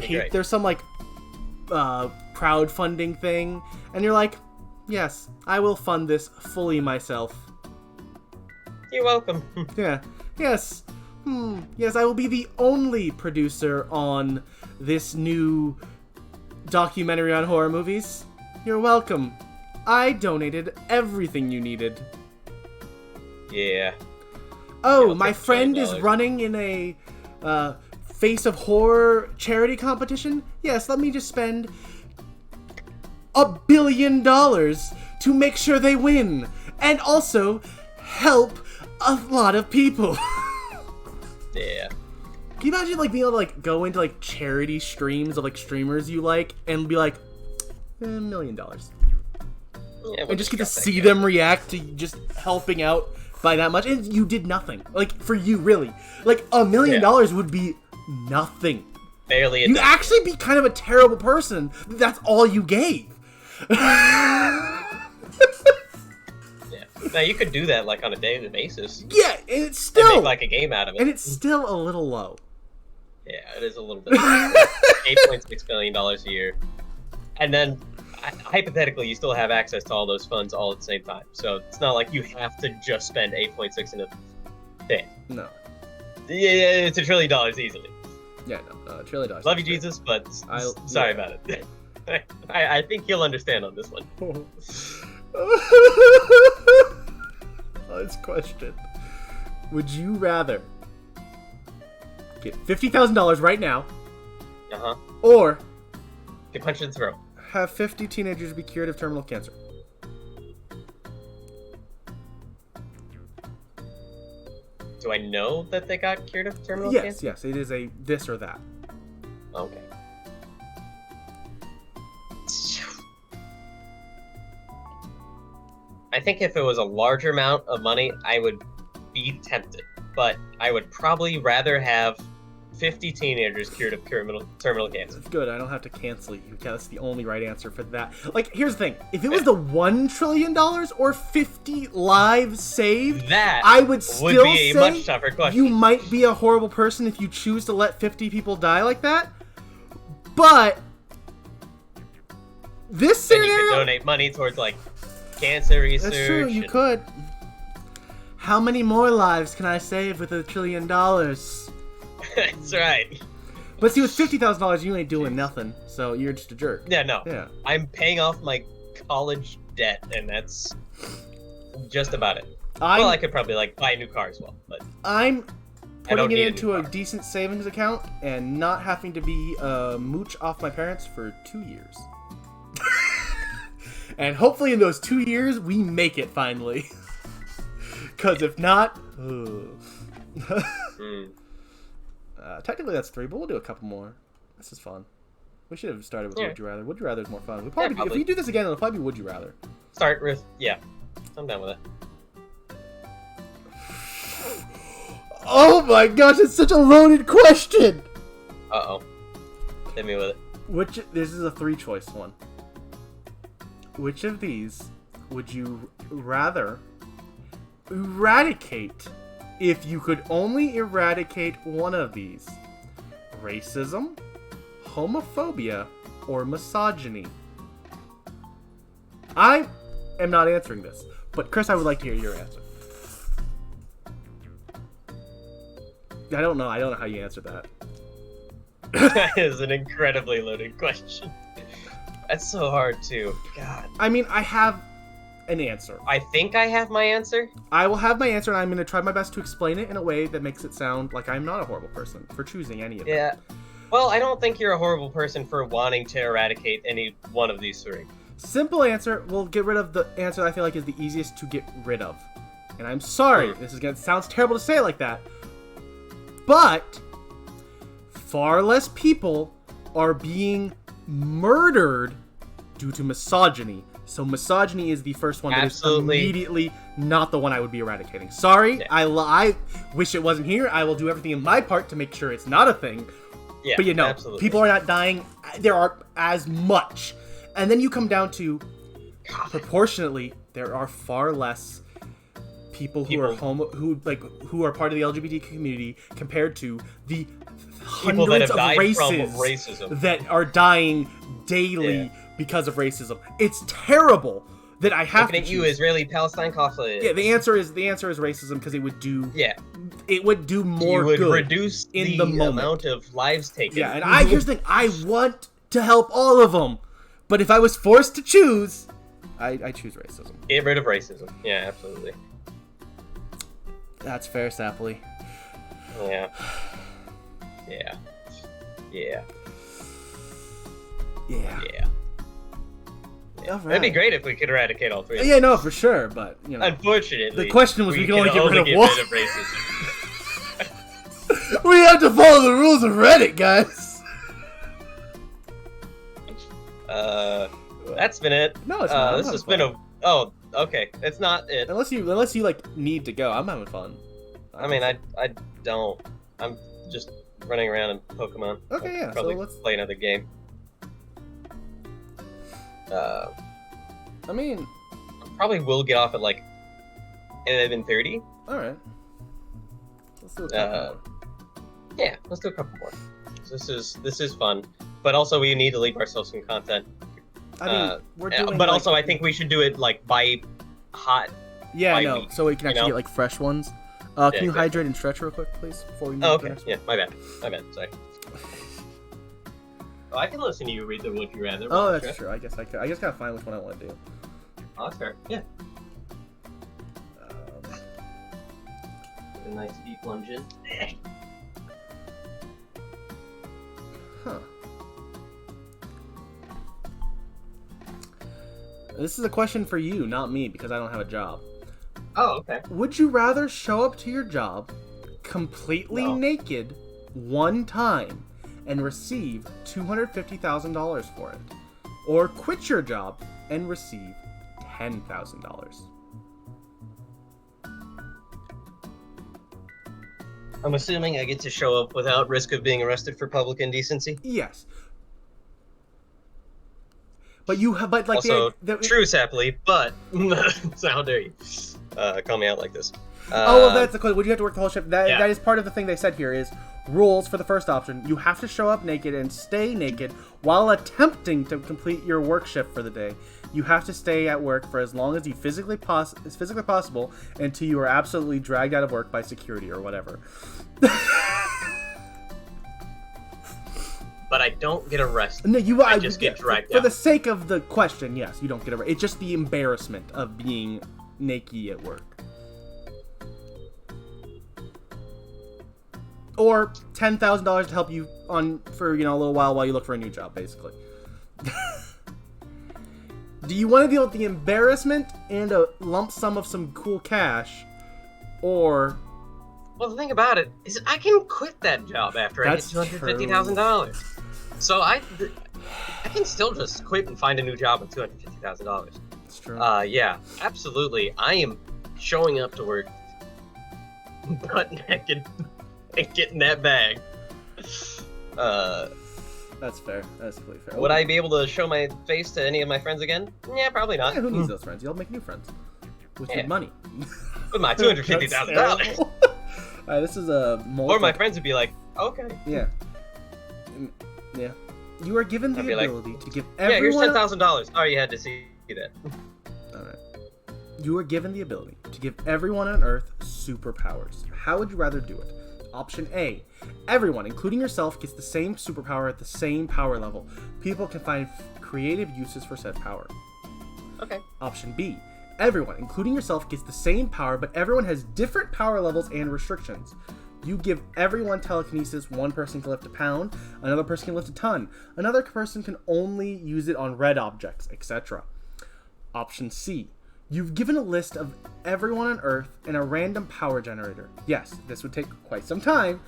like crowdfunding thing, and you're like, yes, I will fund this fully myself. You're welcome. Yeah. Yes. Yes, I will be the only producer on this new documentary on horror movies. You're welcome. I donated everything you needed. Yeah. Oh, my friend is running in a Face of Horror charity competition? Yes, let me just spend $1 billion to make sure they win. And also help a lot of people. Yeah. Can you imagine like being able to like go into like charity streams of like streamers you like and be like, $1 million. Yeah, and just get to see them react to just helping out by that much, and you did nothing. Like for you, really, like $1 million would be nothing. Barely. You'd actually be kind of a terrible person. That's all you gave. Yeah. Now you could do that like on a daily basis. Yeah, and it's still and make like a game out of it. And it's still a little low. Yeah, it is a little bit. $8.6 billion a year, and then hypothetically, you still have access to all those funds all at the same time. So it's not like you have to just spend 8.6 in a thing. No. Yeah, it's $1 trillion easily. Yeah, no, $1 trillion. Love you, Jesus, but sorry about it. I think you'll understand on this one. Last question. Would you rather get $50,000 right now, or get punched in the throat? Have 50 teenagers be cured of terminal cancer? Do I know that they got cured of terminal cancer? Yes, it is a this or that. Okay. I think if it was a larger amount of money, I would be tempted. But I would probably rather have 50 teenagers cured of terminal cancer. Good, I don't have to cancel you. That's the only right answer for that. Like, here's the thing. If it was the $1 trillion or 50 lives saved, that I would still be a much tougher question. You might be a horrible person if you choose to let 50 people die like that. But this scenario... Then you could donate money towards, like, cancer research. That's true, you could. How many more lives can I save with $1 trillion? That's right. But see, with $50,000, you ain't doing nothing, so you're just a jerk. Yeah, no. Yeah. I'm paying off my college debt, and that's just about it. Well, I could probably like buy a new car as well, but I'm putting it into a decent savings account and not having to be mooch off my parents for 2 years. And hopefully in those 2 years, we make it finally. Because if not... technically that's 3, but we'll do a couple more. This is fun. We should have started with Would You Rather. Would You Rather is more fun. Probably. If we do this again, it'll probably be Would You Rather. Start with, yeah. I'm done with it. Oh my gosh, it's such a loaded question! Uh-oh. Hit me with it. This is a 3-choice one. Which of these would you rather eradicate if you could only eradicate one of these? Racism, homophobia, or misogyny? I am not answering this, but Chris, I would like to hear your answer. I don't know how you answer that. That is an incredibly loaded question. That's so hard too. God. I mean, I have an answer. I think I have my answer. I will have my answer, and I'm going to try my best to explain it in a way that makes it sound like I'm not a horrible person for choosing any of them. Yeah. Well, I don't think you're a horrible person for wanting to eradicate any one of these three. Simple answer. We'll get rid of the answer that I feel like is the easiest to get rid of. And I'm sorry, this is gonna sounds terrible to say it like that, but far less people are being murdered due to misogyny. So misogyny is the first one that Absolutely. is immediately not the one I would be eradicating. Sorry, Yeah. I wish it wasn't here. I will do everything in my part to make sure it's not a thing. Yeah, But absolutely. people are not dying. There are as much. And then you come down to, proportionately, there are far less people who are who are part of the LGBT community compared to the People that hundreds have of died races from racism. that are dying daily because of racism. It's terrible that I have Looking to at you, choose. Israeli-Palestine conflict. Yeah, the answer is racism because it would do more you would good reduce in the the moment. amount of lives taken. Yeah, and here's the thing: I want to help all of them, but if I was forced to choose, I choose racism. Get rid of racism. Yeah, absolutely. That's fair, Sapley. Yeah. Yeah. Yeah. Yeah. Yeah. All right. That'd be great if we could eradicate all three. Yeah, no, for sure, but you know, Unfortunately, the question was we can only get rid of one. racism. We have to follow the rules of Reddit, guys. That's been it. No, it's not. I'm This having has been fun. Oh, okay. It's not it. Unless you like need to go. I'm having fun. I mean, I don't. I'm just running around in Pokemon. Okay, yeah, I'll probably so let's- play another game. I mean, Probably will get off at like 11:30. all right. Let's do a couple more. Yeah, let's do a couple more. This is fun, but also we need to leave ourselves some content. I mean, we're doing. But also, I think we should do it like by hot. yeah, by no. week, So we can actually know? get like fresh ones. Can you exactly. hydrate and stretch real quick, please, before we move Oh, to the okay. next Yeah, my bad. Sorry. Oh, I can listen to you read the Would You Rather. Oh, that's true. I guess I could. I just gotta find which one I want to do. Oh, that's fair. Yeah. Um, A nice deep plunge in. Huh. This is a question for you, not me, because I don't have a job. Oh, okay. Would you rather show up to your job completely No. naked one time and receive $250,000 for it? Or quit your job and receive $10,000? I'm assuming I get to show up without risk of being arrested for public indecency. Yes. But you have, but like Also, the true, Sapley, but how dare you call me out like this? Oh, well, that's the question. Would you have to work the whole shift? That Yeah. that is part of the thing they said here is rules for the first option. You have to show up naked and stay naked while attempting to complete your work shift for the day. You have to stay at work for as long as you physically possible until you are absolutely dragged out of work by security or whatever. But I don't get arrested. No, you. I just get dragged for out. the sake of the question. Yes, you don't get arrested. It's just the embarrassment of being naked at work. Or $10,000 to help you for a little while you look for a new job, basically. Do you want to deal with the embarrassment and a lump sum of some cool cash, or Well, the thing about it is, I can quit that job after I get That's $250,000. So I can still just quit and find a new job with $250,000. it's true? Yeah, absolutely. I am showing up to work butt naked and getting that bag. That's fair. That's completely fair. Would I be able to show my face to any of my friends again? Yeah, probably not. Yeah, who needs those friends? You'll make new friends with Yeah. your money. With my $250,000. That's terrible. Alright, this is a Or my friends would be like, okay. Yeah. Yeah. You are given the I'd be like, ability to give Yeah, here's everyone. $10,000. Sorry you had to see that. Alright. You are given the ability to give everyone on Earth superpowers. How would you rather do it? Option A. Everyone, including yourself, gets the same superpower at the same power level. People can find creative uses for said power. Okay. Option B. Everyone, including yourself, gets the same power, but everyone has different power levels and restrictions. You give everyone telekinesis. One person can lift a pound, another person can lift a ton, another person can only use it on red objects, etc. Option C. You've given a list of everyone on Earth and a random power generator. Yes, this would take quite some time,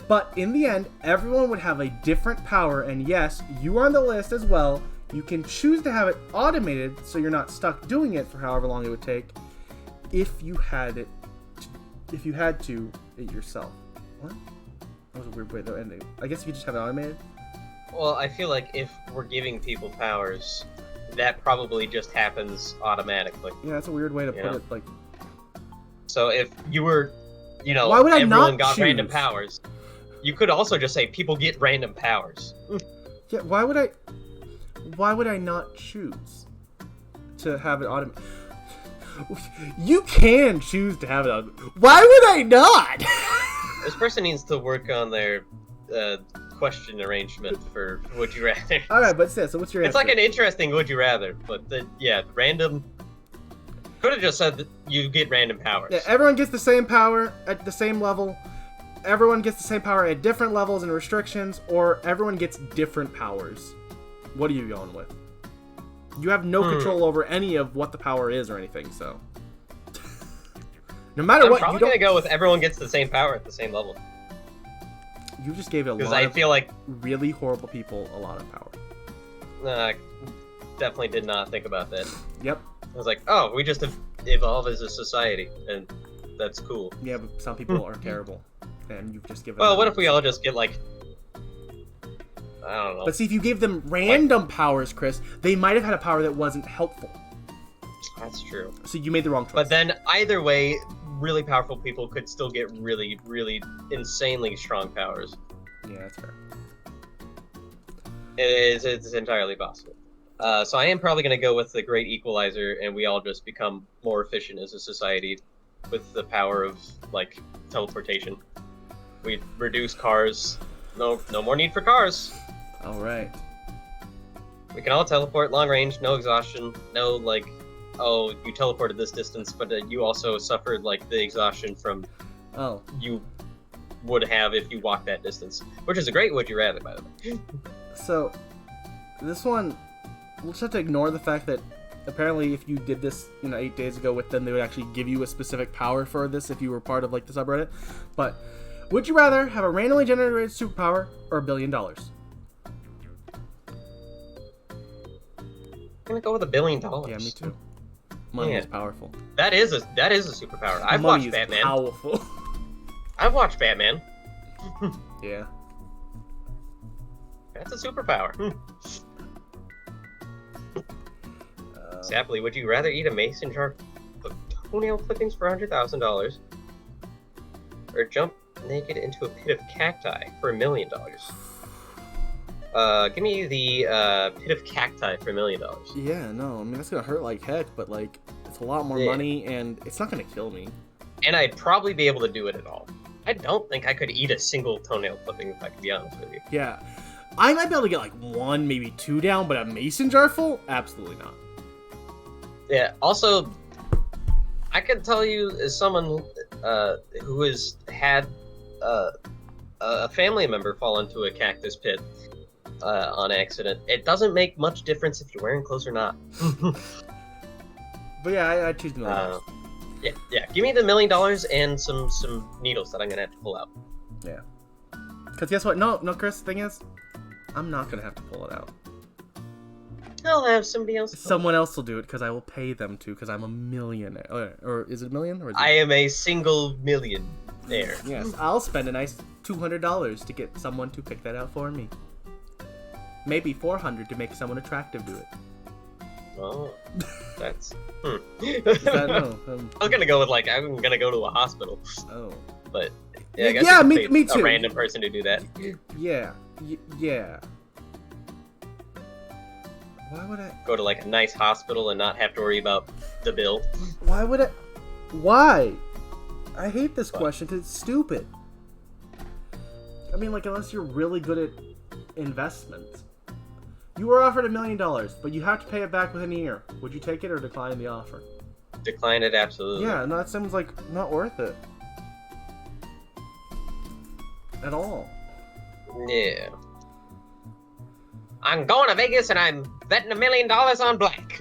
but in the end, everyone would have a different power, and yes, you are on the list as well. You can choose to have it automated so you're not stuck doing it for however long it would take if you had to it yourself. What? That was a weird way to end it. I guess you could just have it automated. Well, I feel like if we're giving people powers, that probably just happens automatically. Yeah, that's a weird way to put it. Like, so if you were, why would I everyone not got choose? random powers, you could also just say people get random powers. Yeah, why would I not choose to have it automated? You can choose to have it automated. Why would I not? This person needs to work on their question arrangement for Would You Rather. Alright, but so what's your answer? It's like an interesting Would You Rather, but random... Could have just said that you get random powers. Yeah, everyone gets the same power at the same level. Everyone gets the same power at different levels and restrictions, or everyone gets different powers. What are you going with? You have no control over any of what the power is or anything, so... No matter what, I'm probably gonna go with everyone gets the same power at the same level. You just gave a lot I feel like really horrible people a lot of power. I definitely did not think about that. Yep. I was like, oh, we just evolve as a society, and that's cool. Yeah, but some people are terrible, and you've just given. Well, what if we all just get like, I don't know. But see, if you gave them random powers, Chris, they might have had a power that wasn't helpful. That's true. So you made the wrong choice. But then either way, really powerful people could still get really, really insanely strong powers. Yeah, that's fair. It's entirely possible. So I am probably going to go with the Great Equalizer, and we all just become more efficient as a society with the power of, like, teleportation. We reduce cars. No more need for cars. All right. We can all teleport long range, no exhaustion, no, like, oh, you teleported this distance, but you also suffered, like, the exhaustion from you would have if you walked that distance. Which is a great Would You Rather, by the way. So, this one, we'll just have to ignore the fact that apparently if you did this, 8 days ago with them, they would actually give you a specific power for this if you were part of, like, the subreddit. But, would you rather have a randomly generated superpower or $1 billion? I'm gonna go with $1 billion. Yeah, me too. Money is powerful. That is a superpower. I've Money watched Batman. Powerful. I've watched Batman. Yeah. That's a superpower. Sadly, would you rather eat a mason jar of toenail clippings for $100,000, or jump naked into a pit of cacti for $1 million? Give me the pit of cacti for $1 million. Yeah, no, I mean that's gonna hurt like heck, but like it's a lot more money and it's not gonna kill me. And I'd probably be able to do it at all. I don't think I could eat a single toenail clipping if I could be honest with you. Yeah, I might be able to get like 1, maybe 2 down, but a mason jar full? Absolutely not. Yeah. Also, I can tell you as someone who has had a family member fall into a cactus pit on accident, it doesn't make much difference if you're wearing clothes or not. But yeah, I choose $1 million. Yeah. Give me the $1 million and some needles that I'm gonna have to pull out. Yeah. Because guess what? No, Chris. The thing is, I'm not gonna have to pull it out. I'll have somebody else. Someone else will do it because I will pay them to because I'm a millionaire. Or is it a million? Or is it... I am a single millionaire. Yes, I'll spend a nice $200 to get someone to pick that out for me. Maybe $400 to make someone attractive to it. Oh, that's. No, I'm gonna go with I'm gonna go to a hospital. Oh. But yeah, I guess yeah, you me could pay too. A random person to do that. Yeah, yeah. Why would I go to a nice hospital and not have to worry about the bill? Why would I? Why? I hate this question because it's stupid. I mean, unless you're really good at investments. You were offered $1 million, but you have to pay it back within a year. Would you take it or decline the offer? Decline it, absolutely. Yeah, no, that seems like not worth it. At all. Yeah. I'm going to Vegas and I'm betting $1 million on black.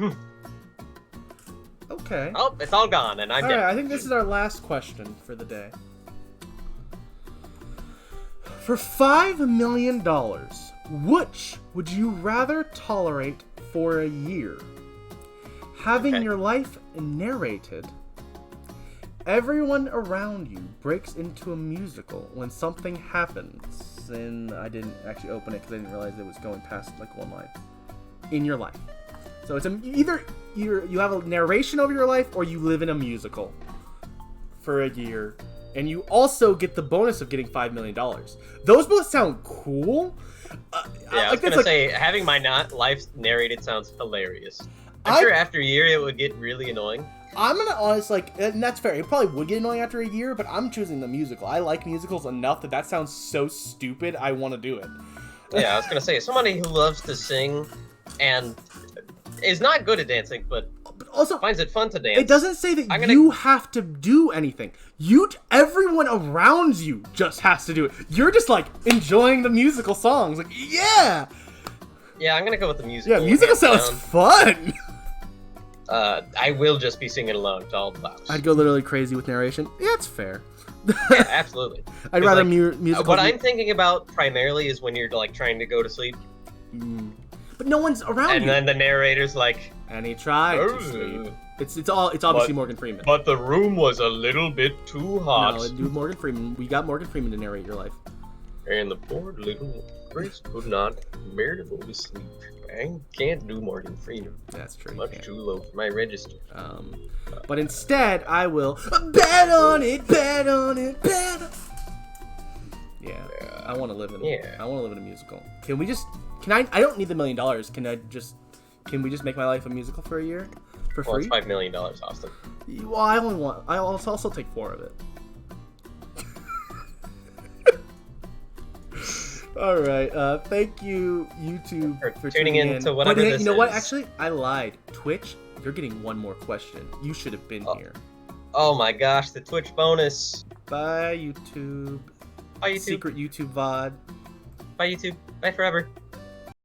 Okay. Oh, it's all gone and I'm All dead. right, I think this is our last question for the day. For $5 million, which would you rather tolerate for a year? Having Okay. your life narrated. Everyone around you breaks into a musical when something happens. And I didn't actually open it because I didn't realize it was going past like one line. In your life. So it's either you have a narration over your life or you live in a musical for a year. And you also get the bonus of getting $5 million. Those both sound cool. Yeah, I was gonna say, having my life narrated sounds hilarious. I'm sure after a year it would get really annoying. I'm gonna honestly, and that's fair. It probably would get annoying after a year, but I'm choosing the musical. I like musicals enough that sounds so stupid. I want to do it. Yeah, I was gonna say, somebody who loves to sing and is not good at dancing, but also finds it fun to dance. It doesn't say that you have to do anything. Everyone around you just has to do it. You're just like enjoying the musical songs. Like, yeah. Yeah, I'm gonna go with the musical. Yeah, musical sounds fun. I will just be singing alone to all the loud. I'd go literally crazy with narration. Yeah, it's fair. Yeah, absolutely. I'd rather musical. What I'm thinking about primarily is when you're like trying to go to sleep. But no one's around you. And then the narrator's like, and he tried to sleep. It's obviously Morgan Freeman. But the room was a little bit too hot. No, do Morgan Freeman. We got Morgan Freeman to narrate your life. And the poor little Grace could not bear to go to sleep. I can't do Morgan Freeman. That's true. Much too low for my register. But instead, I will bet on it, bet on it, bet. Yeah, I want to live in. Yeah. I want to live in a musical. Can we just? Can I? I don't need the $1 million. Can we just make my life a musical for a year, for free? Well, it's $5 million, Austin. Well, I'll also take 4 of it. All right. Thank you, YouTube, for tuning in to whatever this is. You know what? Actually, I lied. Twitch, you're getting one more question. You should have been here. Oh my gosh, the Twitch bonus. Bye, YouTube. Bye, YouTube. Secret YouTube VOD. Bye, YouTube. Bye forever.